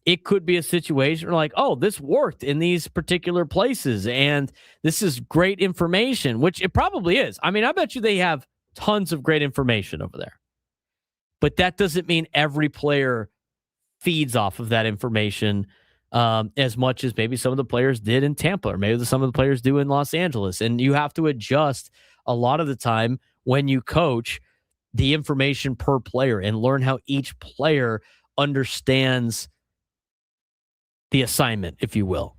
it could be a situation where like, oh, this worked in these particular places, and this is great information, which it probably is. I mean, I bet you they have tons of great information over there. But that doesn't mean every player feeds off of that information as much as maybe some of the players did in Tampa, or maybe some of the players do in Los Angeles. And you have to adjust a lot of the time when you coach the information per player and learn how each player understands the assignment, if you will.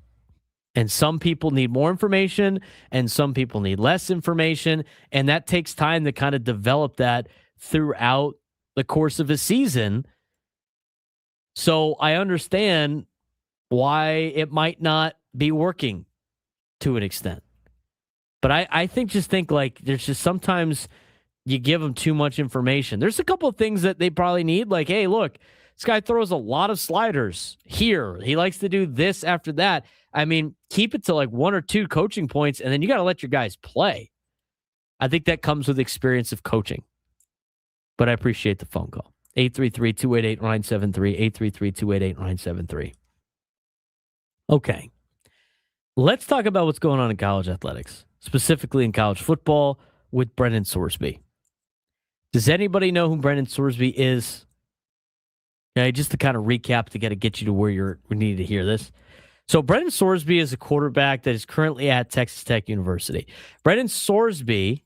And some people need more information and some people need less information. And that takes time to kind of develop that throughout the course of a season. So I understand why it might not be working to an extent. But I think like there's just sometimes you give them too much information. There's a couple of things that they probably need, like, hey, look, this guy throws a lot of sliders here. He likes to do this after that. I mean, keep it to like 1 or 2 coaching points, and then you got to let your guys play. I think that comes with experience of coaching. But I appreciate the phone call. 833-288-973, 833-288-973. Okay. Let's talk about what's going on in college athletics, specifically in college football with Brendan Sorsby. Does anybody know who Brendan Sorsby is? Okay, just to kind of recap to get you to where we need to hear this. So Brendan Sorsby is a quarterback that is currently at Texas Tech University. Brendan Sorsby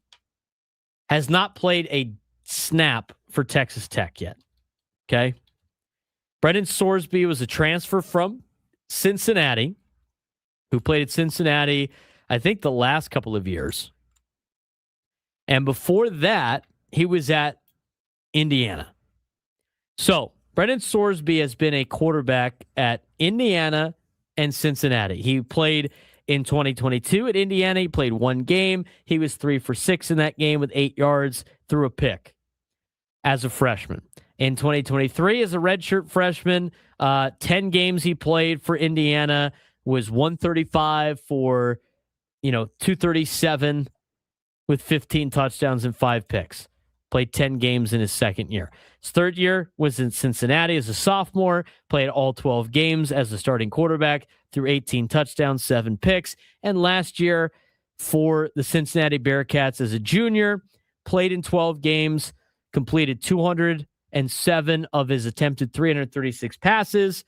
has not played a snap for Texas Tech yet. Okay? Brendan Sorsby was a transfer from Cincinnati, who played at Cincinnati, I think, the last couple of years. And before that, he was at Indiana. So, Brendan Sorsby has been a quarterback at Indiana and Cincinnati. He played in 2022 at Indiana. He played 1 game. He was 3 for 6 in that game with 8 yards, threw a pick as a freshman. In 2023, as a redshirt freshman, 10 games he played for Indiana, was 135 for, 237 with 15 touchdowns and 5 picks. Played 10 games in his second year. His third year was in Cincinnati as a sophomore, played all 12 games as a starting quarterback, threw 18 touchdowns, 7 picks. And last year for the Cincinnati Bearcats as a junior, played in 12 games, completed 207 of his attempted 336 passes,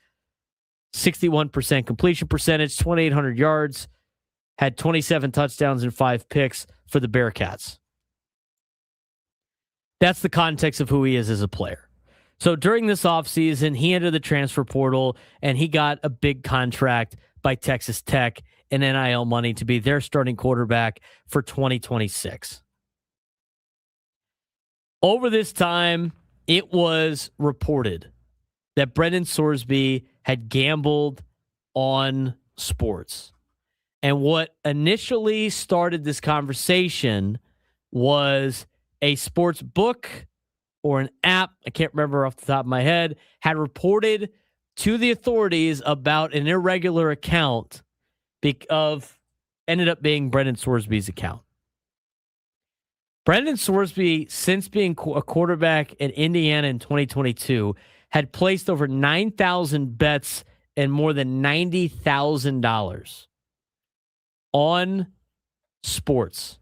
61% completion percentage, 2,800 yards, had 27 touchdowns and 5 picks for the Bearcats. That's the context of who he is as a player. So during this offseason, he entered the transfer portal and he got a big contract by Texas Tech in NIL money to be their starting quarterback for 2026. Over this time, it was reported that Brendan Sorsby had gambled on sports. And what initially started this conversation was a sports book or an app, I can't remember off the top of my head, had reported to the authorities about an irregular account ended up being Brendan Sorsby's account. Brendan Sorsby, since being a quarterback at Indiana in 2022, had placed over 9,000 bets and more than $90,000 on sports.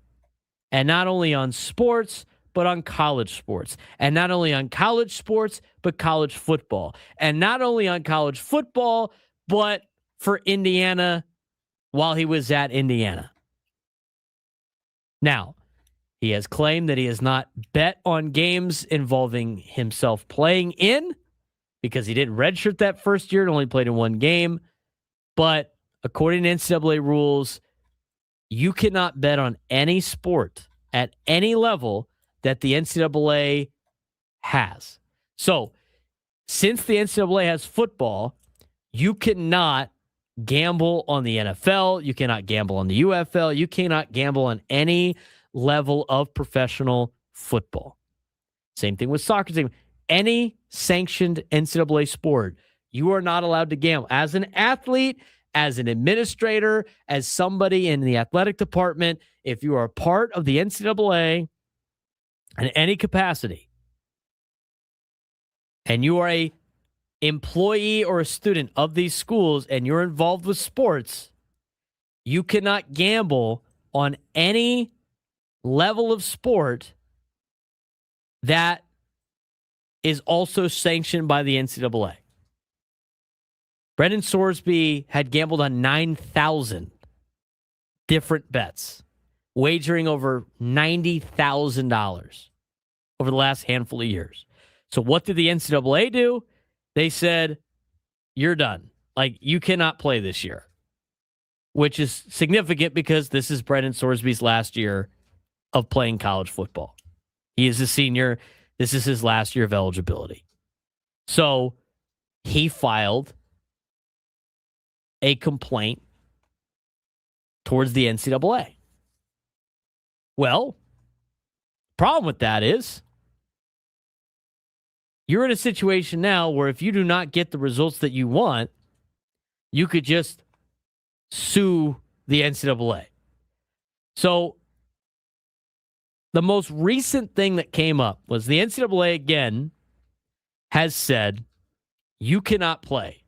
And not only on sports, but on college sports. And not only on college sports, but college football. And not only on college football, but for Indiana while he was at Indiana. Now, he has claimed that he has not bet on games involving himself playing in because he did redshirt that first year and only played in 1 game. But according to NCAA rules, you cannot bet on any sport at any level that the NCAA has. So, since the NCAA has football, you cannot gamble on the NFL. You cannot gamble on the UFL. You cannot gamble on any level of professional football. Same thing with soccer team. Any sanctioned NCAA sport, you are not allowed to gamble. As an athlete, as an administrator, as somebody in the athletic department, if you are a part of the NCAA in any capacity, and you are a employee or a student of these schools and you're involved with sports, you cannot gamble on any level of sport that is also sanctioned by the NCAA. Brendan Sorsby had gambled on 9,000 different bets, wagering over $90,000 over the last handful of years. So what did the NCAA do? They said, you're done. Like, you cannot play this year, which is significant because this is Brendan Sorsby's last year of playing college football. He is a senior. This is his last year of eligibility. So he filed a complaint towards the NCAA. Well, Problem with that is you're in a situation now where if you do not get the results that you want, you could just sue the NCAA. So the most recent thing that came up was the NCAA again has said you cannot play.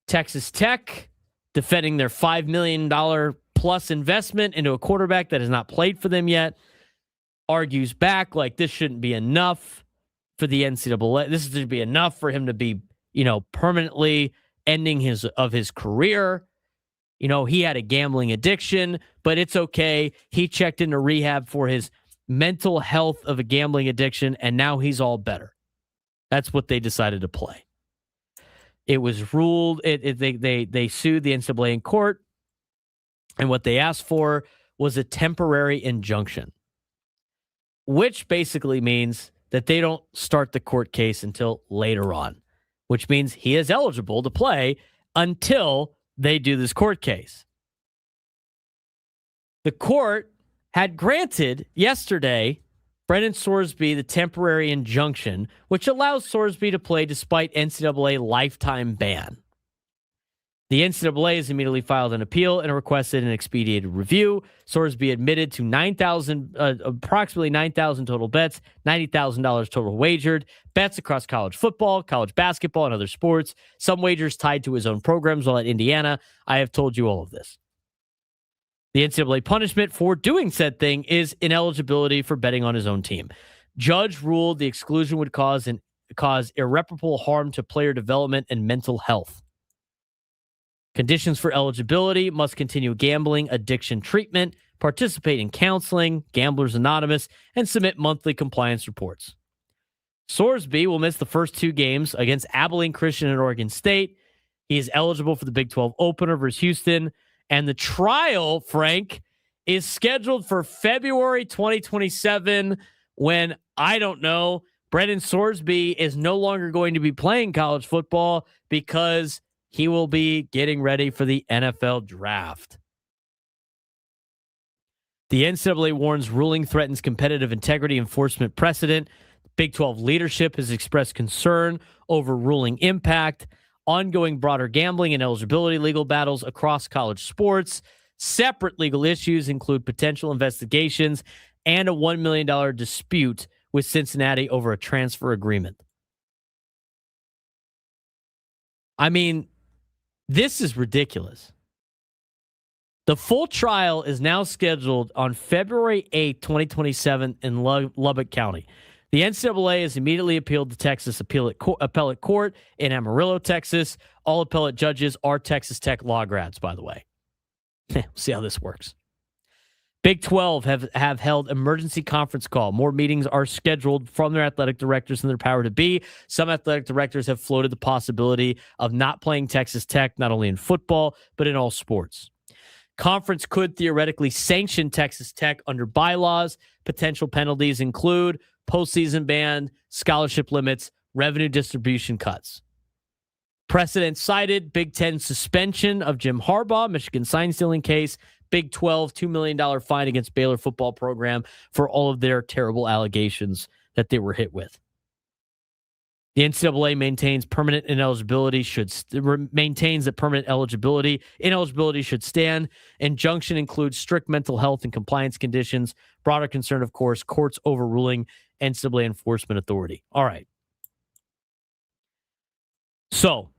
Texas Tech, defending their $5 million plus investment into a quarterback that has not played for them yet, argues back like this shouldn't be enough for the NCAA. This should be enough for him to be, permanently ending his career. He had a gambling addiction, but it's okay. He checked into rehab for his mental health of a gambling addiction, and now he's all better. That's what they decided to play. It was ruled. They sued the NCAA in court, and what they asked for was a temporary injunction, which basically means that they don't start the court case until later on, which means he is eligible to play until they do this court case. The court had granted yesterday Brendan Sorsby the temporary injunction, which allows Sorsby to play despite NCAA lifetime ban. The NCAA has immediately filed an appeal and requested an expedited review. Sorsby admitted to approximately 9,000 total bets, $90,000 total wagered, bets across college football, college basketball, and other sports, some wagers tied to his own programs while at Indiana. I have told you all of this. The NCAA punishment for doing said thing is ineligibility for betting on his own team. Judge ruled the exclusion would cause irreparable harm to player development and mental health. Conditions for eligibility: must continue gambling addiction treatment, participate in counseling, Gamblers Anonymous, and submit monthly compliance reports. Sorsby will miss the first 2 games against Abilene Christian and Oregon State. He is eligible for the Big 12 opener versus Houston. And the trial, Frank, is scheduled for February 2027 when, I don't know, Brendan Sorsby is no longer going to be playing college football because he will be getting ready for the NFL draft. The NCAA warns ruling threatens competitive integrity enforcement precedent. Big 12 leadership has expressed concern over ruling impact. Ongoing broader gambling and eligibility legal battles across college sports. Separate legal issues include potential investigations and a $1 million dispute with Cincinnati over a transfer agreement. I mean, this is ridiculous. The full trial is now scheduled on February 8th, 2027 in Lubbock County. The NCAA has immediately appealed to Texas Appellate Court in Amarillo, Texas. All appellate judges are Texas Tech law grads, by the way. We'll see how this works. Big 12 have held emergency conference call. More meetings are scheduled from their athletic directors and their power to be. Some athletic directors have floated the possibility of not playing Texas Tech, not only in football, but in all sports. Conference could theoretically sanction Texas Tech under bylaws. Potential penalties include postseason ban, scholarship limits, revenue distribution cuts. Precedent cited: Big 10 suspension of Jim Harbaugh, Michigan sign stealing case. Big 12 $2 million fine against Baylor football program for all of their terrible allegations that they were hit with. The NCAA maintains permanent ineligibility maintains that permanent ineligibility should stand. Injunction includes strict mental health and compliance conditions. Broader concern, of course, courts overruling NCAA enforcement authority. All right. So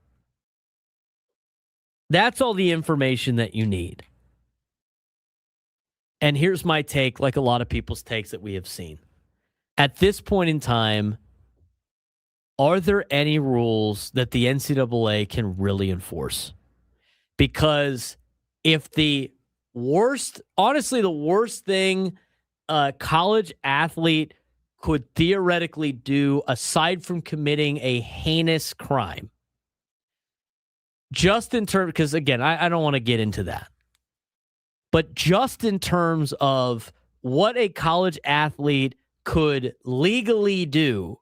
that's all the information that you need. And here's my take, like a lot of people's takes that we have seen. At this point in time, are there any rules that the NCAA can really enforce? Because if the worst thing a college athlete could theoretically do, aside from committing a heinous crime, just in terms, because again, I don't want to get into that, but just in terms of what a college athlete could legally do,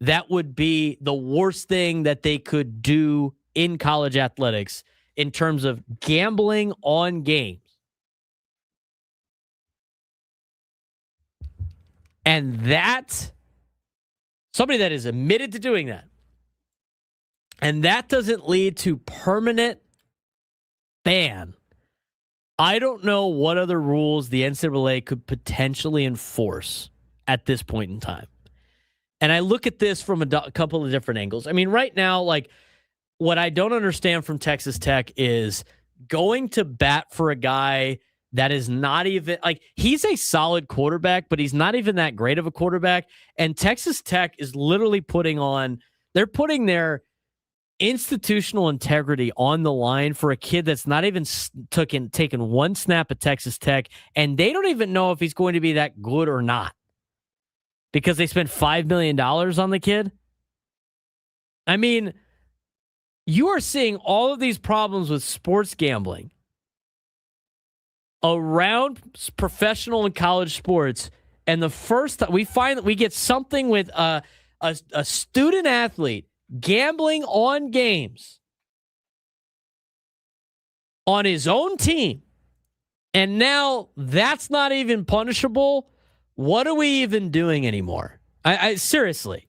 that would be the worst thing that they could do in college athletics in terms of gambling on games. And that, somebody that is admitted to doing that, and that doesn't lead to permanent ban, I don't know what other rules the NCAA could potentially enforce at this point in time. And I look at this from a couple of different angles. I mean, right now, like, what I don't understand from Texas Tech is going to bat for a guy that is not even, like, he's a solid quarterback, but he's not even that great of a quarterback. And Texas Tech is literally they're putting their institutional integrity on the line for a kid that's not even taken one snap at Texas Tech, and they don't even know if he's going to be that good or not because they spent $5 million on the kid. I mean, you are seeing all of these problems with sports gambling around professional and college sports, and the first time we find that we get something with a student athlete gambling on games on his own team, and now that's not even punishable. What are we even doing anymore? I seriously.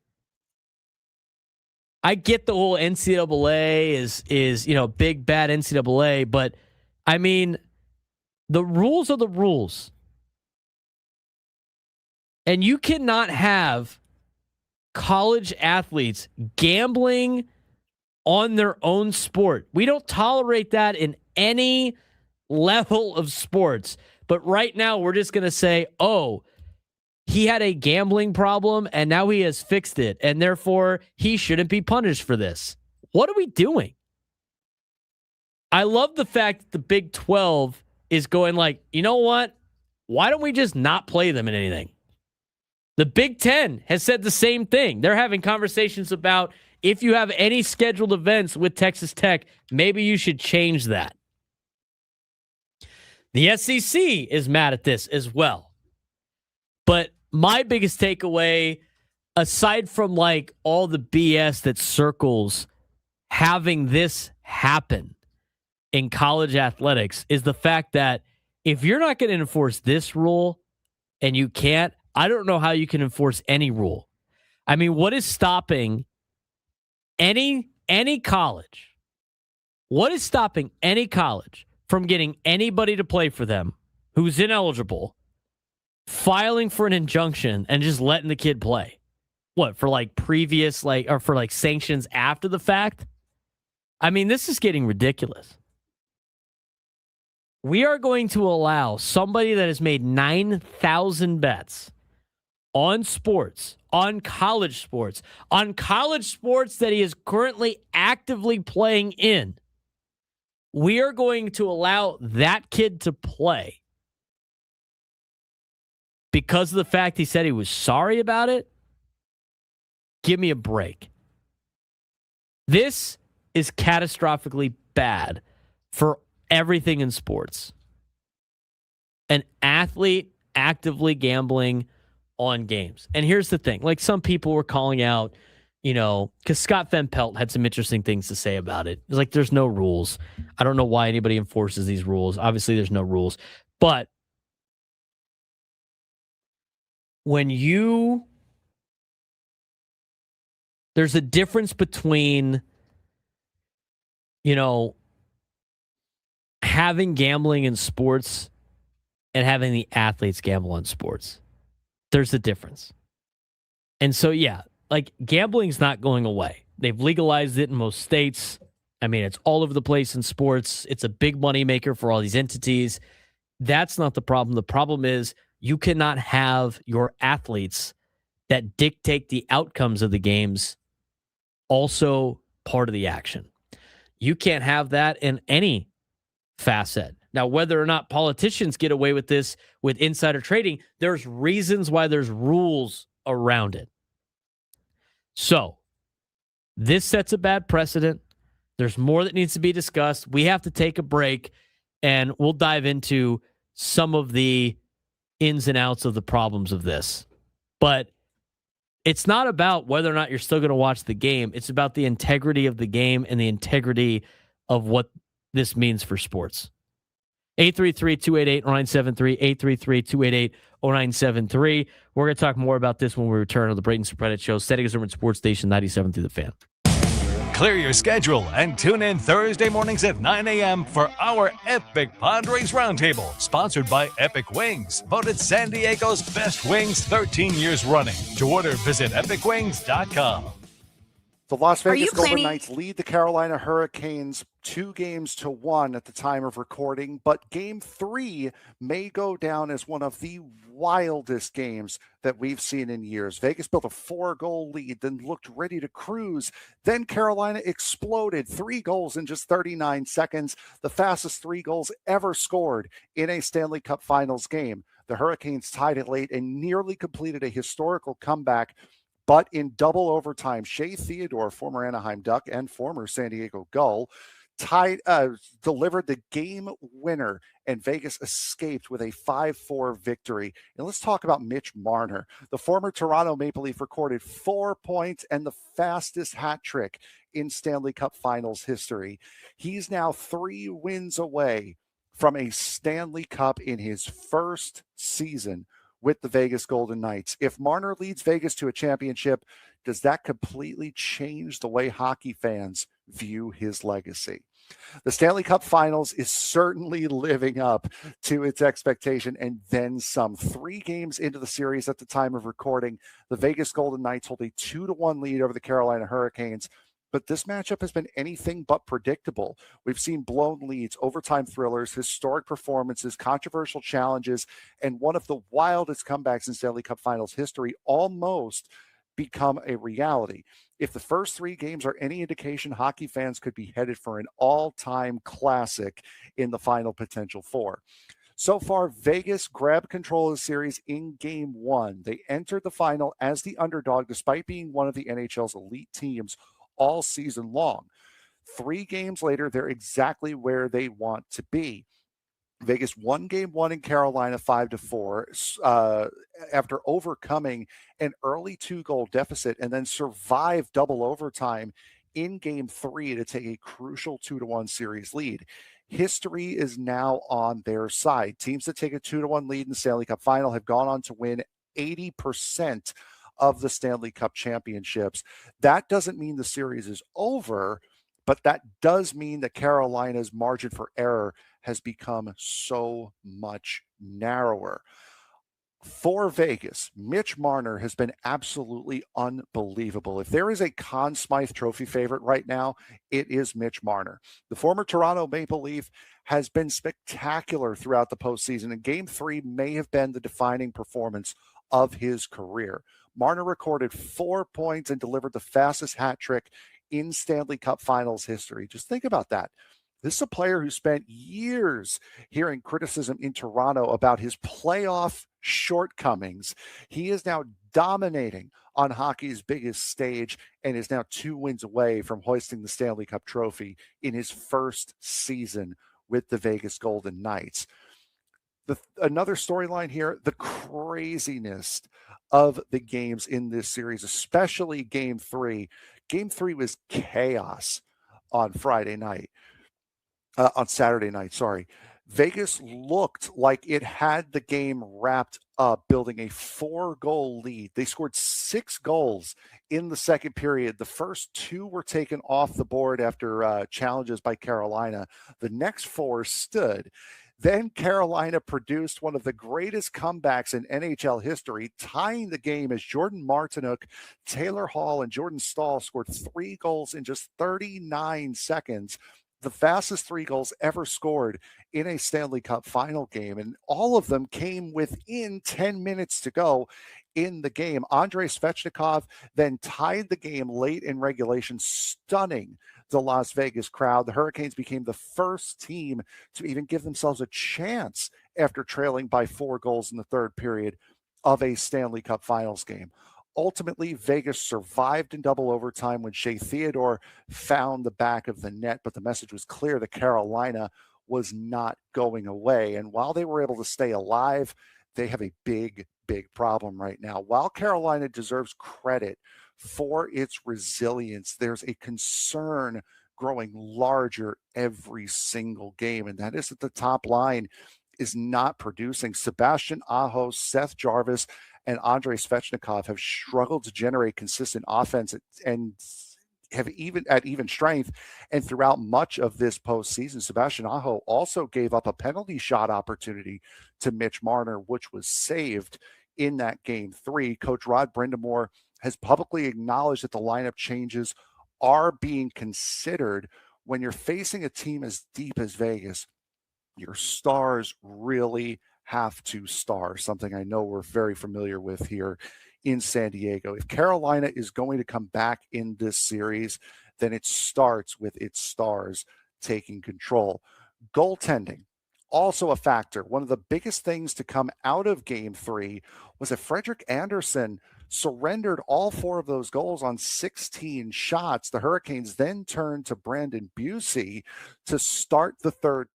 I get the whole NCAA is big bad NCAA, but I mean, the rules are the rules. And you cannot have college athletes gambling on their own sport. We don't tolerate that in any level of sports. But right now, we're just going to say, oh, he had a gambling problem and now he has fixed it, and therefore he shouldn't be punished for this. What are we doing? I love the fact that the Big 12 is going like, you know what? Why don't we just not play them in anything? The Big 10 has said the same thing. They're having conversations about if you have any scheduled events with Texas Tech, maybe you should change that. The SEC is mad at this as well. But my biggest takeaway, aside from like all the BS that circles having this happen in college athletics, is the fact that if you're not going to enforce this rule and you can't, I don't know how you can enforce any rule. I mean, what is stopping any college? What is stopping any college from getting anybody to play for them who's ineligible, filing for an injunction and just letting the kid play? What, for like previous, like, or for like sanctions after the fact? I mean, this is getting ridiculous. We are going to allow somebody that has made 9,000 bets on sports, on college sports that he is currently actively playing in. We are going to allow that kid to play because of the fact he said he was sorry about it. Give me a break. This is catastrophically bad for everything in sports. An athlete actively gambling on games. And here's the thing. Like, some people were calling out, because Scott Van Pelt had some interesting things to say about it. It's like, there's no rules. I don't know why anybody enforces these rules. Obviously, there's no rules. But there's a difference between, having gambling in sports and having the athletes gamble on sports. There's a difference. And so, yeah, like, gambling's not going away. They've legalized it in most states. I mean, it's all over the place in sports. It's a big moneymaker for all these entities. That's not the problem. The problem is you cannot have your athletes that dictate the outcomes of the games also part of the action. You can't have that in any facet. Now, whether or not politicians get away with this with insider trading, there's reasons why there's rules around it. So, this sets a bad precedent. There's more that needs to be discussed. We have to take a break, and we'll dive into some of the ins and outs of the problems of this. But it's not about whether or not you're still going to watch the game. It's about the integrity of the game and the integrity of what this means for sports. 833-288-0973, 833-288-0973. We're going to talk more about this when we return on the Braden Surprenant Show, Setting Urban Sports Station 97 through the Fan. Clear your schedule and tune in Thursday mornings at 9 a.m. for our Epic Padres Roundtable, sponsored by Epic Wings, voted San Diego's best wings 13 years running. To order, visit epicwings.com. The Las Vegas Golden Knights lead the Carolina Hurricanes 2-1 at the time of recording, but Game 3 may go down as one of the wildest games that we've seen in years. Vegas built a 4-goal lead, then looked ready to cruise. Then Carolina exploded, 3 goals in just 39 seconds, the fastest 3 goals ever scored in a Stanley Cup Finals game. The Hurricanes tied it late and nearly completed a historical comeback. But in double overtime, Shea Theodore, former Anaheim Duck and former San Diego Gull, delivered the game winner, and Vegas escaped with a 5-4 victory. And let's talk about Mitch Marner. The former Toronto Maple Leaf recorded 4 points and the fastest hat trick in Stanley Cup Finals history. He's now 3 wins away from a Stanley Cup in his first season with the Vegas Golden Knights. If Marner leads Vegas to a championship, does that completely change the way hockey fans view his legacy? The Stanley Cup Finals is certainly living up to its expectation and then some. 3 games into the series at the time of recording, the Vegas Golden Knights hold a 2-1 lead over the Carolina Hurricanes. But this matchup has been anything but predictable. We've seen blown leads, overtime thrillers, historic performances, controversial challenges, and one of the wildest comebacks in Stanley Cup Finals history almost become a reality. If the first 3 games are any indication, hockey fans could be headed for an all-time classic in the final potential 4. So far, Vegas grabbed control of the series in Game 1. They entered the final as the underdog, despite being one of the NHL's elite teams all season long. 3 games later, they're exactly where they want to be. Vegas won Game 1 in Carolina 5-4 after overcoming an early 2-goal deficit, and then survived double overtime in Game 3 to take a crucial 2-1 series lead. History is now on their side. Teams that take a 2-1 lead in the Stanley Cup Final have gone on to win 80% of the Stanley Cup championships. That doesn't mean the series is over, but that does mean that Carolina's margin for error has become so much narrower. For Vegas, Mitch Marner has been absolutely unbelievable. If there is a Conn Smythe Trophy favorite right now, it is Mitch Marner. The former Toronto Maple Leaf has been spectacular throughout the postseason, and Game 3 may have been the defining performance of his career. Marner recorded 4 points and delivered the fastest hat trick in Stanley Cup Finals history. Just think about that. This is a player who spent years hearing criticism in Toronto about his playoff shortcomings. He is now dominating on hockey's biggest stage and is now 2 wins away from hoisting the Stanley Cup trophy in his first season with the Vegas Golden Knights. Another storyline here, the craziness of the games in this series, especially Game 3. Game 3 was chaos on Saturday night, sorry. Vegas looked like it had the game wrapped up, building a 4-goal lead. They scored 6 goals in the second period. The first 2 were taken off the board after challenges by Carolina. The next 4 stood. Then Carolina produced one of the greatest comebacks in NHL history, tying the game as Jordan Martinook, Taylor Hall, and Jordan Staal scored 3 goals in just 39 seconds. The fastest 3 goals ever scored in a Stanley Cup final game. And all of them came within 10 minutes to go in the game. Andrei Svechnikov then tied the game late in regulation, stunning the Las Vegas crowd. The Hurricanes became the first team to even give themselves a chance after trailing by 4 goals in the third period of a Stanley Cup Finals game. Ultimately, Vegas survived in double overtime when Shea Theodore found the back of the net, but the message was clear that Carolina was not going away. And while they were able to stay alive, they have a big problem right now. While Carolina deserves credit for its resilience, there's a concern growing larger every single game, and that is that the top line is not producing. Sebastian Aho, Seth Jarvis, and Andrei Svechnikov have struggled to generate consistent offense and have even strength. And throughout much of this postseason, Sebastian Aho also gave up a penalty shot opportunity to Mitch Marner, which was saved in that game 3. Coach Rod Brindamore has publicly acknowledged that the lineup changes are being considered. When you're facing a team as deep as Vegas, your stars really have to star, something I know we're very familiar with here in San Diego. If Carolina is going to come back in this series, then it starts with its stars taking control. Goaltending, also a factor. One of the biggest things to come out of Game 3 was that Frederik Andersen surrendered all 4 of those goals on 16 shots. The Hurricanes then turned to Brandon Busey to start the third.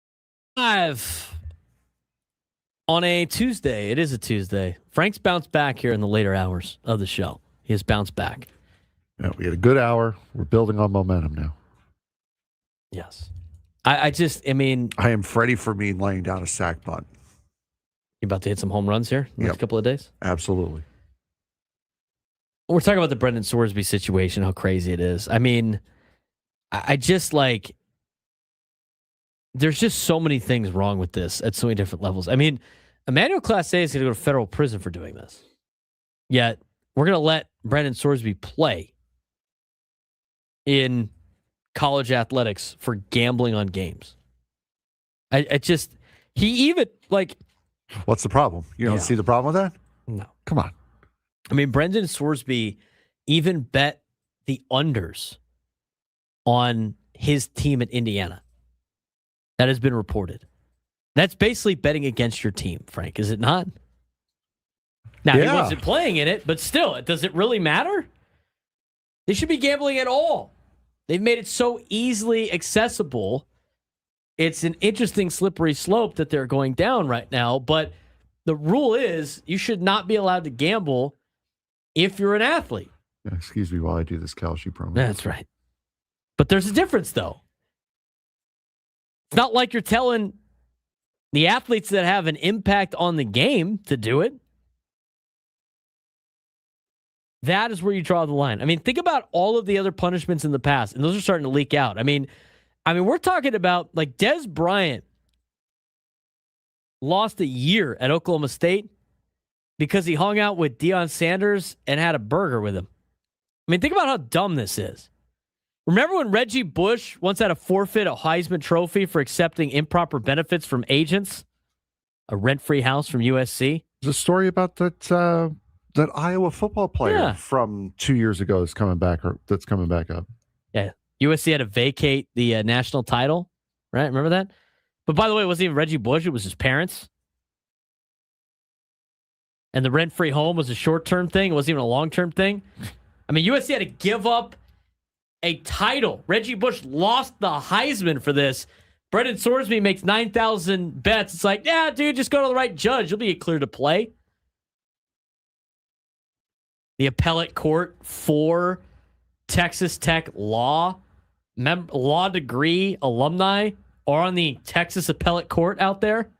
On a Tuesday, it is a Tuesday. Frank's bounced back here in the later hours of the show. He has bounced back. Yeah, we had a good hour. We're building on momentum now. Yes. I mean... I am Freddy Fermín laying down a sack bunt. You about to hit some home runs here in the next couple of days? Absolutely. We're talking about the Brendan Sorsby situation, how crazy it is. I mean, I just like... There's just so many things wrong with this at so many different levels. I mean, Emmanuel Clase is going to go to federal prison for doing this. Yet, we're going to let Brendan Sorsby play in college athletics for gambling on games. He even, like... What's the problem? You don't see the problem with that? No. Come on. I mean, Brendan Sorsby even bet the unders on his team at Indiana. That has been reported. That's basically betting against your team, Frank, is it not? Now, he wasn't playing in it, but still, does it really matter? They should be gambling at all. They've made it so easily accessible. It's an interesting slippery slope that they're going down right now, but the rule is you should not be allowed to gamble if you're an athlete. Excuse me while I do this Kalshi promo. That's right. But there's a difference, though. It's not like you're telling the athletes that have an impact on the game to do it. That is where you draw the line. I mean, think about all of the other punishments in the past, and those are starting to leak out. I mean, we're talking about like Des Bryant lost a year at Oklahoma State because he hung out with Deion Sanders and had a burger with him. I mean, think about how dumb this is. Remember when Reggie Bush once had to forfeit a Heisman Trophy for accepting improper benefits from agents? A rent-free house from USC? There's a story about that Iowa football player from 2 years ago that's coming back up. Yeah. USC had to vacate the national title, right? Remember that? But by the way, it wasn't even Reggie Bush. It was his parents. And the rent-free home was a short-term thing. It wasn't even a long-term thing. I mean, USC had to give up a title. Reggie Bush lost the Heisman for this. Brendan Sorsby makes 9,000 bets. It's like, yeah, dude, just go to the right judge. You'll be clear to play. The appellate court for Texas Tech law degree alumni are on the Texas appellate court out there.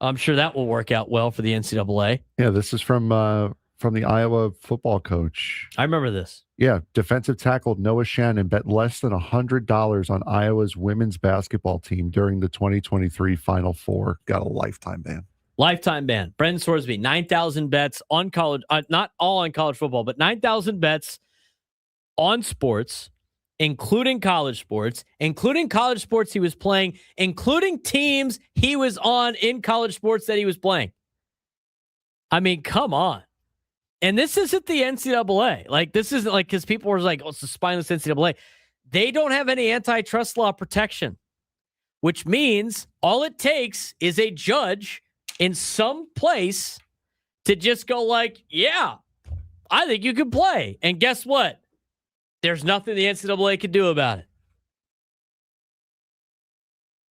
I'm sure that will work out well for the NCAA. Yeah, this is from the Iowa football coach. I remember this. Yeah, defensive tackle Noah Shannon bet less than $100 on Iowa's women's basketball team during the 2023 Final Four. Got a lifetime ban. Lifetime ban. Brendan Sorsby, 9,000 bets on college, not all on college football, but 9,000 bets on sports, including college sports he was playing, including teams he was on in college sports that he was playing. I mean, come on. And this isn't the NCAA. Like, this isn't like, because people were like, oh, it's the spineless NCAA. They don't have any antitrust law protection, which means all it takes is a judge in some place to just go like, yeah, I think you can play. And guess what? There's nothing the NCAA can do about it.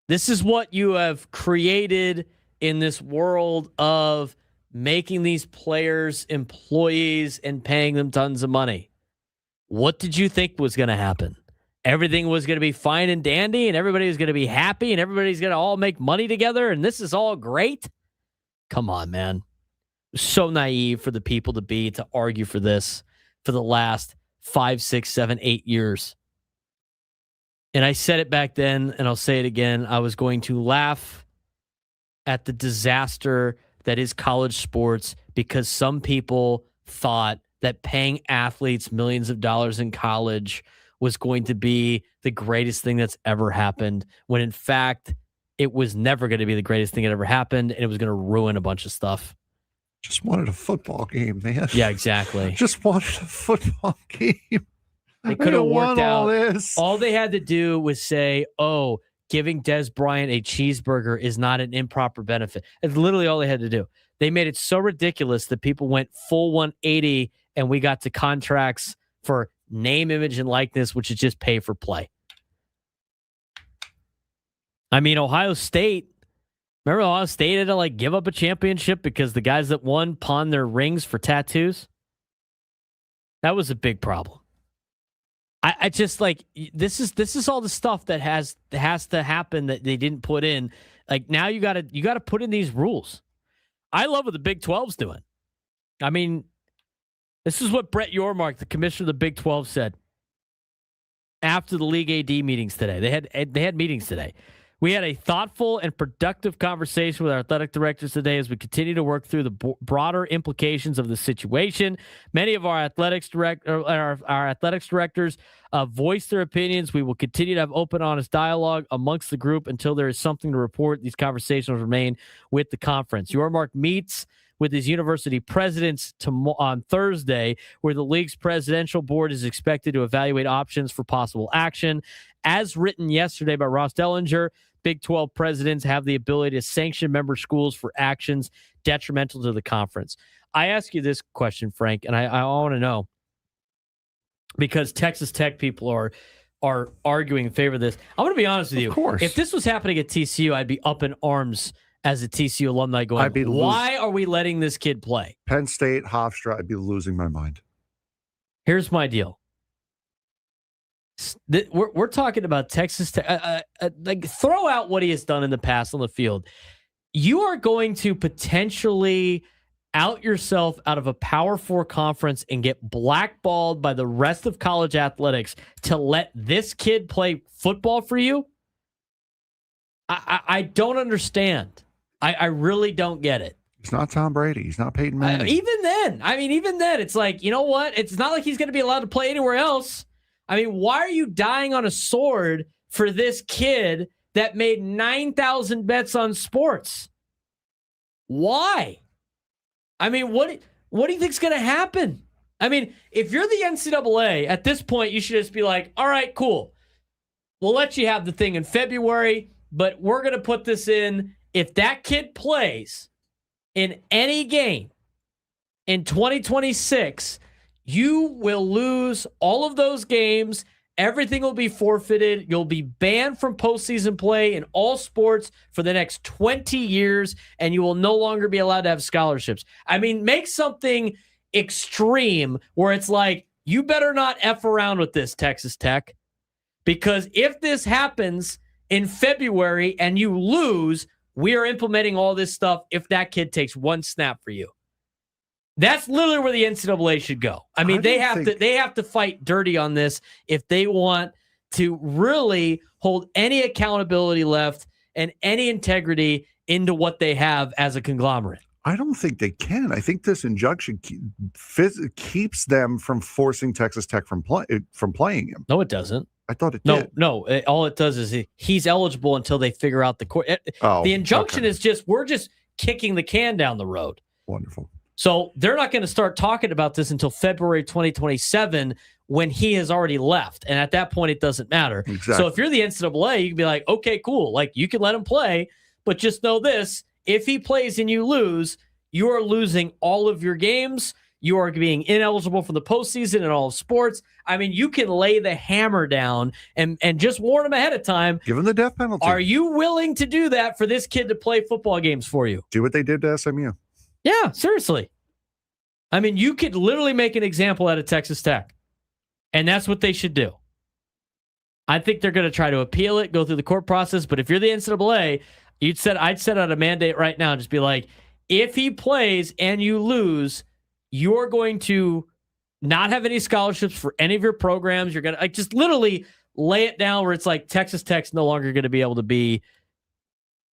This is what you have created in this world of making these players employees and paying them tons of money. What did you think was going to happen? everything was going to be fine and dandy and everybody was going to be happy and everybody's going to all make money together and this is all great. Come on, man. So naive for the people to argue for this for the last 5, 6, 7, 8 years. And I said it back then and I'll say it again. I was going to laugh at the disaster that is college sports because some people thought that paying athletes millions of dollars in college was going to be the greatest thing that's ever happened, when in fact, it was never going to be the greatest thing that ever happened, and it was going to ruin a bunch of stuff. Just wanted a football game, man. Yeah, exactly. Just wanted a football game. They could have worked out. All they had to do was say, oh, giving Des Bryant a cheeseburger is not an improper benefit. It's literally all they had to do. They made it so ridiculous that people went full 180, and we got to contracts for name, image, and likeness, which is just pay for play. I mean, Ohio State, remember Ohio State had to give up a championship because the guys that won pawned their rings for tattoos? That was a big problem. I just this is all the stuff that has to happen that they didn't put in. Now you gotta put in these rules. I love what the Big 12's doing. I mean, this is what Brett Yormark, the commissioner of the Big 12, said after the league AD meetings today. They had meetings today. We had a thoughtful and productive conversation with our athletic directors today as we continue to work through the broader implications of the situation. Many of our athletics directors voiced their opinions. We will continue to have open, honest dialogue amongst the group until there is something to report. These conversations remain with the conference. Yormark meets with his university presidents on Thursday, where the league's presidential board is expected to evaluate options for possible action. As written yesterday by Ross Dellinger, Big 12 presidents have the ability to sanction member schools for actions detrimental to the conference. I ask you this question, Frank, and I want to know, because Texas Tech people are arguing in favor of this. I'm going to be honest with you. Of course. If this was happening at TCU, I'd be up in arms as a TCU alumni going, why are we letting this kid play? Penn State, Hofstra, I'd be losing my mind. Here's my deal. We're talking about Texas Tech. Throw out what he has done in the past on the field. You are going to potentially out yourself out of a Power 4 conference and get blackballed by the rest of college athletics to let this kid play football for you? I don't understand. I really don't get it. He's not Tom Brady. He's not Peyton Manning. Even then, it's like, you know what? It's not like he's going to be allowed to play anywhere else. I mean, why are you dying on a sword for this kid that made 9,000 bets on sports? Why? I mean, what do you think's going to happen? I mean, if you're the NCAA, at this point, you should just be like, all right, cool. We'll let you have the thing in February, but we're going to put this in. If that kid plays in any game in 2026, you will lose all of those games. Everything will be forfeited. You'll be banned from postseason play in all sports for the next 20 years, and you will no longer be allowed to have scholarships. I mean, make something extreme where it's like, you better not F around with this, Texas Tech, because if this happens in February and you lose, we are implementing all this stuff if that kid takes one snap for you. That's literally where the NCAA should go. I mean, they have to fight dirty on this if they want to really hold any accountability left and any integrity into what they have as a conglomerate. I don't think they can. I think this injunction keeps them from forcing Texas Tech from playing him. No, it doesn't. I thought it did. No. All it does is he's eligible until they figure out the court. The injunction is we're just kicking the can down the road. Wonderful. So they're not going to start talking about this until February 2027 when he has already left. And at that point, it doesn't matter. Exactly. So if you're the NCAA, you can be like, okay, cool. Like, you can let him play, but just know this. If he plays and you lose, you are losing all of your games. You are being ineligible for the postseason in all of sports. I mean, you can lay the hammer down and just warn him ahead of time. Give him the death penalty. Are you willing to do that for this kid to play football games for you? Do what they did to SMU. Yeah, seriously. I mean, you could literally make an example out of Texas Tech, and that's what they should do. I think they're going to try to appeal it, go through the court process. But if you're the NCAA, I'd set out a mandate right now and just be like, if he plays and you lose, you're going to not have any scholarships for any of your programs. You're going to just literally lay it down where it's like Texas Tech's no longer going to be able to be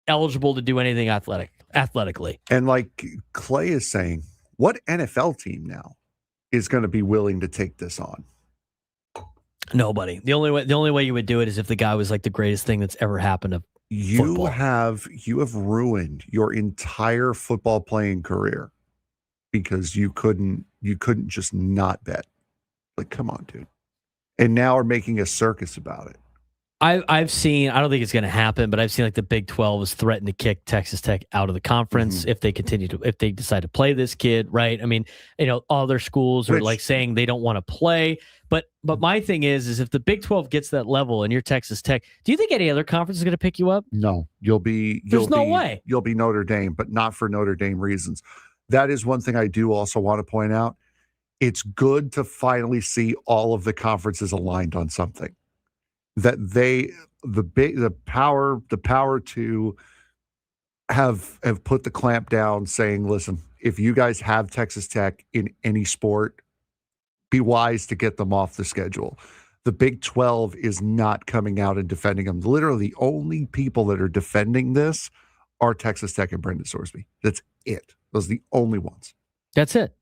eligible to do anything athletically. And like Clay is saying, what NFL team now is going to be willing to take this on? Nobody. The only way you would do it is if the guy was like the greatest thing that's ever happened to football. You have ruined your entire football playing career because you couldn't just not bet. Like, come on, dude. And now are making a circus about it. I've seen, I don't think it's going to happen, but I've seen like the Big 12 has threatened to kick Texas Tech out of the conference if they decide to play this kid, right? I mean, other schools are like saying they don't want to play. But my thing is if the Big 12 gets that level and you're Texas Tech, do you think any other conference is going to pick you up? No, There's no way. You'll be Notre Dame, but not for Notre Dame reasons. That is one thing I do also want to point out. It's good to finally see all of the conferences aligned on something. That the power to have put the clamp down, saying, listen, if you guys have Texas Tech in any sport, be wise to get them off the schedule. The Big 12 is not coming out and defending them. Literally, the only people that are defending this are Texas Tech and Brendan Sorsby. That's it. Those are the only ones. That's it.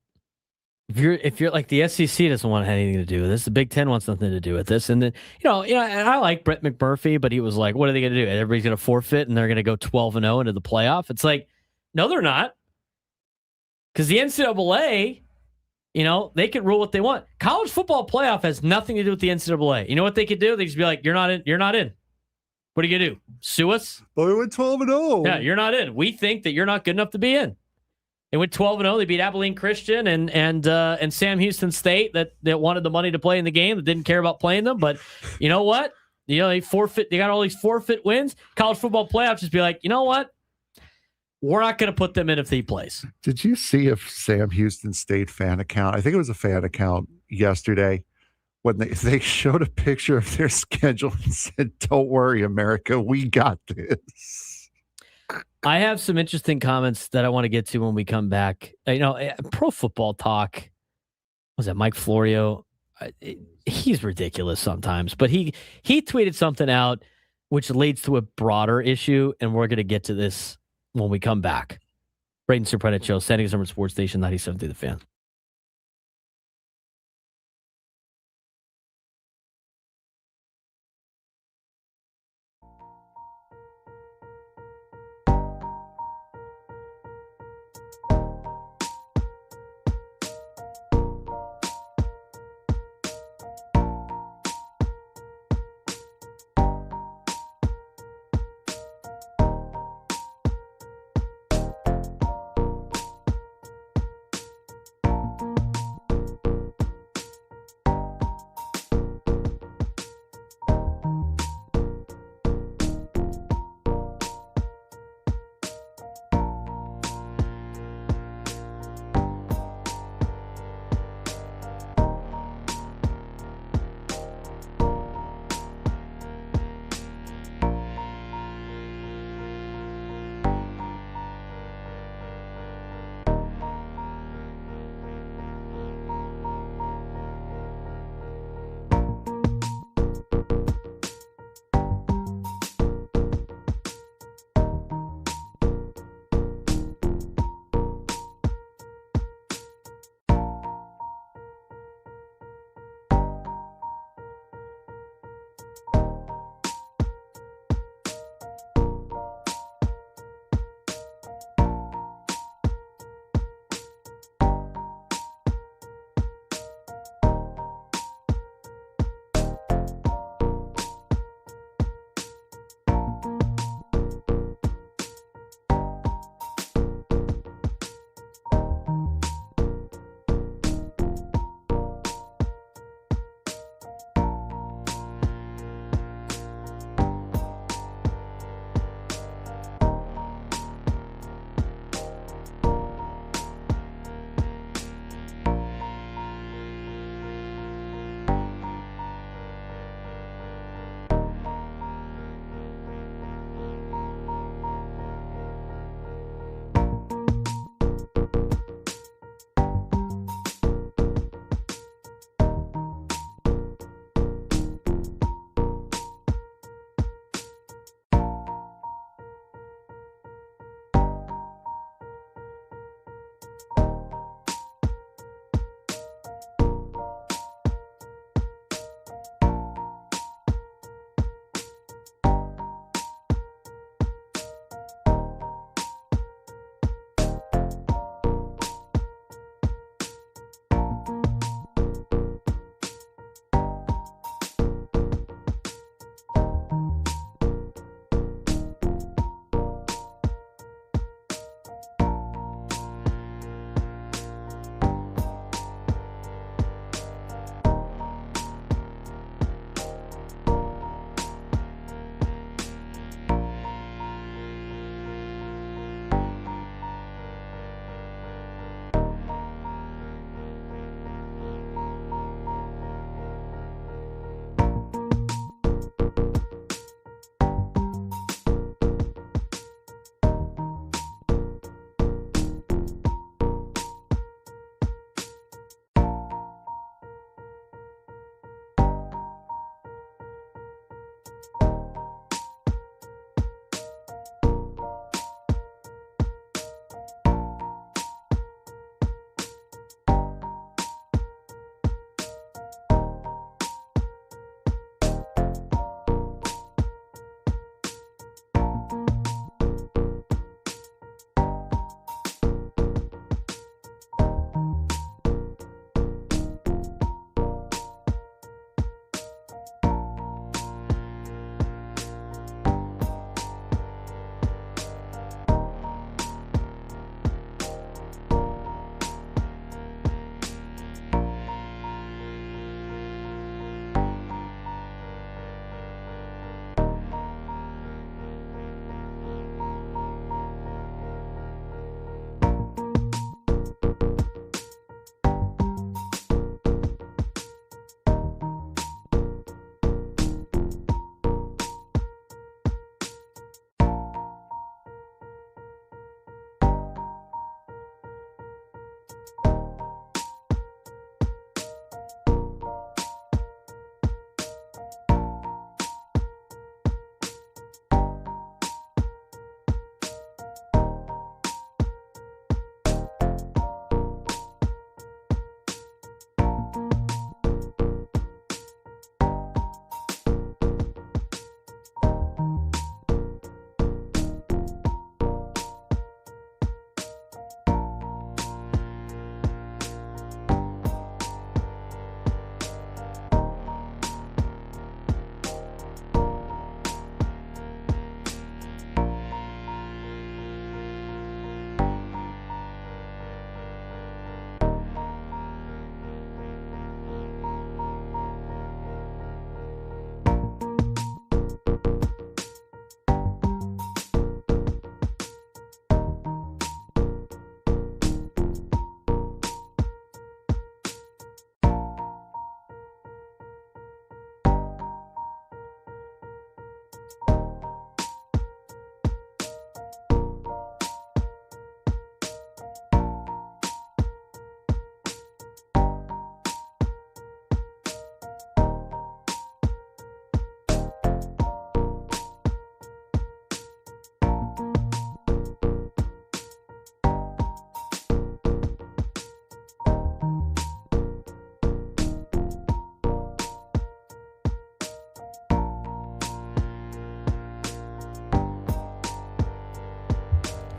If you're like the SEC doesn't want anything to do with this, the Big Ten wants nothing to do with this, and then and I like Brett McMurphy, but he was like, "What are they going to do? Everybody's going to forfeit, and they're going to go 12-0 into the playoff." It's like, no, they're not, because the NCAA, they can rule what they want. College football playoff has nothing to do with the NCAA. You know what they could do? They just be like, "You're not in. You're not in. What are you going to do? Sue us?" But we went 12-0. Yeah, you're not in. We think that you're not good enough to be in. They went 12-0. They beat Abilene Christian and Sam Houston State that wanted the money to play in the game, that didn't care about playing them. But you know what? They forfeit. They got all these forfeit wins. College football playoffs just be like, you know what? We're not going to put them in if he plays. Did you see a Sam Houston State fan account? I think it was a fan account yesterday when they showed a picture of their schedule and said, "Don't worry, America, we got this." I have some interesting comments that I want to get to when we come back. Pro Football Talk, was that Mike Florio? He's ridiculous sometimes, but he tweeted something out which leads to a broader issue, and we're going to get to this when we come back. Braden Surprenant Show, San Diego Sports Station 97.3 The Fan.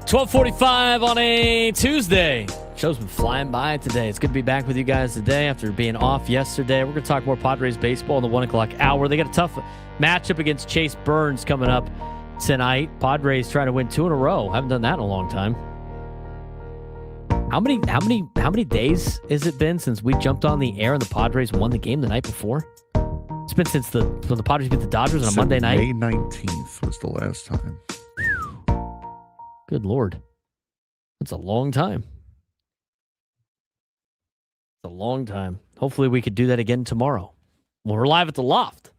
12:45 on a Tuesday. Show's been flying by today. It's good to be back with you guys today after being off yesterday. We're going to talk more Padres baseball in the 1 o'clock hour. They got a tough matchup against Chase Burns coming up tonight. Padres trying to win 2 in a row. Haven't done that in a long time. How many days has it been since we jumped on the air and the Padres won the game the night before? It's been since when the Padres beat the Dodgers on a Monday night. May 19th was the last time. Good Lord. That's a long time. It's a long time. Hopefully we could do that again tomorrow. Well, we're live at the Loft.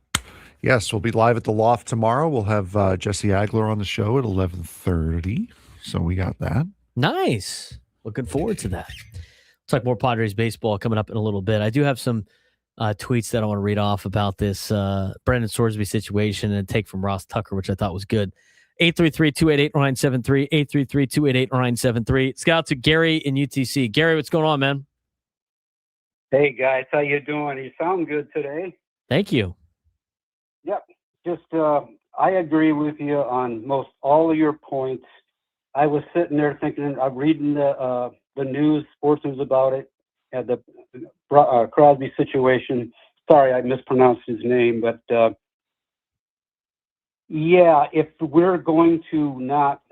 Yes, we'll be live at the Loft tomorrow. We'll have Jesse Agler on the show at 11:30. So we got that. Nice. Looking forward to that. Let's talk more Padres baseball coming up in a little bit. I do have some tweets that I want to read off about this Brendan Sorsby situation and a take from Ross Tucker, which I thought was good. 833-288-0973, 833-288-0973. Let's out to Gary in UTC. Gary, what's going on, man? Hey, guys. How you doing? You sound good today. Thank you. Yep. Just, I agree with you on most all of your points. I was sitting there thinking, I'm reading the news, sports news about it, the Crosby situation. Sorry, I mispronounced his name, but yeah, if we're going to not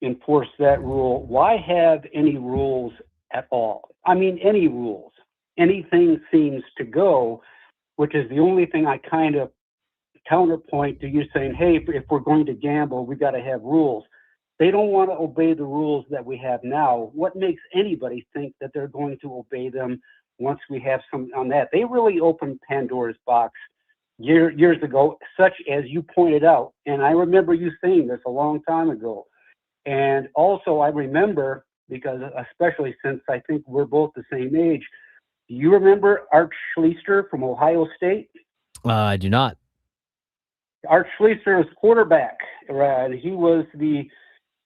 enforce that rule, why have any rules at all? I mean, any rules. Anything seems to go, which is the only thing I kind of counterpoint to you saying, hey, if we're going to gamble, we got to have rules. They don't want to obey the rules that we have now. What makes anybody think that they're going to obey them once we have some on that? They really opened Pandora's box years ago, such as you pointed out. And I remember you saying this a long time ago. And also I remember, because especially since I think we're both the same age, do you remember Art Schleister from Ohio State? I do not. Art Schleister was quarterback. He was the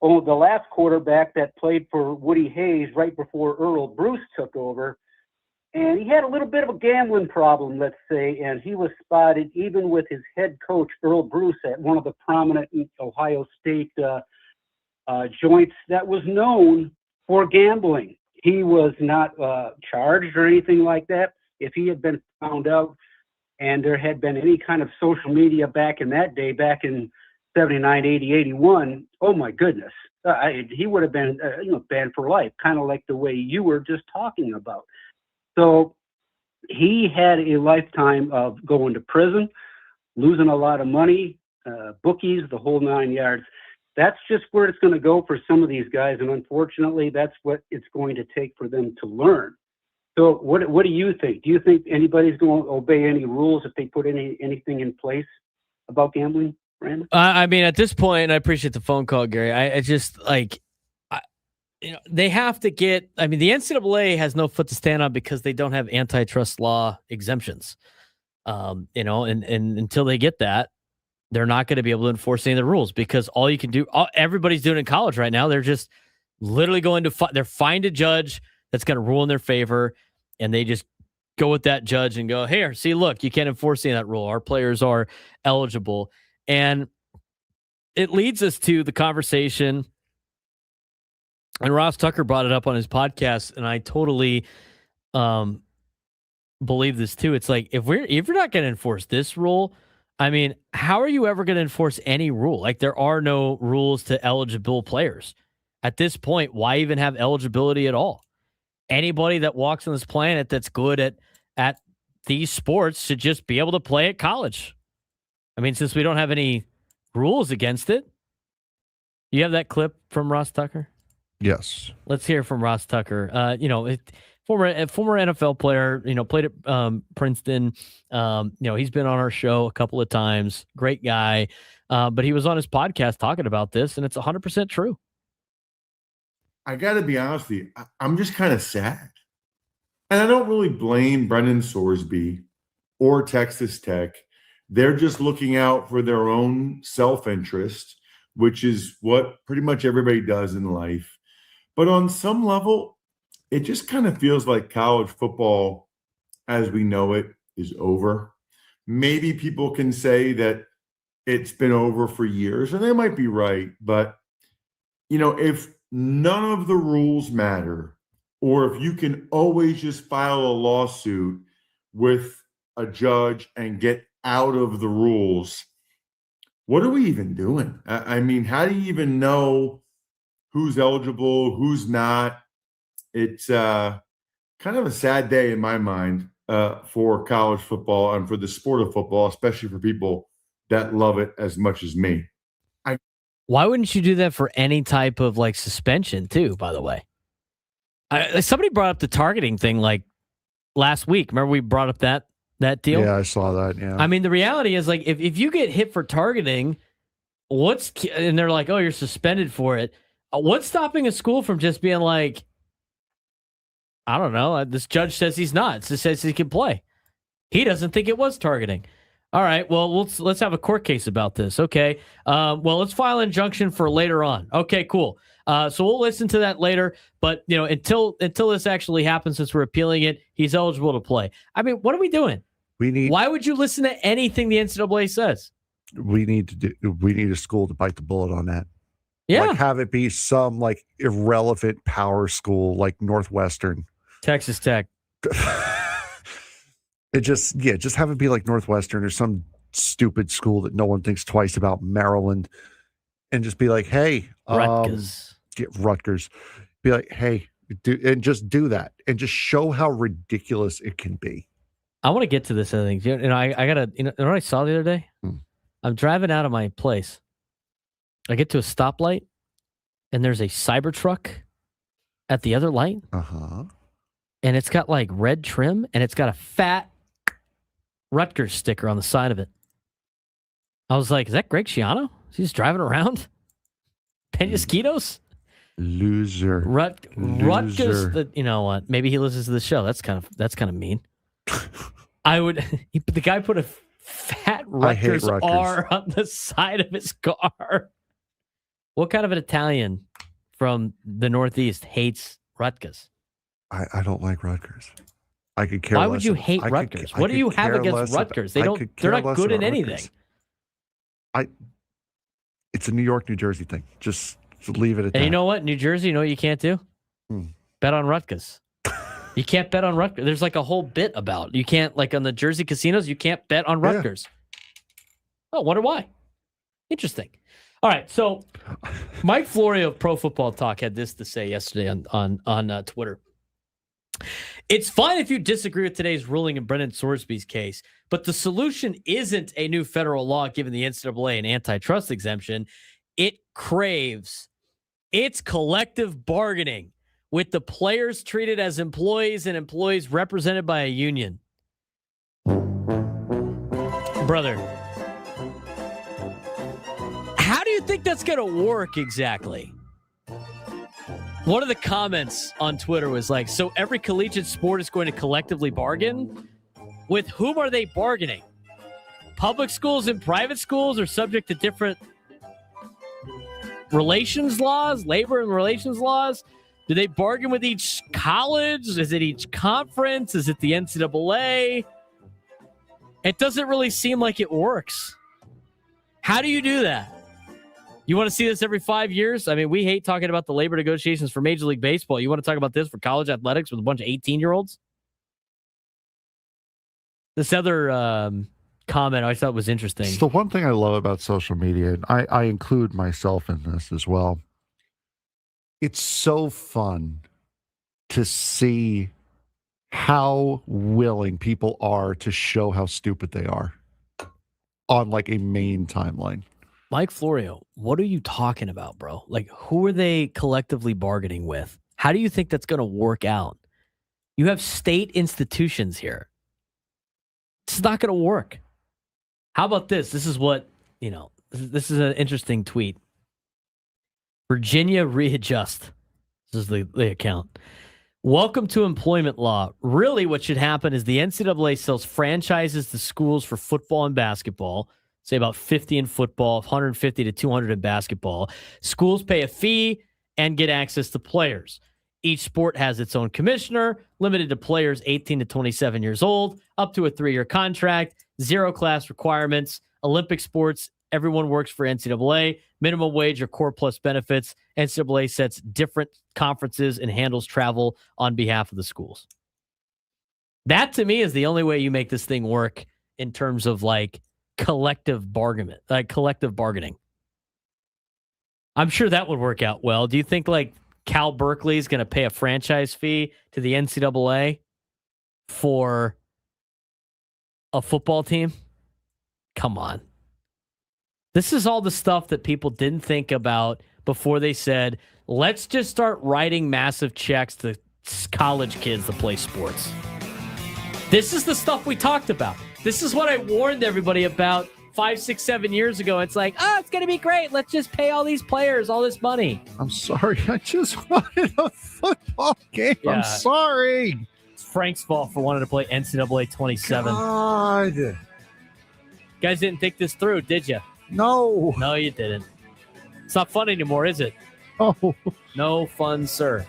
last quarterback that played for Woody Hayes right before Earl Bruce took over. And he had a little bit of a gambling problem, let's say, and he was spotted even with his head coach, Earl Bruce, at one of the prominent Ohio State joints that was known for gambling. He was not charged or anything like that. If he had been found out and there had been any kind of social media back in that day, back in 79, 80, 81, oh my goodness, he would have been banned for life, kind of like the way you were just talking about. So he had a lifetime of going to prison, losing a lot of money, bookies, the whole 9 yards. That's just where it's going to go for some of these guys, and unfortunately, that's what it's going to take for them to learn. So what do you think? Do you think anybody's going to obey any rules if they put anything in place about gambling, Brandon? I mean, at this point, and I appreciate the phone call, Gary, I just, they have to get, the NCAA has no foot to stand on because they don't have antitrust law exemptions. And until they get that, they're not going to be able to enforce any of the rules, because all you can do, everybody's doing in college right now, they're just literally going to find a judge that's going to rule in their favor, and they just go with that judge and go, here, see, look, you can't enforce any of that rule. Our players are eligible. And it leads us to the conversation, and Ross Tucker brought it up on his podcast, and I totally believe this too. It's like, if you're not going to enforce this rule, how are you ever going to enforce any rule? Like, there are no rules to eligible players. At this point, why even have eligibility at all? Anybody that walks on this planet that's good at these sports should just be able to play at college. Since we don't have any rules against it. You have that clip from Ross Tucker? Yes. Let's hear from Ross Tucker. Former NFL player, played at Princeton. He's been on our show a couple of times. Great guy. But he was on his podcast talking about this, and it's 100% true. I got to be honest with you. I'm just kind of sad. And I don't really blame Brendan Sorsby or Texas Tech. They're just looking out for their own self-interest, which is what pretty much everybody does in life. But on some level, it just kind of feels like college football as we know it is over. Maybe people can say that it's been over for years, and they might be right. But, if none of the rules matter, or if you can always just file a lawsuit with a judge and get out of the rules, what are we even doing? I mean, how do you even know who's eligible, who's not? It's kind of a sad day in my mind for college football and for the sport of football, especially for people that love it as much as me. Why wouldn't you do that for any type of like suspension too, by the way? Somebody brought up the targeting thing like last week. Remember we brought up that deal? Yeah, I saw that, yeah. I mean, the reality is like if you get hit for targeting, and they're like, oh, you're suspended for it. What's stopping a school from just being like, I don't know, this judge says he's not. It says he can play. He doesn't think it was targeting. All right, well, let's have a court case about this. Okay, well, let's file an injunction for later on. Okay, cool. So we'll listen to that later. But until this actually happens, since we're appealing it, he's eligible to play. I mean, what are we doing? Why would you listen to anything the NCAA says? We need a school to bite the bullet on that. Yeah, like have it be some like irrelevant power school like Northwestern, Texas Tech. Just have it be like Northwestern or some stupid school that no one thinks twice about, Maryland, and just be like, hey, Rutgers. Rutgers. Be like, hey, just do that and just show how ridiculous it can be. I want to get to this other thing. I gotta. You know what I saw the other day? I'm driving out of my place. I get to a stoplight, and there's a Cybertruck at the other light. And it's got like red trim, and it's got a fat Rutgers sticker on the side of it. I was like, is that Greg Schiano? He's driving around? Penasquitos? Loser. Rutgers. You know what? Maybe he listens to the show. That's kind of mean. The guy put a fat Rutgers R on the side of his car. What kind of an Italian from the Northeast hates Rutgers? I don't like Rutgers. I could care less. Why would you hate Rutgers? What do you have against Rutgers? They're not good at anything. It's a New York, New Jersey thing. Just leave it at that. And you know what? New Jersey, you know what you can't do? Bet on Rutgers. You can't bet on Rutgers. There's like a whole bit about you can't, like on the Jersey casinos, you can't bet on Rutgers. Yeah. Oh, wonder why. Interesting. All right, so Mike Florio of Pro Football Talk had this to say yesterday on Twitter. It's fine if you disagree with today's ruling in Brendan Sorsby's case, but the solution isn't a new federal law giving the NCAA an antitrust exemption. It craves its collective bargaining with the players treated as employees and employees represented by a union. Brother, how do you think that's going to work exactly? One of the comments on Twitter was like, so every collegiate sport is going to collectively bargain? With whom are they bargaining? Public schools and private schools are subject to different relations laws, labor and relations laws. Do they bargain with each college? Is it each conference? Is it the NCAA? It doesn't really seem like it works. How do you do that? You want to see this every 5 years? I mean, we hate talking about the labor negotiations for Major League Baseball. You want to talk about this for college athletics with a bunch of 18-year-olds? This other comment I thought was interesting. It's the one thing I love about social media, and I include myself in this as well. It's so fun to see how willing people are to show how stupid they are on like a main timeline. Mike Florio, what are you talking about, bro? Like, who are they collectively bargaining with? How do you think that's going to work out? You have state institutions here. It's not going to work. How about this? This is what, this is an interesting tweet. Virginia Readjust. This is the account. Welcome to employment law. Really what should happen is the NCAA sells franchises to schools for football and basketball. Say about 50 in football, 150 to 200 in basketball. Schools pay a fee and get access to players. Each sport has its own commissioner, limited to players 18 to 27 years old, up to a 3-year contract, 0 class requirements. Olympic sports Everyone works for NCAA. Minimum wage or core plus benefits. NCAA sets different conferences and handles travel on behalf of the schools. That, to me, is the only way you make this thing work in terms of like collective bargaining. I'm sure that would work out well. Do you think like Cal Berkeley is going to pay a franchise fee to the NCAA for a football team? Come on. This is all the stuff that people didn't think about before they said, let's just start writing massive checks to college kids to play sports. This is the stuff we talked about. This is what I warned everybody about 5, 6, 7 years ago. It's like, oh, it's going to be great. Let's just pay all these players all this money. I'm sorry. I just wanted a football game. Yeah. I'm sorry. It's Frank's fault for wanting to play NCAA 27. God. You guys didn't think this through, did you? No. No, you didn't. It's not fun anymore, is it? Oh. No fun, sir.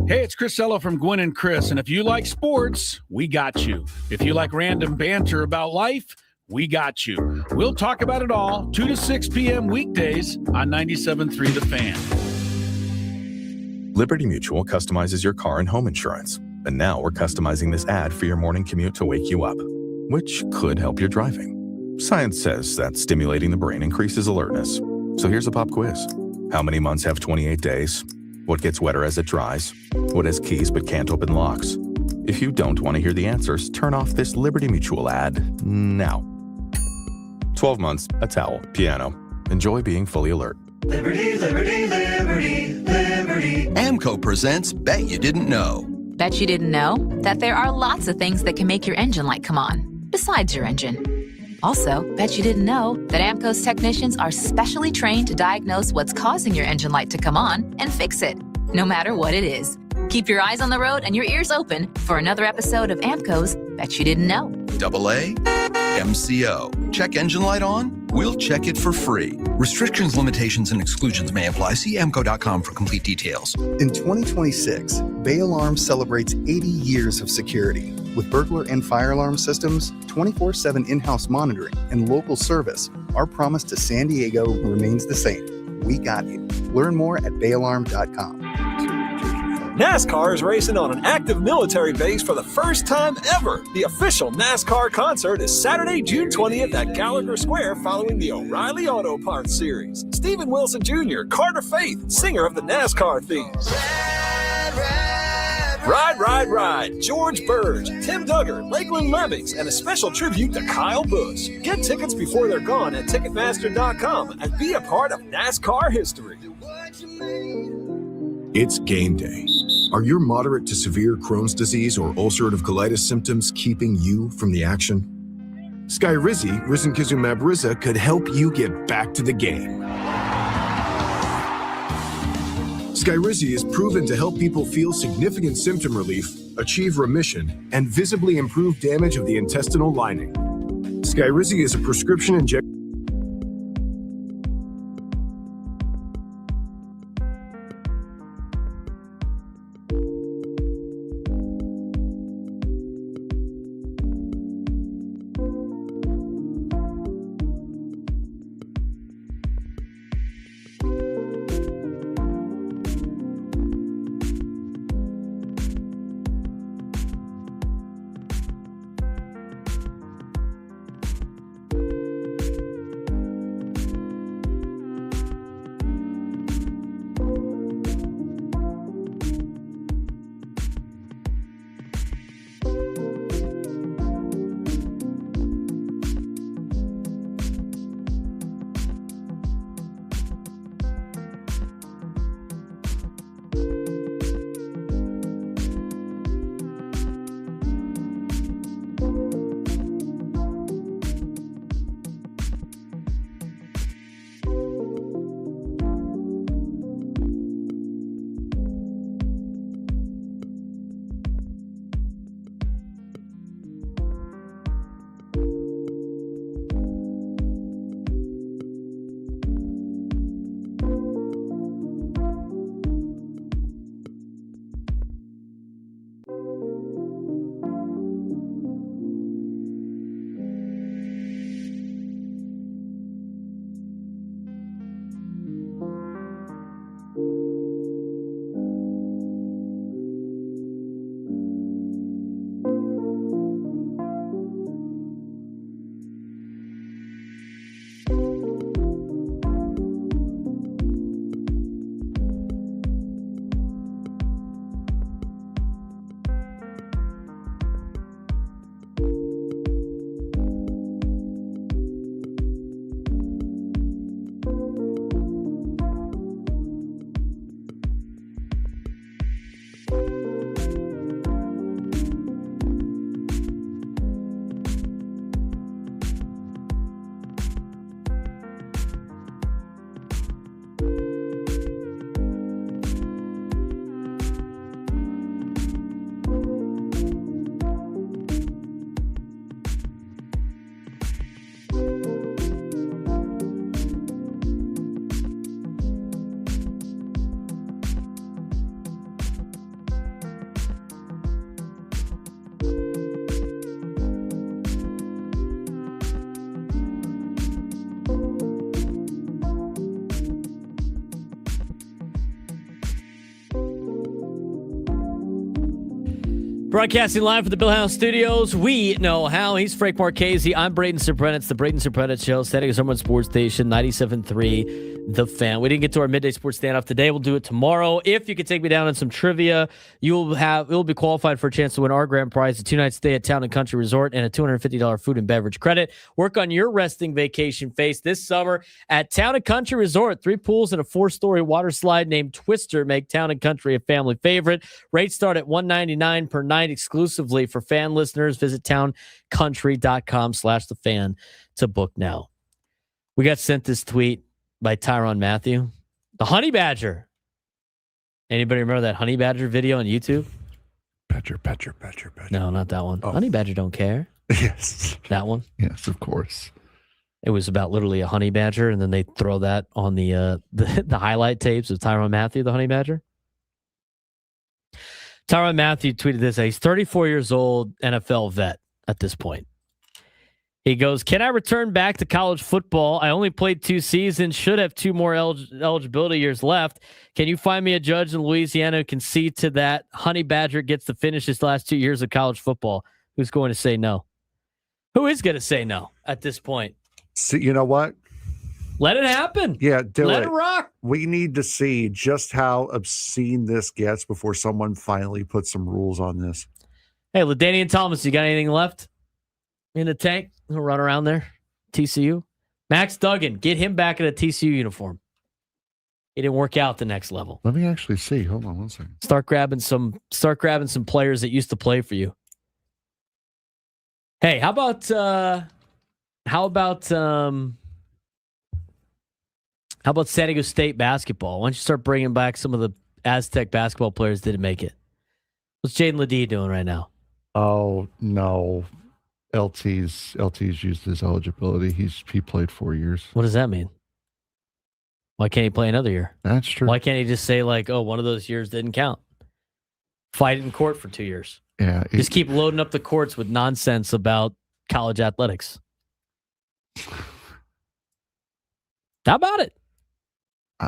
Hey, it's Chris Ello from Gwynn and Chris, and if you like sports, we got you. If you like random banter about life, we got you. We'll talk about it all, 2 to 6 p.m. weekdays on 97.3 The Fan. Liberty Mutual customizes your car and home insurance, and now we're customizing this ad for your morning commute to wake you up, which could help your driving. Science says that stimulating the brain increases alertness. So here's a pop quiz. How many months have 28 days? What gets wetter as it dries? What has keys but can't open locks? If you don't want to hear the answers, turn off this Liberty Mutual ad now. 12 months, a towel, piano. Enjoy being fully alert. Liberty, liberty, liberty, liberty. AMCO presents Bet You Didn't Know. Bet you didn't know that there are lots of things that can make your engine light come on, besides your engine. Also, bet you didn't know that AMCO's technicians are specially trained to diagnose what's causing your engine light to come on and fix it, no matter what it is. Keep your eyes on the road and your ears open for another episode of AMCO's Bet You Didn't Know. AA, MCO. Check engine light on? We'll check it for free. Restrictions, limitations, and exclusions may apply. See AMCO.com for complete details. In 2026, Bay Alarm celebrates 80 years of security. With burglar and fire alarm systems, 24/7 in-house monitoring, and local service, our promise to San Diego remains the same. We got you. Learn more at bayalarm.com. NASCAR is racing on an active military base for the first time ever. The official NASCAR concert is Saturday, June 20th at Gallagher Square following the O'Reilly Auto Parts Series. Stephen Wilson Jr., Carter Faith, singer of the NASCAR themes. Ride, Ride, Ride, George Burge, Tim Duggar, Lakeland Lemmings, and a special tribute to Kyle Busch. Get tickets before they're gone at Ticketmaster.com and be a part of NASCAR history. It's game day. Are your moderate to severe Crohn's disease or ulcerative colitis symptoms keeping you from the action? Skyrizi, risankizumab Riza, could help you get back to the game. Skyrizi is proven to help people feel significant symptom relief, achieve remission, and visibly improve damage of the intestinal lining. Skyrizi is a prescription injection. Broadcasting live from the Bill House Studios. We know how. He's Frank Marchese. I'm Braden Surprenant. It's the Braden Surprenant Show. Standing as Homeruns Sports Station, 97.3 The Fan. We didn't get to our midday sports standoff today. We'll do it tomorrow. If you could take me down on some trivia, you'll be qualified for a chance to win our grand prize, a 2-night stay at Town and Country Resort, and a $250 food and beverage credit. Work on your resting vacation face this summer at Town and Country Resort. 3 pools and a 4-story water slide named Twister make Town and Country a family favorite. Rates start at $199 per night exclusively for fan listeners. Visit towncountry.com/thefan to book now. We got sent this tweet by Tyrann Mathieu. The Honey Badger. Anybody remember that Honey Badger video on YouTube? Badger. No, not that one. Oh. Honey Badger don't care. Yes. That one? Yes, of course. It was about literally a honey badger, and then they throw that on the highlight tapes of Tyrann Mathieu, the Honey Badger. Tyrann Mathieu tweeted this. He's 34 years old, NFL vet at this point. He goes, "Can I return back to college football? I only played 2 seasons, should have 2 more eligibility years left. Can you find me a judge in Louisiana who can see to that Honey Badger gets to finish his last 2 years of college football? Who's going to say no? Who is going to say no at this point? See, you know what? Let it happen. Yeah, Let it rock. We need to see just how obscene this gets before someone finally puts some rules on this. Hey, LaDainian Thomas, you got anything left in the tank? He'll run around there. TCU. Max Duggan, get him back in a TCU uniform. He didn't work out the next level. Let me actually see. Hold on one second. Start grabbing some players that used to play for you. Hey, how about San Diego State basketball? Why don't you start bringing back some of the Aztec basketball players that didn't make it? What's Jaden Ledee doing right now? Oh no, LT's used his eligibility. He played 4 years. What does that mean? Why can't he play another year? That's true. Why can't he just say like, oh, one of those years didn't count? Fight it in court for 2 years. Yeah. Just keep loading up the courts with nonsense about college athletics. How about it?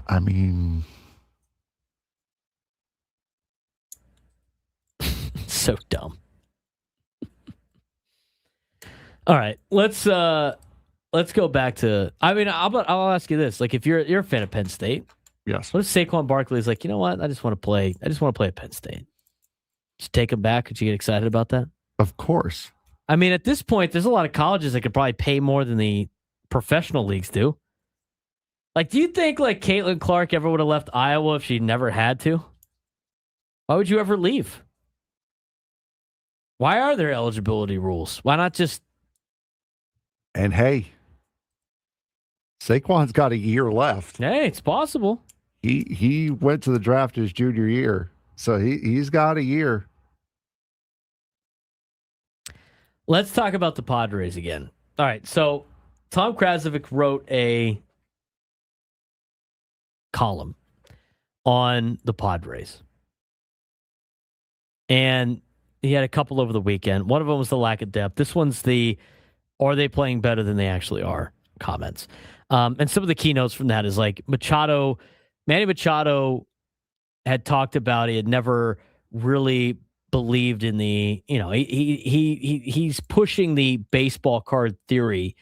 I mean, so dumb. All right, let's go back to. I mean, I'll ask you this: like, if you're a fan of Penn State, yes. What if Saquon Barkley is like, you know what? I just want to play at Penn State. Just take him back. Could you get excited about that? Of course. I mean, at this point, there's a lot of colleges that could probably pay more than the professional leagues do. Like, do you think like Caitlin Clark ever would have left Iowa if she never had to? Why would you ever leave? Why are there eligibility rules? Why not just? And hey, Saquon's got a year left. Hey, it's possible. He went to the draft his junior year, so he's got a year. Let's talk about the Padres again. All right, so Tom Krasovic wrote a column on the Padres. And he had a couple over the weekend. One of them was the lack of depth. This one's the, are they playing better than they actually are comments. And some of the keynotes from that is like Manny Machado had talked about, he had never really believed in the, he's pushing the baseball card theory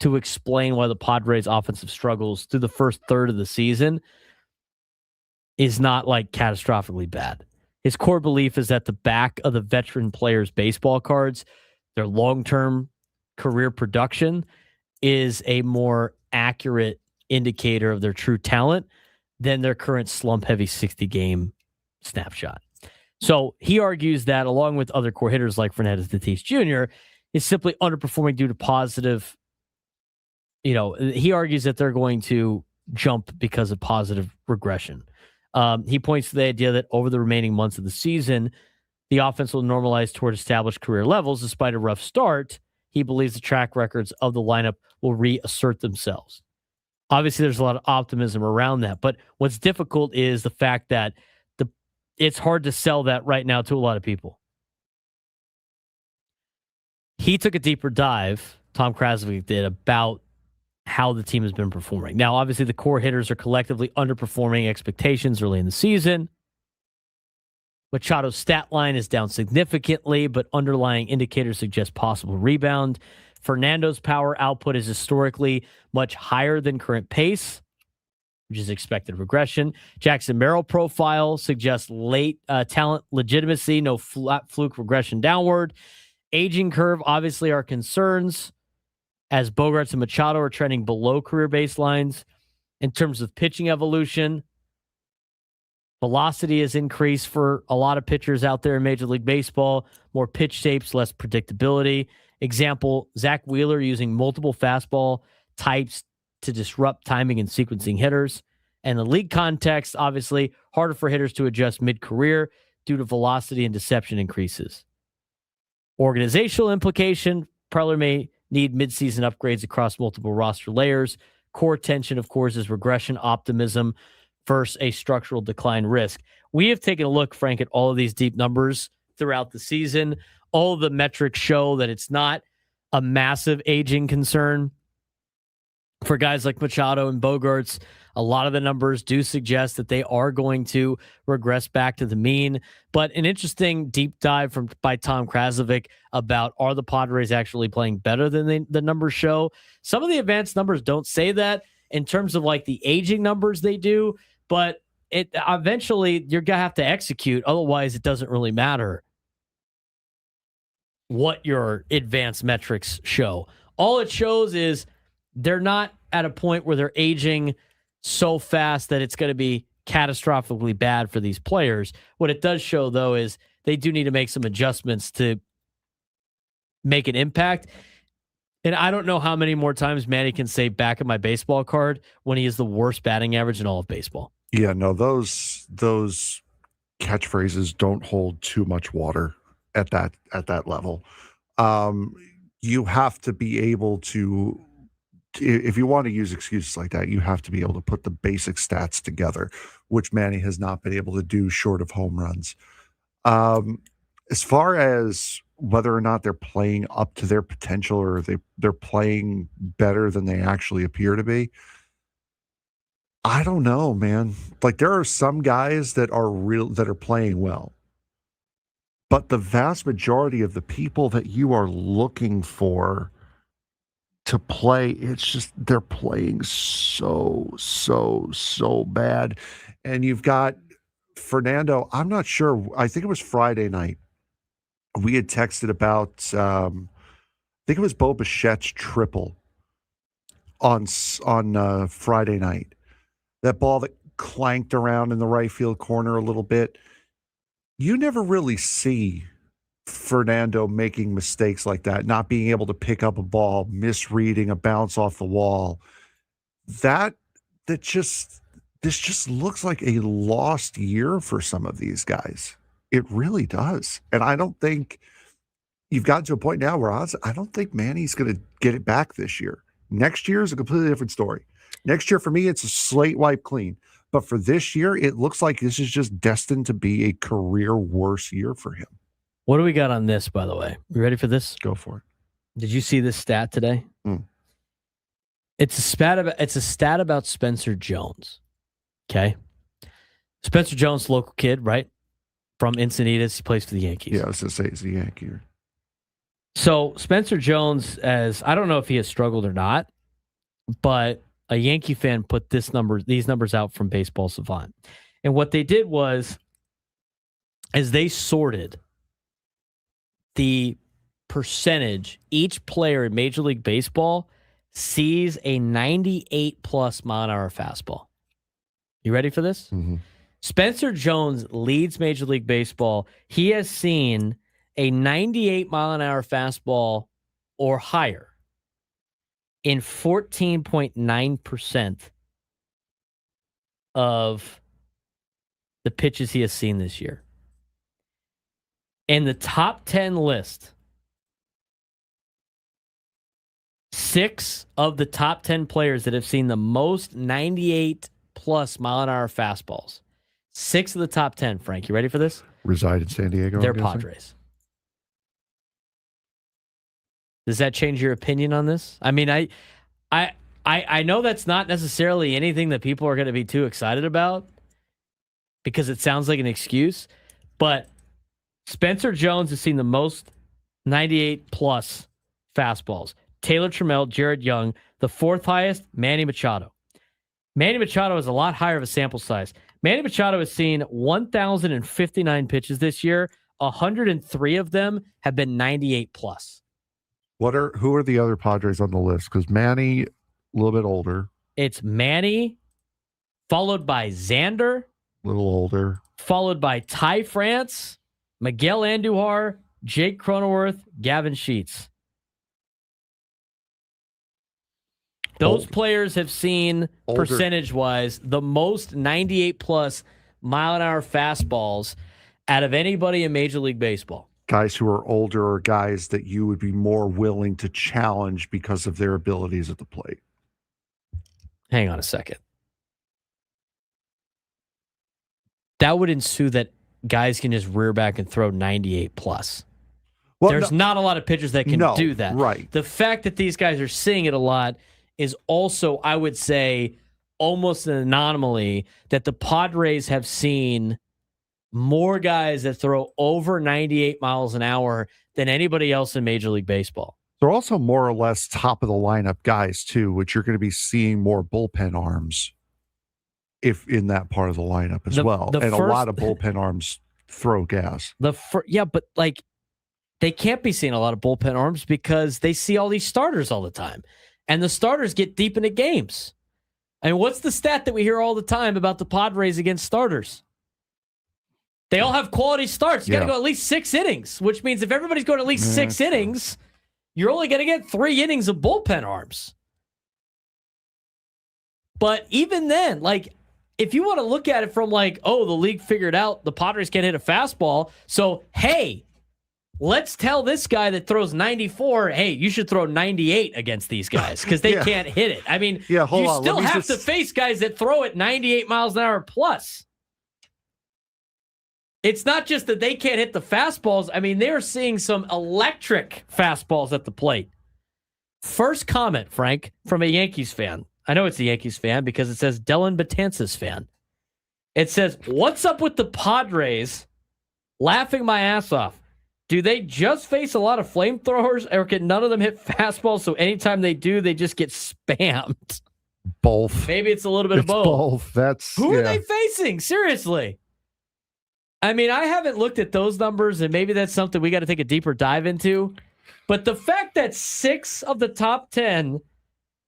to explain why the Padres offensive struggles through the first third of the season is not like catastrophically bad. His core belief is that the back of the veteran players' baseball cards, their long-term career production is a more accurate indicator of their true talent than their current slump-heavy 60-game snapshot. So he argues that along with other core hitters like Fernandez Tatis Jr., is simply underperforming due to positive, he argues that they're going to jump because of positive regression. He points to the idea that over the remaining months of the season, the offense will normalize toward established career levels. Despite a rough start, he believes the track records of the lineup will reassert themselves. Obviously, there's a lot of optimism around that, but what's difficult is the fact that it's hard to sell that right now to a lot of people. He took a deeper dive, Tom Krasovic did, about how the team has been performing. Now, obviously, the core hitters are collectively underperforming expectations early in the season. Machado's stat line is down significantly, but underlying indicators suggest possible rebound. Fernando's power output is historically much higher than current pace, which is expected regression. Jackson Merrill profile suggests late talent legitimacy, no flat fluke regression downward. Aging curve obviously are concerns, as Bogaerts and Machado are trending below career baselines. In terms of pitching evolution, velocity has increased for a lot of pitchers out there in Major League Baseball. More pitch shapes, less predictability. Example, Zach Wheeler using multiple fastball types to disrupt timing and sequencing hitters. And the league context, obviously, harder for hitters to adjust mid-career due to velocity and deception increases. Organizational implication, Preller may need midseason upgrades across multiple roster layers. Core tension, of course, is regression optimism versus a structural decline risk. We have taken a look, Frank, at all of these deep numbers throughout the season. All of the metrics show that it's not a massive aging concern for guys like Machado and Bogaerts. A lot of the numbers do suggest that they are going to regress back to the mean. But an interesting deep dive by Tom Krasovic about, are the Padres actually playing better than the numbers show? Some of the advanced numbers don't say that. In terms of like the aging numbers, they do. But it eventually you're going to have to execute. Otherwise, it doesn't really matter what your advanced metrics show. All it shows is they're not at a point where they're aging so fast that it's going to be catastrophically bad for these players. What it does show, though, is they do need to make some adjustments to make an impact. And I don't know how many more times Manny can say back of my baseball card when he is the worst batting average in all of baseball. Yeah, no, those catchphrases don't hold too much water at that level. You have to be able to, if you want to use excuses like that, you have to be able to put the basic stats together, which Manny has not been able to do short of home runs. As far as whether or not they're playing up to their potential or they're playing better than they actually appear to be, I don't know, man. Like, there are some guys that are playing well. But the vast majority of the people that you are looking for to play, it's just they're playing so bad. And you've got Fernando. I'm not sure. I think it was Friday night. We had texted about, I think it was Bo Bichette's triple on Friday night. That ball that clanked around in the right field corner a little bit. You never really see Fernando making mistakes like that, not being able to pick up a ball, misreading a bounce off the wall. This just looks like a lost year for some of these guys. It really does. And I don't think you've gotten to a point now where I don't think Manny's going to get it back this year. Next year is a completely different story. Next year, for me, it's a slate wipe clean. But for this year, it looks like this is just destined to be a career worse year for him. What do we got on this, by the way? You ready for this? Go for it. Did you see this stat today? It's a stat about Spencer Jones. Okay. Spencer Jones, local kid, right? From Encinitas. He plays for the Yankees. Yeah, I was going to say he's a Yankee. So Spencer Jones, I don't know if he has struggled or not, but a Yankee fan put these numbers out from Baseball Savant. And what they did was, as they sorted the percentage each player in Major League Baseball sees a 98+ mile an hour fastball. You ready for this? Mm-hmm. Spencer Jones leads Major League Baseball. He has seen a 98 mile an hour fastball or higher in 14.9% of the pitches he has seen this year. In the top 10 list, 6 of the top 10 players that have seen the most 98+ mile an hour fastballs, 6 of the top 10, Frank, you ready for this? Reside in San Diego. They're Padres. Does that change your opinion on this? I mean, I know that's not necessarily anything that people are going to be too excited about because it sounds like an excuse, But Spencer Jones has seen the most 98-plus fastballs. Taylor Trammell, Jared Young, the fourth highest, Manny Machado. Manny Machado is a lot higher of a sample size. Manny Machado has seen 1,059 pitches this year. 103 of them have been 98-plus. Who are the other Padres on the list? Because Manny, a little bit older. It's Manny, followed by Xander. A little older. Followed by Ty France, Miguel Andujar, Jake Cronenworth, Gavin Sheets. Those players have seen, percentage-wise, the most 98-plus mile-an-hour fastballs out of anybody in Major League Baseball. Guys who are older or guys that you would be more willing to challenge because of their abilities at the plate. Hang on a second. That would ensue that guys can just rear back and throw 98-plus. Well, there's not a lot of pitchers that can do that. Right. The fact that these guys are seeing it a lot is also, I would say, almost an anomaly that the Padres have seen more guys that throw over 98 miles an hour than anybody else in Major League Baseball. They're also more or less top of the lineup guys too, which you're going to be seeing more bullpen arms if in that part of the lineup as well. And a lot of bullpen arms throw gas. Yeah, but like they can't be seeing a lot of bullpen arms because they see all these starters all the time. And the starters get deep into games. And what's the stat that we hear all the time about the Padres against starters? They all have quality starts. You got to go at least 6 innings, which means if everybody's going at least 6 innings, you're only going to get 3 innings of bullpen arms. But even then, like, if you want to look at it from like, oh, the league figured out the Padres can't hit a fastball, so, hey, let's tell this guy that throws 94, hey, you should throw 98 against these guys because they can't hit it. I mean, you still have to face guys that throw it 98 miles an hour plus. It's not just that they can't hit the fastballs. I mean, they're seeing some electric fastballs at the plate. First comment, Frank, from a Yankees fan. I know it's a Yankees fan because it says Dylan Betances fan. It says, what's up with the Padres? Laughing my ass off. Do they just face a lot of flamethrowers or can none of them hit fastballs so anytime they do, they just get spammed? Both. Maybe it's a little bit of both. Who are they facing? Seriously. I mean, I haven't looked at those numbers, and maybe that's something we got to take a deeper dive into. But the fact that 6 of the top 10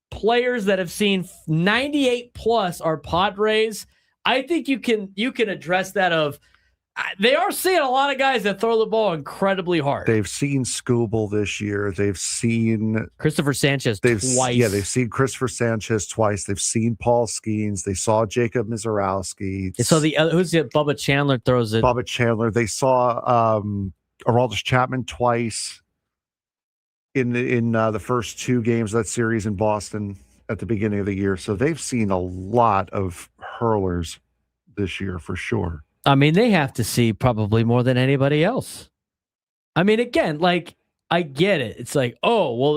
players that have seen 98 plus are Padres, I think you can address that of they are seeing a lot of guys that throw the ball incredibly hard. They've seen Skubal this year. They've seen Christopher Sanchez twice. Yeah, they've seen Christopher Sanchez twice. They've seen Paul Skeens. They saw Jacob Mizorowski. They saw who's it? Bubba Chandler throws it. Bubba Chandler. They saw Aroldis Chapman twice in the first 2 games of that series in Boston at the beginning of the year. So they've seen a lot of hurlers this year for sure. I mean, they have to see probably more than anybody else. I mean, again, like, I get it. It's like, oh, well,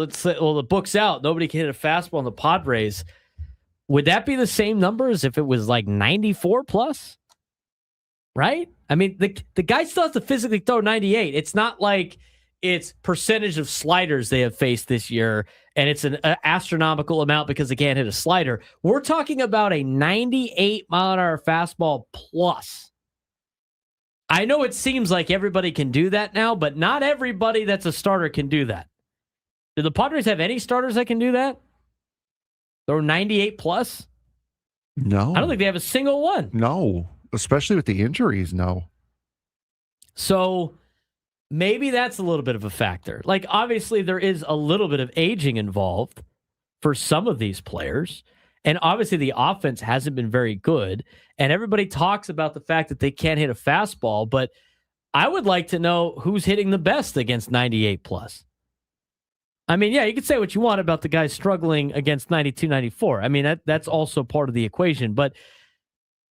the book's out. Nobody can hit a fastball on the Padres. Would that be the same number as if it was like 94 plus? Right? I mean, the guy still has to physically throw 98. It's not like it's percentage of sliders they have faced this year, and it's an astronomical amount because they can't hit a slider. We're talking about a 98 mile an hour fastball plus. I know it seems like everybody can do that now, but not everybody that's a starter can do that. Do the Padres have any starters that can do that? Throw 98 plus? No. I don't think they have a single one. No, especially with the injuries, no. So maybe that's a little bit of a factor. Like, obviously, there is a little bit of aging involved for some of these players. And obviously, the offense hasn't been very good. And everybody talks about the fact that they can't hit a fastball. But I would like to know who's hitting the best against 98 plus. I mean, yeah, you could say what you want about the guys struggling against 92, 94. I mean, that's also part of the equation. But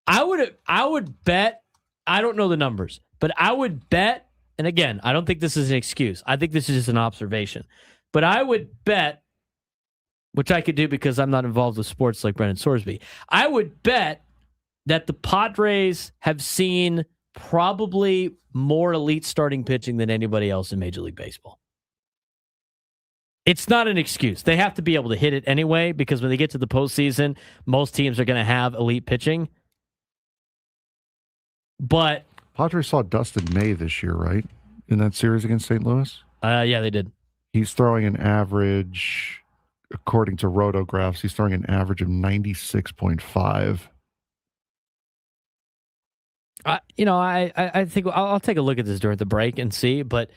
I would bet, I don't know the numbers, but I would bet, and again, I don't think this is an excuse. I think this is just an observation. But I would bet, which I could do because I'm not involved with sports like Brendan Sorsby, I would bet that the Padres have seen probably more elite starting pitching than anybody else in Major League Baseball. It's not an excuse. They have to be able to hit it anyway, because when they get to the postseason, most teams are going to have elite pitching. But Padres saw Dustin May this year, right? In that series against St. Louis? Yeah, they did. He's throwing an average, according to Rotographs, he's throwing an average of 96.5. I think I'll take a look at this during the break and see, but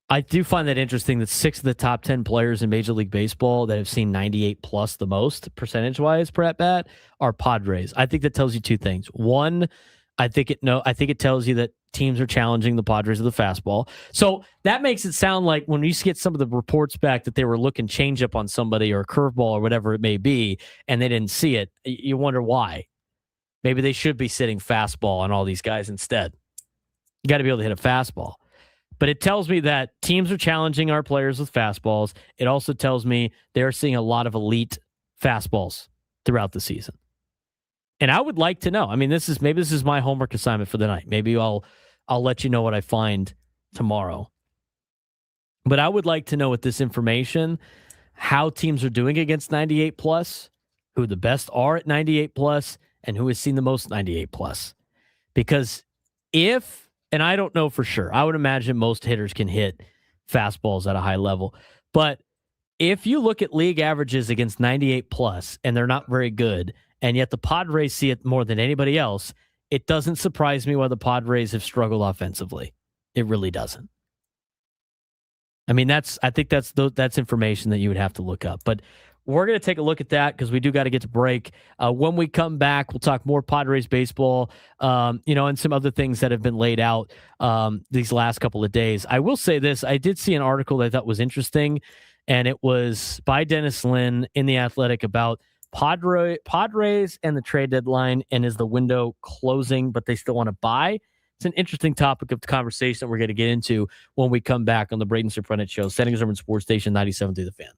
I do find that interesting that 6 of the top 10 players in Major League Baseball that have seen 98 plus the most percentage-wise per at-bat are Padres. I think that tells you two things. One, I think it tells you that teams are challenging the Padres with the fastball. So that makes it sound like when you get some of the reports back that they were looking changeup on somebody or a curveball or whatever it may be, and they didn't see it, you wonder why. Maybe they should be sitting fastball on all these guys instead. You got to be able to hit a fastball. But it tells me that teams are challenging our players with fastballs. It also tells me they're seeing a lot of elite fastballs throughout the season. And I would like to know. I mean, this is my homework assignment for the night. Maybe I'll let you know what I find tomorrow. But I would like to know with this information how teams are doing against 98 plus, who the best are at 98 plus, and who has seen the most 98 plus. Because and I don't know for sure, I would imagine most hitters can hit fastballs at a high level. But if you look at league averages against 98 plus and they're not very good, and yet the Padres see it more than anybody else, it doesn't surprise me why the Padres have struggled offensively. It really doesn't. I mean, I think that's information that you would have to look up. But we're going to take a look at that because we do got to get to break. When we come back, we'll talk more Padres baseball, and some other things that have been laid out these last couple of days. I will say this. I did see an article that I thought was interesting, and it was by Dennis Lin in The Athletic about Padres and the trade deadline, and is the window closing, but they still want to buy? It's an interesting topic of conversation that we're going to get into when we come back on the Braden Surprenant Show, Settings Urban Sports Station 97 through the Fan.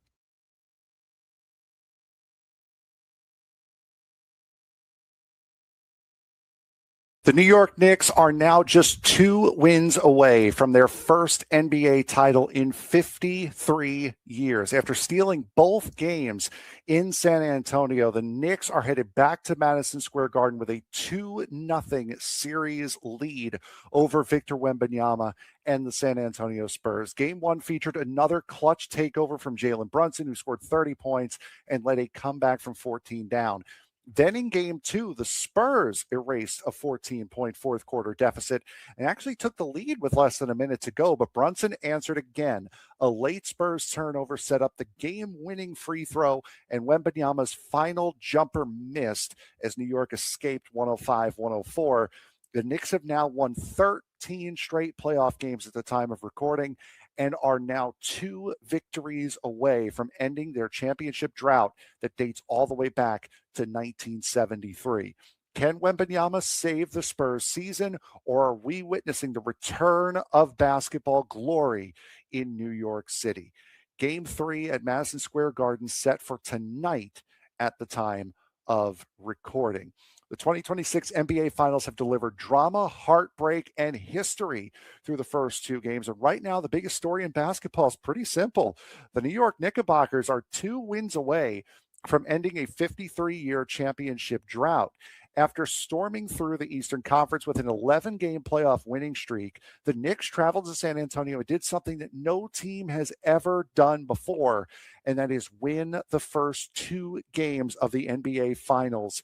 The New York Knicks are now just 2 wins away from their first NBA title in 53 years. After stealing both games in San Antonio, the Knicks are headed back to Madison Square Garden with a 2-0 series lead over Victor Wembanyama and the San Antonio Spurs. Game 1 featured another clutch takeover from Jalen Brunson, who scored 30 points and led a comeback from 14 down. Then in Game 2, the Spurs erased a 14-point fourth quarter deficit and actually took the lead with less than a minute to go, but Brunson answered again. A late Spurs turnover set up the game-winning free throw, and Wembanyama's final jumper missed as New York escaped 105-104. The Knicks have now won 13 straight playoff games at the time of recording and are now 2 victories away from ending their championship drought that dates all the way back to 1973. Can Wembanyama save the Spurs season, or are we witnessing the return of basketball glory in New York City? Game 3 at Madison Square Garden set for tonight at the time of recording. The 2026 NBA Finals have delivered drama, heartbreak, and history through the first 2 games. And right now, the biggest story in basketball is pretty simple. The New York Knickerbockers are 2 wins away from ending a 53-year championship drought. After storming through the Eastern Conference with an 11-game playoff winning streak, the Knicks traveled to San Antonio and did something that no team has ever done before, and that is win the first 2 games of the NBA Finals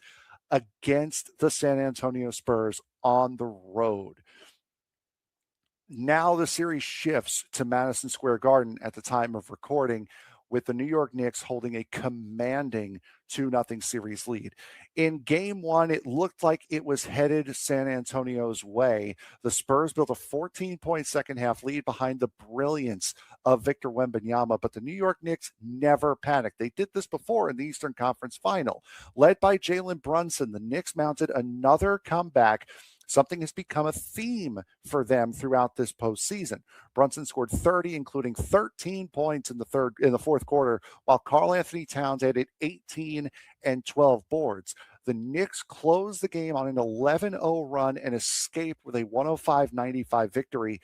against the San Antonio Spurs on the road. Now the series shifts to Madison Square Garden at the time of recording, with the New York Knicks holding a commanding 2-0 series lead. In Game 1, it looked like it was headed San Antonio's way. The Spurs built a 14-point second-half lead behind the brilliance of Victor Wembanyama, but the New York Knicks never panicked. They did this before in the Eastern Conference Final. Led by Jalen Brunson, the Knicks mounted another comeback. Something has become a theme for them throughout this postseason. Brunson scored 30, including 13 points in the fourth quarter, while Karl Anthony Towns added 18 and 12 boards. The Knicks closed the game on an 11-0 run and escaped with a 105-95 victory,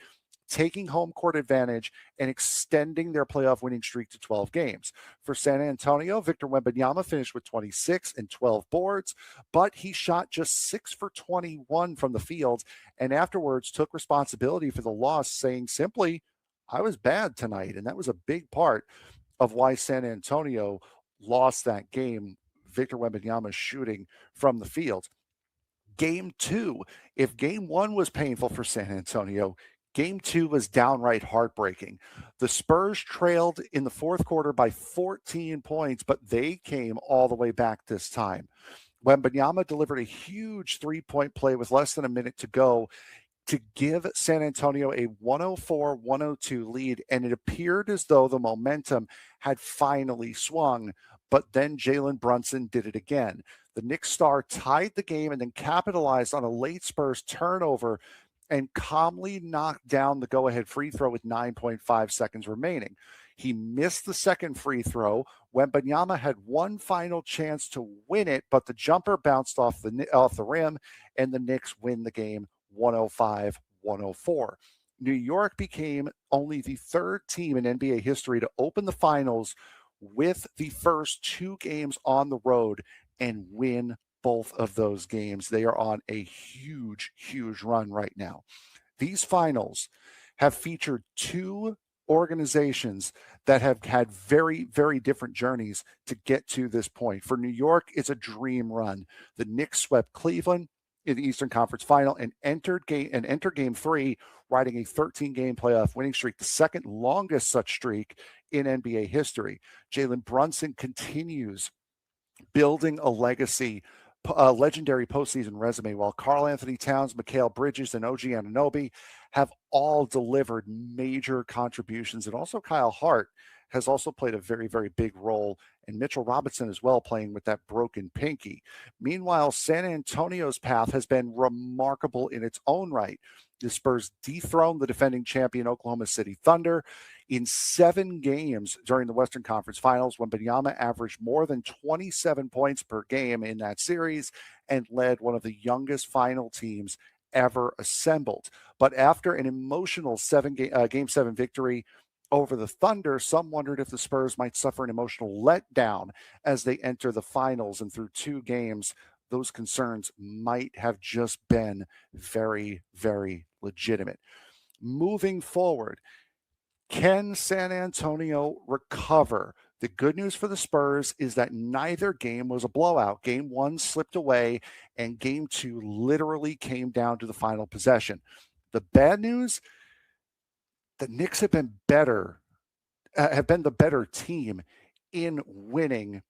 taking home court advantage and extending their playoff winning streak to 12 games. For San Antonio, Victor Wembanyama finished with 26 and 12 boards, but he shot just 6 for 21 from the field, and afterwards took responsibility for the loss, saying simply, "I was bad tonight," and that was a big part of why San Antonio lost that game. Victor Wembanyama shooting from the field. Game 2, if Game 1 was painful for San Antonio, Game 2 was downright heartbreaking. The Spurs trailed in the fourth quarter by 14 points, but they came all the way back this time. Wembanyama delivered a huge three-point play with less than a minute to go to give San Antonio a 104-102 lead, and it appeared as though the momentum had finally swung, but then Jalen Brunson did it again. The Knicks star tied the game and then capitalized on a late Spurs turnover and calmly knocked down the go-ahead free throw with 9.5 seconds remaining. He missed the second free throw. Wembanyama had one final chance to win it, but the jumper bounced off the rim, and the Knicks win the game 105-104. New York became only the third team in NBA history to open the finals with the first 2 games on the road and win both of those games. They are on a huge, huge run right now. These finals have featured 2 organizations that have had very, very different journeys to get to this point. For New York, it's a dream run. The Knicks swept Cleveland in the Eastern Conference Final and enter Game 3, riding a 13-game playoff winning streak, the second longest such streak in NBA history. Jalen Brunson continues building a legacy, a legendary postseason resume, while Karl Anthony Towns, Mikal Bridges, and OG Anunoby have all delivered major contributions. And also Kyle Hart has also played a very, very big role, and Mitchell Robinson as well, playing with that broken pinky. Meanwhile, San Antonio's path has been remarkable in its own right. The Spurs dethroned the defending champion Oklahoma City Thunder. In 7 games during the Western Conference Finals, Wembanyama averaged more than 27 points per game in that series and led one of the youngest final teams ever assembled. But after an emotional Game 7 victory over the Thunder, some wondered if the Spurs might suffer an emotional letdown as they enter the finals, and through 2 games, those concerns might have just been very, very legitimate. Moving forward, can San Antonio recover? The good news for the Spurs is that neither game was a blowout. Game 1 slipped away, and Game 2 literally came down to the final possession. The bad news, the Knicks have been the better team in winning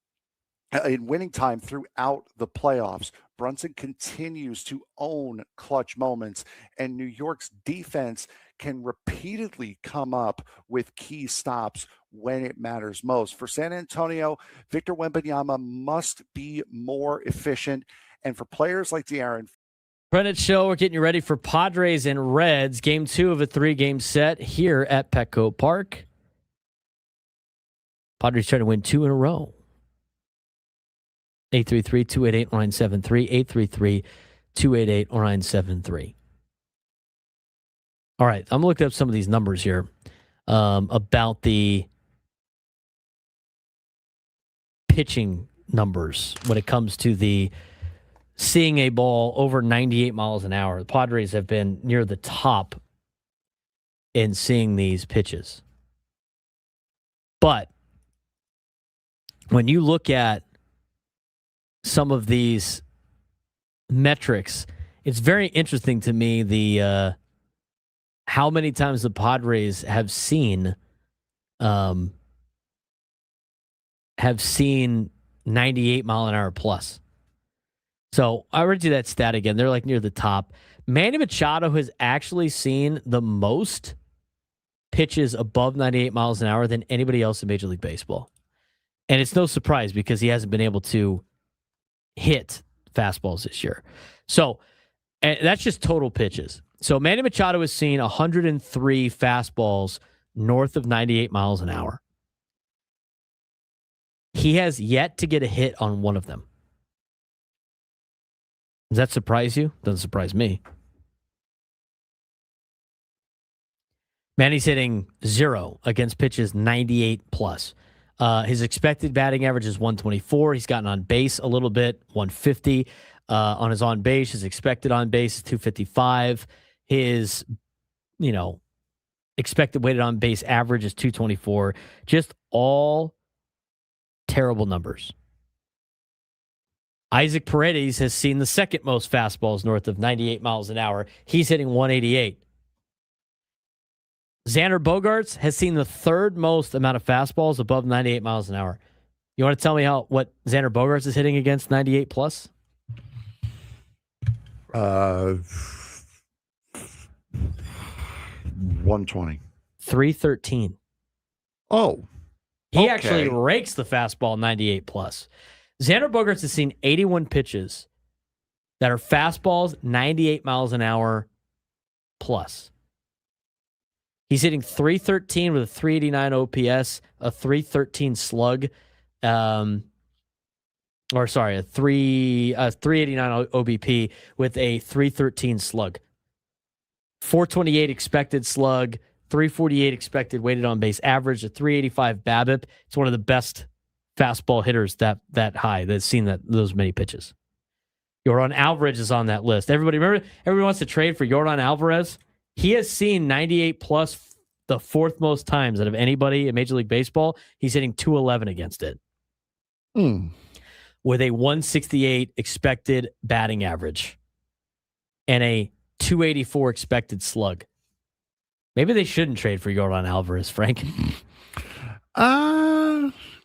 time throughout the playoffs. Brunson continues to own clutch moments, and New York's defense can repeatedly come up with key stops when it matters most. For San Antonio, Victor Wembanyama must be more efficient, and for players like De'Aaron. Brendan Show, we're getting you ready for Padres and Reds, Game 2 of a 3-game set here at Petco Park. Padres trying to win 2 in a row. 833-288-0973, 833-288-0973. All right, I'm looking up some of these numbers here about the pitching numbers when it comes to the seeing a ball over 98 miles an hour. The Padres have been near the top in seeing these pitches. But when you look at some of these metrics, it's very interesting to me the how many times the Padres have seen 98 mile an hour plus. So I read you that stat again. They're like near the top. Manny Machado has actually seen the most pitches above 98 miles an hour than anybody else in Major League Baseball. And it's no surprise because he hasn't been able to hit fastballs this year. So and that's just total pitches. So Manny Machado has seen 103 fastballs north of 98 miles an hour. He has yet to get a hit on one of them. Does that surprise you? Doesn't surprise me. Manny's hitting 0 against pitches 98 plus. His expected batting average is 124. He's gotten on base a little bit, 150. On his on base, his expected on base is 255. His, expected weighted on base average is 224. Just all terrible numbers. Isaac Paredes has seen the second most fastballs north of 98 miles an hour. He's hitting 188. Xander Bogaerts has seen the third most amount of fastballs above 98 miles an hour. You want to tell me what Xander Bogaerts is hitting against 98 plus? 120. 313. Oh. He actually rakes the fastball 98 plus. Xander Bogaerts has seen 81 pitches that are fastballs 98 miles an hour plus. He's hitting 313 with a 389 OPS, a 313 slug, a 389 OBP with a 313 slug. 428 expected slug, 348 expected weighted on base average, a 385 BABIP. It's one of the best fastball hitters that high that's seen those many pitches. Yordan Alvarez is on that list. Everybody wants to trade for Yordan Alvarez. He has seen 98 plus the fourth most times out of anybody in Major League Baseball. He's hitting 211 against it. With a 168 expected batting average and a 284 expected slug. Maybe they shouldn't trade for Yordan Alvarez, Frank.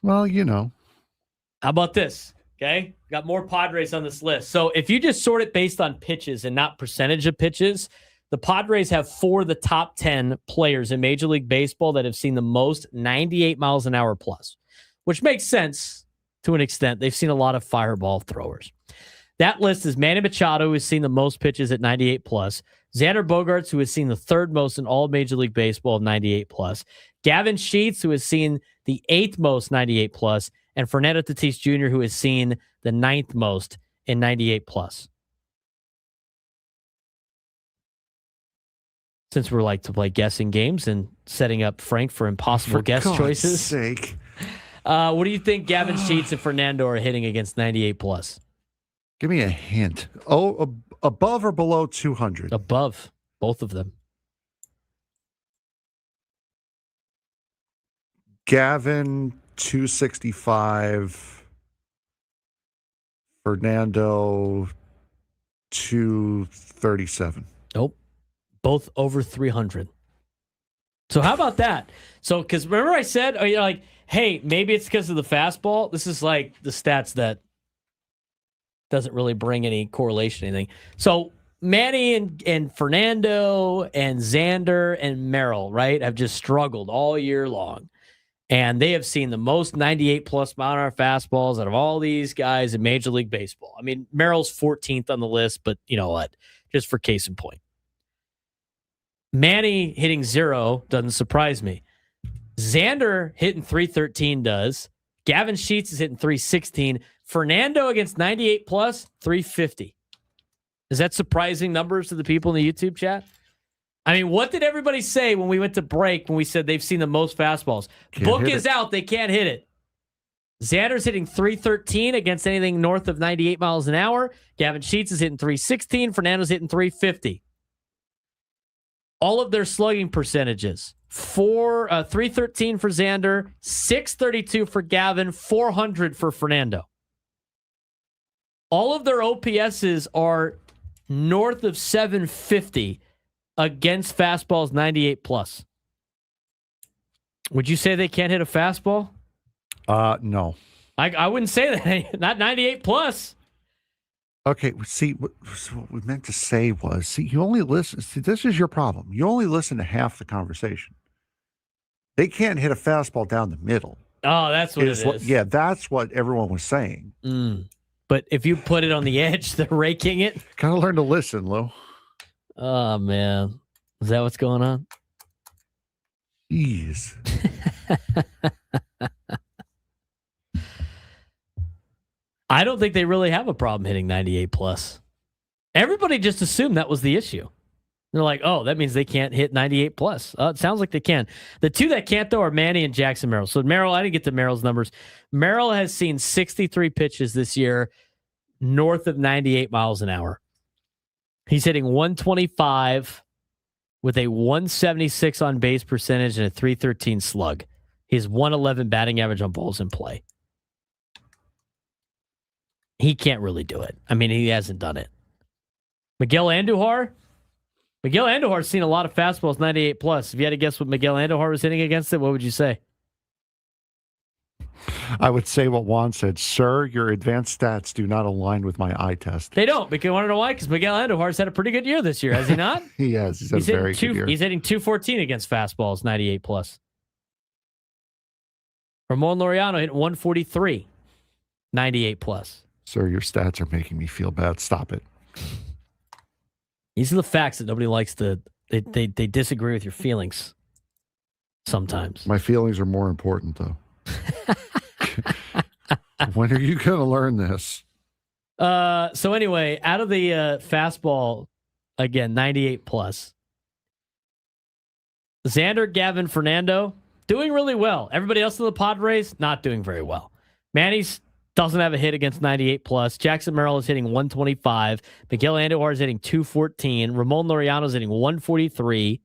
Well, How about this? Okay. Got more Padres on this list. So if you just sort it based on pitches and not percentage of pitches, the Padres have 4 of the top 10 players in Major League Baseball that have seen the most 98 miles an hour plus, which makes sense to an extent. They've seen a lot of fireball throwers. That list is Manny Machado, who has seen the most pitches at 98 plus, Xander Bogaerts, who has seen the third most in all Major League Baseball of 98 plus, Gavin Sheets, who has seen the 8th most 98 plus, and Fernando Tatis Jr., who has seen the 9th most in 98 plus. Since we're like to play guessing games and setting up Frank for impossible guess choices. Sake. What do you think Gavin Sheets and Fernando are hitting against 98 plus? Give me a hint. Oh, above or below 200? Above, both of them. Gavin, 265. Fernando, 237. Nope. Both over 300. So how about that? So, because remember I said, hey, maybe it's because of the fastball. This is like the stats that doesn't really bring any correlation or anything. So Manny and Fernando and Xander and Merrill, right, have just struggled all year long. And they have seen the most 98 plus mile an hour fastballs out of all these guys in Major League Baseball. I mean, Merrill's 14th on the list, but you know what? Just for case in point. Manny hitting 0 doesn't surprise me. Xander hitting 313 does. Gavin Sheets is hitting 316. Fernando against 98 plus, 350. Is that surprising numbers to the people in the YouTube chat? I mean, what did everybody say when we went to break when we said they've seen the most fastballs? Book is out. They can't hit it. Xander's hitting 313 against anything north of 98 miles an hour. Gavin Sheets is hitting 316. Fernando's hitting 350. All of their slugging percentages. 313 for Xander, 632 for Gavin, 400 for Fernando. All of their OPSs are north of 750 against fastballs 98 plus. Would you say they can't hit a fastball? No. I wouldn't say that. Not 98 plus. Okay, see, what we meant to say was, you only listen. See, this is your problem. You only listen to half the conversation. They can't hit a fastball down the middle. Oh, that's what it is. Yeah, that's what everyone was saying. But if you put it on the edge, they're raking it. Gotta learn to listen, Lou. Oh, man. Is that what's going on? Jeez. I don't think they really have a problem hitting 98 plus. Everybody just assumed that was the issue. They're like, oh, that means they can't hit 98 plus. It sounds like they can. The two that can't, though, are Manny and Jackson Merrill. So Merrill, I didn't get to Merrill's numbers. Merrill has seen 63 pitches this year, north of 98 miles an hour. He's hitting 125 with a 176 on base percentage and a 313 slug. His 111 batting average on balls in play. He can't really do it. I mean, he hasn't done it. Miguel Andujar? Miguel Andujar's seen a lot of fastballs, 98 plus. If you had to guess what Miguel Andujar was hitting against it, what would you say? I would say what Juan said. Sir, your advanced stats do not align with my eye test. They don't. Because you want to know why? Because Miguel Andujar's had a pretty good year this year, has he not? He has. He's had a very good year. He's hitting 214 against fastballs, 98 plus. Ramón Laureano hit 143, 98 plus. Sir, your stats are making me feel bad. Stop it. These are the facts that nobody likes to. They disagree with your feelings sometimes. My feelings are more important, though. When are you going to learn this? So anyway, out of the fastball, again, 98 plus. Xander, Gavin, Fernando, doing really well. Everybody else in the Padres, not doing very well. Manny's doesn't have a hit against 98 plus. Jackson Merrill is hitting 125. Miguel Andujar is hitting 214. Ramón Laureano is hitting 143,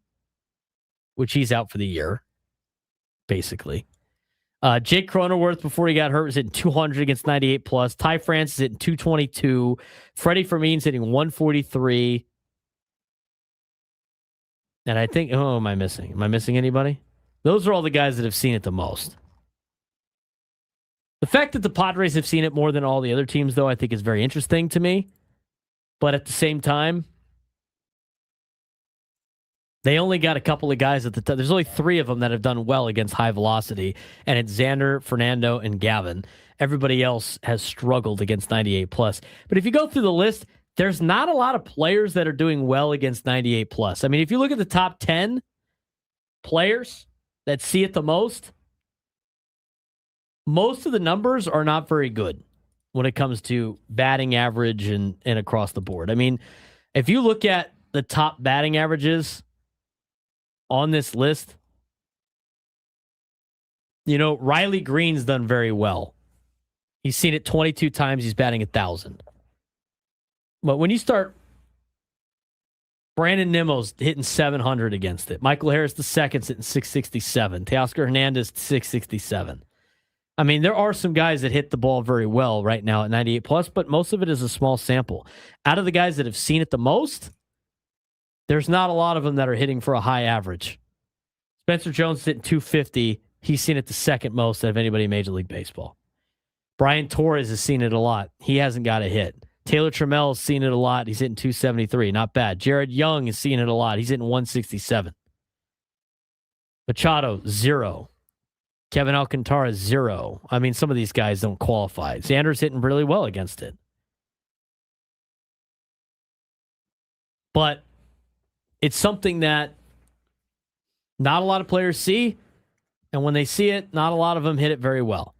which he's out for the year, basically. Jake Cronenworth, before he got hurt, was hitting 200 against 98 plus. Ty France is hitting 222. Freddy Fermín is hitting 143. And I think, who am I missing? Am I missing anybody? Those are all the guys that have seen it the most. The fact that the Padres have seen it more than all the other teams, though, I think is very interesting to me. But at the same time, they only got a couple of guys at the top. There's only 3 of them that have done well against high velocity, and it's Xander, Fernando, and Gavin. Everybody else has struggled against 98 plus. But if you go through the list, there's not a lot of players that are doing well against 98 plus. I mean, if you look at the top 10 players that see it the most of the numbers are not very good when it comes to batting average and across the board. I mean, if you look at the top batting averages on this list, you know, Riley Green's done very well. He's seen it 22 times. He's batting 1,000. But when you start, Brandon Nimmo's hitting 700 against it. Michael Harris the second's hitting 667. Teoscar Hernandez 667. I mean, there are some guys that hit the ball very well right now at 98 plus, but most of it is a small sample. Out of the guys that have seen it the most, there's not a lot of them that are hitting for a high average. Spencer Jones is hitting 250. He's seen it the second most out of anybody in Major League Baseball. Brian Torres has seen it a lot. He hasn't got a hit. Taylor Trammell has seen it a lot. He's hitting 273. Not bad. Jared Young has seen it a lot. He's hitting 167. Machado, 0. Kevin Alcantara, 0. I mean, some of these guys don't qualify. Xander's hitting really well against it. But it's something that not a lot of players see, and when they see it, not a lot of them hit it very well.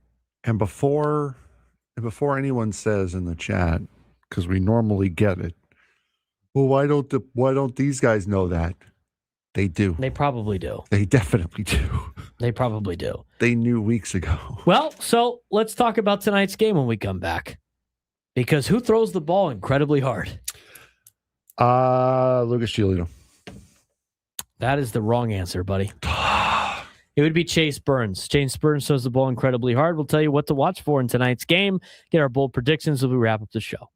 And before anyone says in the chat, because we normally get it, well, why don't these guys know that? They do. They probably do. They definitely do. They probably do. They knew weeks ago. Well, so let's talk about tonight's game when we come back. Because who throws the ball incredibly hard? Lucas Giolito. That is the wrong answer, buddy. It would be Chase Burns. Chase Burns throws the ball incredibly hard. We'll tell you what to watch for in tonight's game. Get our bold predictions as we wrap up the show.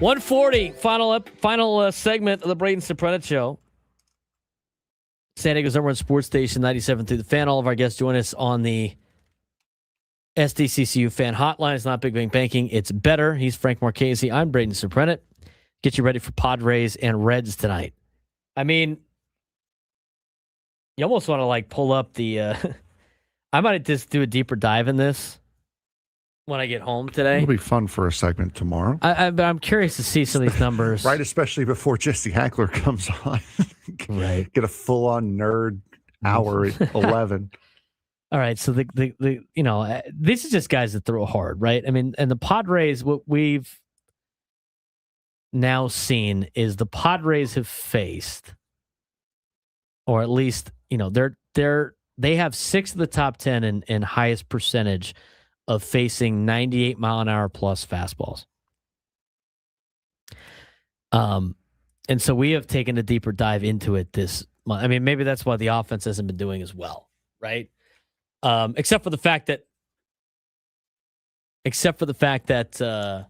140, final segment of the Braden Surprenant Show. San Diego's number one sports station, 97 through the Fan. All of our guests join us on the SDCCU Fan Hotline. It's not Big Bang Banking, it's better. He's Frank Marchese. I'm Braden Surprenant. Get you ready for Padres and Reds tonight. I mean, you almost want to pull up the... I might just do a deeper dive in this when I get home today. It'll be fun for a segment tomorrow. I'm curious to see some of these numbers. Right, especially before Jesse Hackler comes on. Right. Get a full-on nerd hour at 11. All right, so the these are just guys that throw hard, right? I mean, and the Padres, what we've now seen is the Padres have faced, or at least, they have 6 of the top 10 in highest percentage of facing 98 mile an hour plus fastballs. And so we have taken a deeper dive into it this month. I mean, maybe that's why the offense hasn't been doing as well, right? Except for the fact that the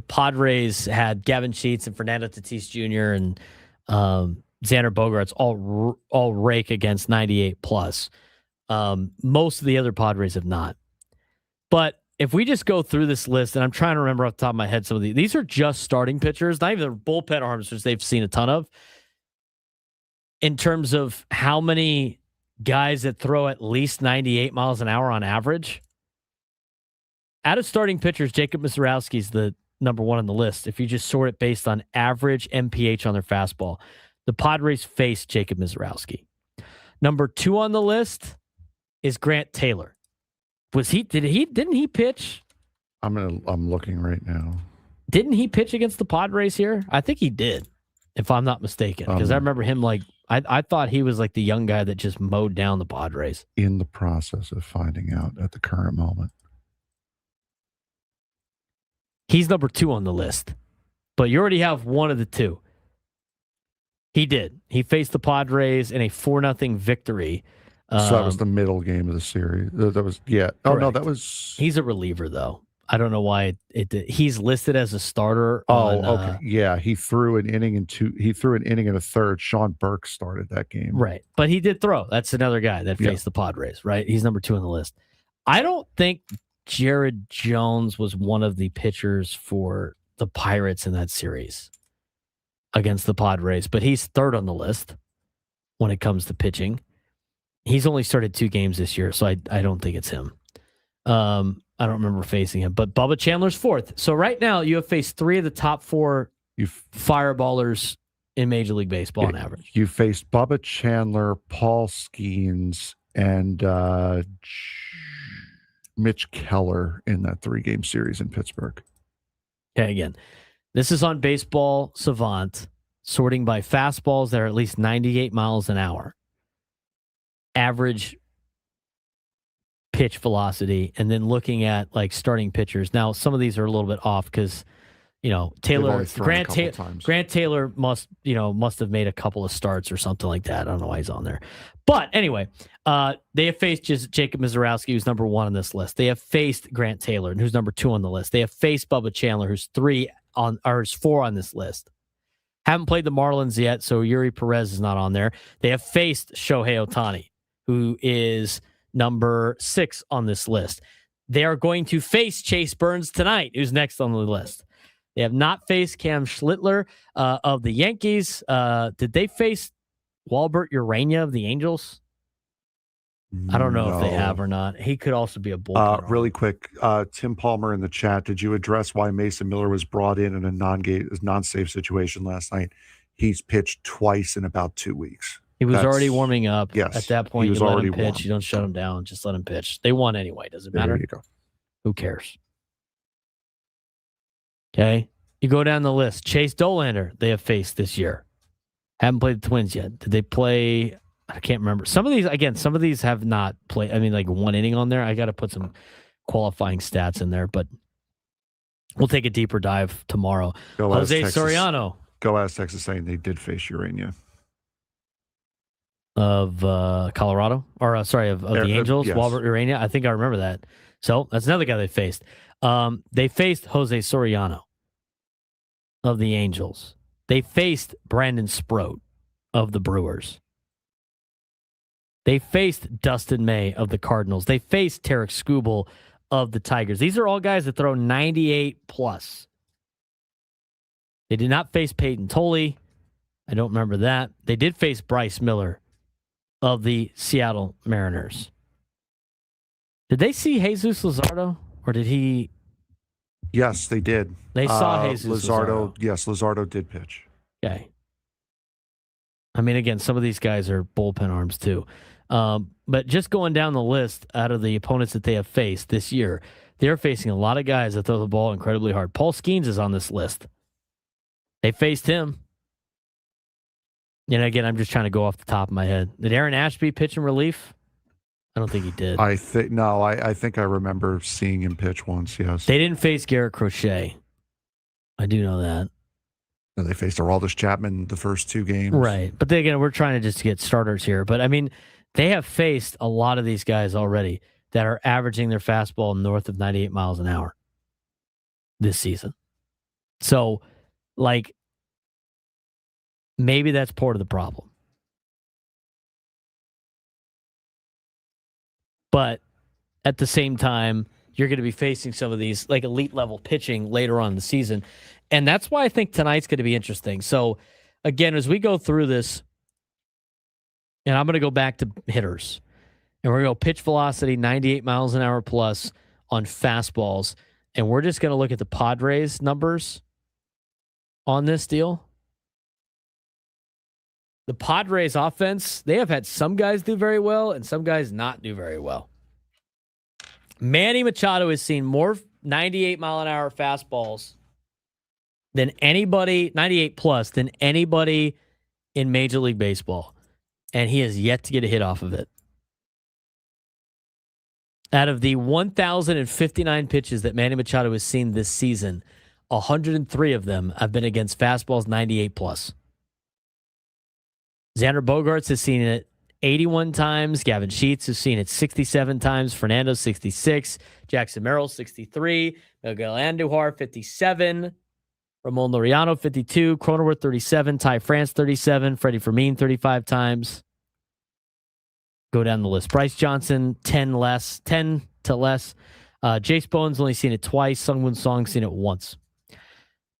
Padres had Gavin Sheets and Fernando Tatis Jr. and Xander Bogaerts all rake against 98 plus. Most of the other Padres have not. But if we just go through this list, and I'm trying to remember off the top of my head some of these are just starting pitchers, not even the bullpen arms, which they've seen a ton of, in terms of how many guys that throw at least 98 miles an hour on average. Out of starting pitchers, Jacob Misiorowski is the number one on the list. If you just sort it based on average MPH on their fastball, the Padres face Jacob Misiorowski. Number 2 on the list is Grant Taylor. Didn't he pitch? I'm looking right now. Didn't he pitch against the Padres here? I think he did, if I'm not mistaken. Because I remember him I thought he was like the young guy that just mowed down the Padres. In the process of finding out at the current moment. He's number 2 on the list. But you already have one of the two. He did. He faced the Padres in a 4-0 victory. So that was the middle game of the series. That was, yeah. Oh, correct. no, that was... He's a reliever, though. I don't know why it did. He's listed as a starter. Okay. Yeah, he threw an inning and a third. Sean Burke started that game. Right. But he did throw. That's another guy that faced the Padres, right? He's number 2 on the list. I don't think Jared Jones was one of the pitchers for the Pirates in that series against the Padres, but he's 3rd on the list when it comes to pitching. He's only started 2 games this year, so I don't think it's him. I don't remember facing him, but Bubba Chandler's 4th. So right now you have faced 3 of the top 4 fireballers in Major League Baseball on average. You faced Bubba Chandler, Paul Skeens, and Mitch Keller in that 3-game series in Pittsburgh. Okay, again, this is on Baseball Savant, sorting by fastballs that are at least 98 miles an hour. Average pitch velocity, and then looking at starting pitchers. Now, some of these are a little bit off because, Grant Taylor must have made a couple of starts or something like that. I don't know why he's on there. But anyway, they have faced Jacob Misiorowski, who's number 1 on this list. They have faced Grant Taylor, who's number 2 on the list. They have faced Bubba Chandler, who's 4 on this list. Haven't played the Marlins yet, so Yuri Perez is not on there. They have faced Shohei Ohtani, who is number 6 on this list. They are going to face Chase Burns tonight, who's next on the list. They have not faced Cam Schlittler of the Yankees. Did they face Walbert Urania of the Angels? I don't know if they have or not. He could also be a bullpen. Really quick, Tim Palmer in the chat, did you address why Mason Miller was brought in a non-safe situation last night? He's pitched twice in about 2 weeks. He was already warming up. Yes, at that point, you let him pitch. You don't shut him down. Just let him pitch. They won anyway. Doesn't matter. There you go. Who cares? Okay. You go down the list. Chase Dolander, they have faced this year. Haven't played the Twins yet. Did they play? I can't remember. Some of these have not played. I mean, 1 inning on there. I got to put some qualifying stats in there, but we'll take a deeper dive tomorrow. Jose Soriano. Go ask Texas saying they did face Urania. Of Colorado, or of the Angels, yes. Walbert Urania. I think I remember that. So that's another guy they faced. They faced Jose Soriano. of the Angels. They faced Brandon Sproat of the Brewers. They faced Dustin May of the Cardinals. They faced Tarek Skubal of the Tigers. These are all guys that throw 98 plus. They did not face Peyton Tolley. I don't remember that. They did face Bryce Miller of the Seattle Mariners. Did they see Jesus Luzardo, or did he? Yes, they did. They saw Jesus Luzardo. Yes, Luzardo did pitch. Okay. I mean, again, some of these guys are bullpen arms too. But just going down the list out of the opponents that they have faced this year, they're facing a lot of guys that throw the ball incredibly hard. Paul Skeens is on this list. They faced him. And again, I'm just trying to go off the top of my head. Did Aaron Ashby pitch in relief? I don't think he did. I think I remember seeing him pitch once, yes. They didn't face Garrett Crochet. I do know that. And they faced Aroldis Chapman the first two games. Right. But again, we're trying to just get starters here. But I mean, they have faced a lot of these guys already that are averaging their fastball north of 98 miles an hour this season. So, like, maybe that's part of the problem. But at the same time, you're going to be facing some of these like elite level pitching later on in the season. And that's why I think tonight's going to be interesting. So again, as we go through this, and I'm going to go back to hitters, and we're going to go pitch velocity, 98 miles an hour plus on fastballs. And we're just going to look at the Padres numbers on this deal. The Padres offense, they have had some guys do very well and some guys not do very well. Manny Machado has seen more 98 mile an hour fastballs than anybody, 98 plus, than anybody in Major League Baseball. And he has yet to get a hit off of it. Out of the 1,059 pitches that Manny Machado has seen this season, 103 of them have been against fastballs 98 plus. Xander Bogaerts has seen it 81 times. Gavin Sheets has seen it 67 times. Fernando, 66. Jackson Merrill, 63. Miguel Andujar, 57. Ramón Laureano, 52. Cronenworth, 37. Ty France, 37. Freddy Fermín, 35 times. Go down the list. Bryce Johnson, 10 to less. Jase Bowen's only seen it twice. Sungwon Song's seen it once.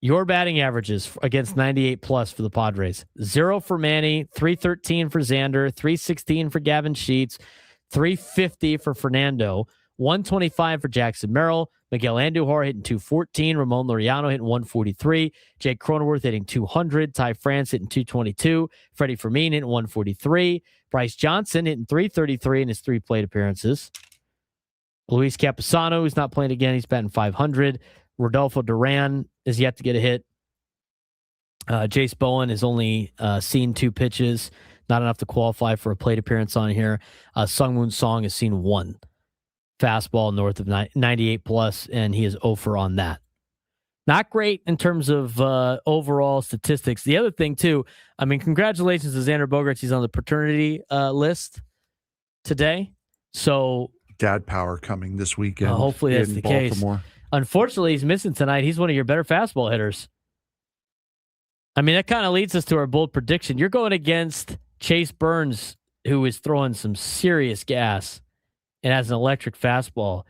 Your batting averages against 98 plus for the Padres. 0 for Manny, 313 for Xander, 316 for Gavin Sheets, 350 for Fernando, 125 for Jackson Merrill, Miguel Andujar hitting 214, Ramón Laureano hitting 143, Jake Cronenworth hitting 200, Ty France hitting 222, Freddie Fermín hitting 143, Bryce Johnson hitting 333 in his 3 plate appearances. Luis Campusano, who's not playing again, he's batting 500. Rodolfo Duran is yet to get a hit. Jase Bowen has only seen 2 pitches, not enough to qualify for a plate appearance on here. Sungwon Song has seen 1 fastball north of 98 plus, and he is 0 for on that. Not great in terms of overall statistics. The other thing, too, I mean, congratulations to Xander Bogaerts. He's on the paternity list today. So dad power coming this weekend. Hopefully that's the Baltimore case. Unfortunately, he's missing tonight. He's one of your better fastball hitters. I mean, that kind of leads us to our bold prediction. You're going against Chase Burns, who is throwing some serious gas and has an electric fastball.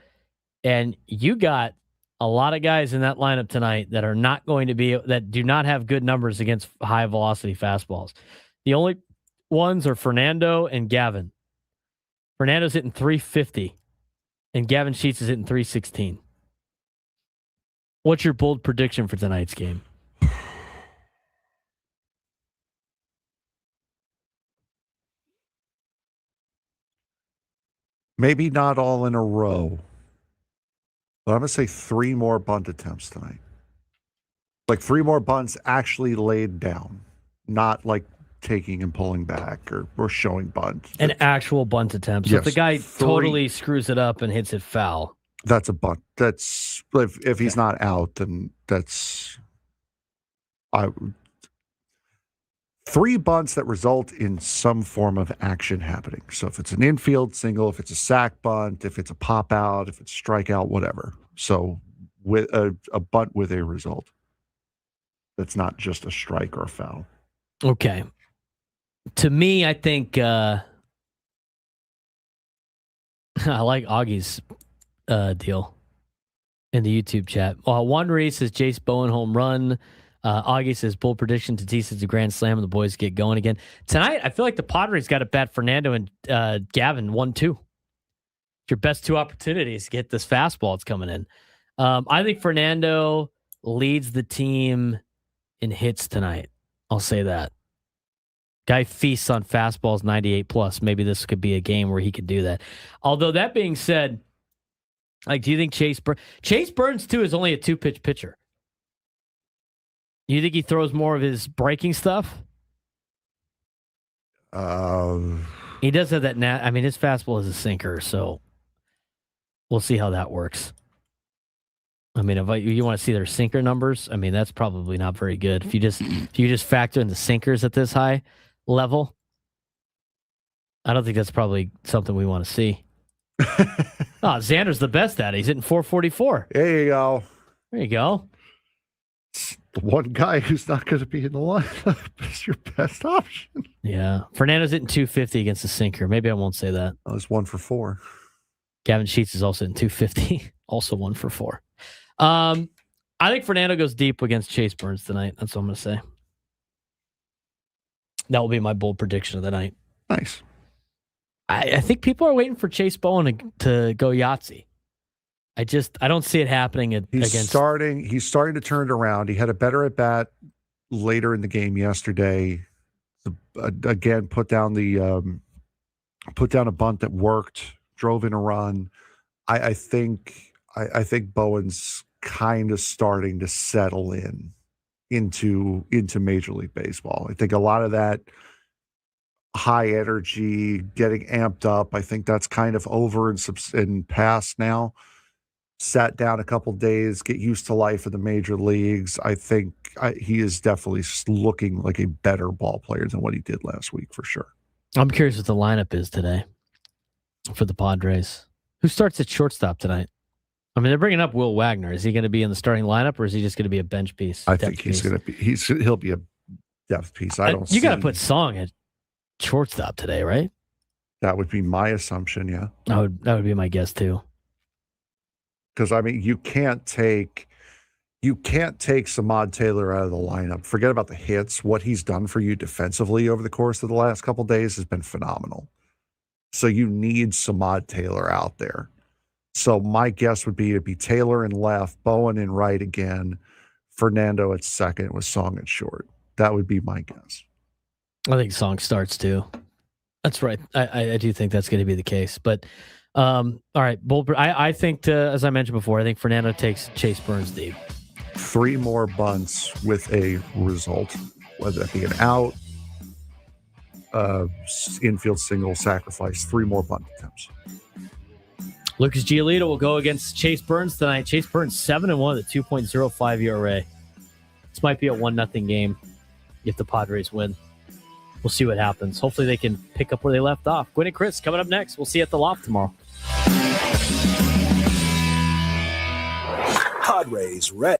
And you got a lot of guys in that lineup tonight that are not going to be, that do not have good numbers against high velocity fastballs. The only ones are Fernando and Gavin. Fernando's hitting 350 and Gavin Sheets is hitting 316. What's your bold prediction for tonight's game? Maybe not all in a row, but I'm going to say 3 more bunt attempts tonight. Like 3 more bunts actually laid down, not like taking and pulling back or showing bunt. An actual bunt attempt. So yes, if the guy totally screws it up and hits it foul, that's a bunt. That's if he's not out, then that's 3 bunts that result in some form of action happening. So if it's an infield single, if it's a sac bunt, if it's a pop out, if it's strikeout, whatever. So with a bunt with a result. that's not just a strike or a foul. Okay. To me, I think I like Augie's deal in the YouTube chat. Juan Reese says Jase Bowen home run. Augie says bold prediction. Tatis a grand slam and the boys get going again. Tonight, I feel like the Padres got to bat Fernando and Gavin 1-2. Your best two opportunities to get this fastball that's coming in. I think Fernando leads the team in hits tonight. I'll say that. Guy feasts on fastballs 98 plus. Maybe this could be a game where he could do that. Although that being said, like, do you think Chase Burns too is only a 2-pitch pitcher? You think he throws more of his breaking stuff? He does have that. His fastball is a sinker, so we'll see how that works. I mean, if you want to see their sinker numbers, I mean, that's probably not very good. If you just factor in the sinkers at this high level, I don't think that's probably something we want to see. Xander's the best at it. He's hitting 444. There you go. There you go. The one guy who's not going to be in the lineup is your best option. Yeah. Fernando's hitting 250 against the sinker. Maybe I won't say that. Oh, it's 1 for 4. Gavin Sheets is also in 250. Also 1 for 4. I think Fernando goes deep against Chase Burns tonight. That's what I'm going to say. That will be my bold prediction of the night. Nice. I think people are waiting for Jase Bowen to go Yahtzee. I don't see it happening He's starting to turn it around. He had a better at bat later in the game yesterday. Again, put down a bunt that worked, drove in a run. I think Bowen's kind of starting to settle into Major League Baseball. I think a lot of that high energy, getting amped up, I think that's kind of over and past now. Sat down a couple days, get used to life in the major leagues. I think he is definitely looking like a better ball player than what he did last week, for sure. I'm curious what the lineup is today for the Padres. Who starts at shortstop tonight? I mean, they're bringing up Will Wagner. Is he going to be in the starting lineup, or is he just going to be a bench piece? I think he's going to be. He'll be a depth piece. You got to put Song at shortstop today, right? That would be my assumption. Yeah, that would be my guess too. Because I mean, you can't take Samad Taylor out of the lineup. Forget about the hits. What he's done for you defensively over the course of the last couple of days has been phenomenal. So you need Samad Taylor out there. So my guess would be it'd be Taylor in left, Bowen in right again, Fernando at second with Song at short. That would be my guess. I think Song starts too. That's right. I do think that's going to be the case. But all right, I think as I mentioned before, I think Fernando takes Chase Burns deep. 3 more bunts with a result, whether that be an out, infield single, sacrifice. 3 more bunt attempts. Lucas Giolito will go against Chase Burns tonight. Chase Burns 7-1 at 2.05 ERA. This might be a 1-0 game if the Padres win. We'll see what happens. Hopefully they can pick up where they left off. Gwynn and Chris coming up next. We'll see you at the Loft tomorrow. Padres Red.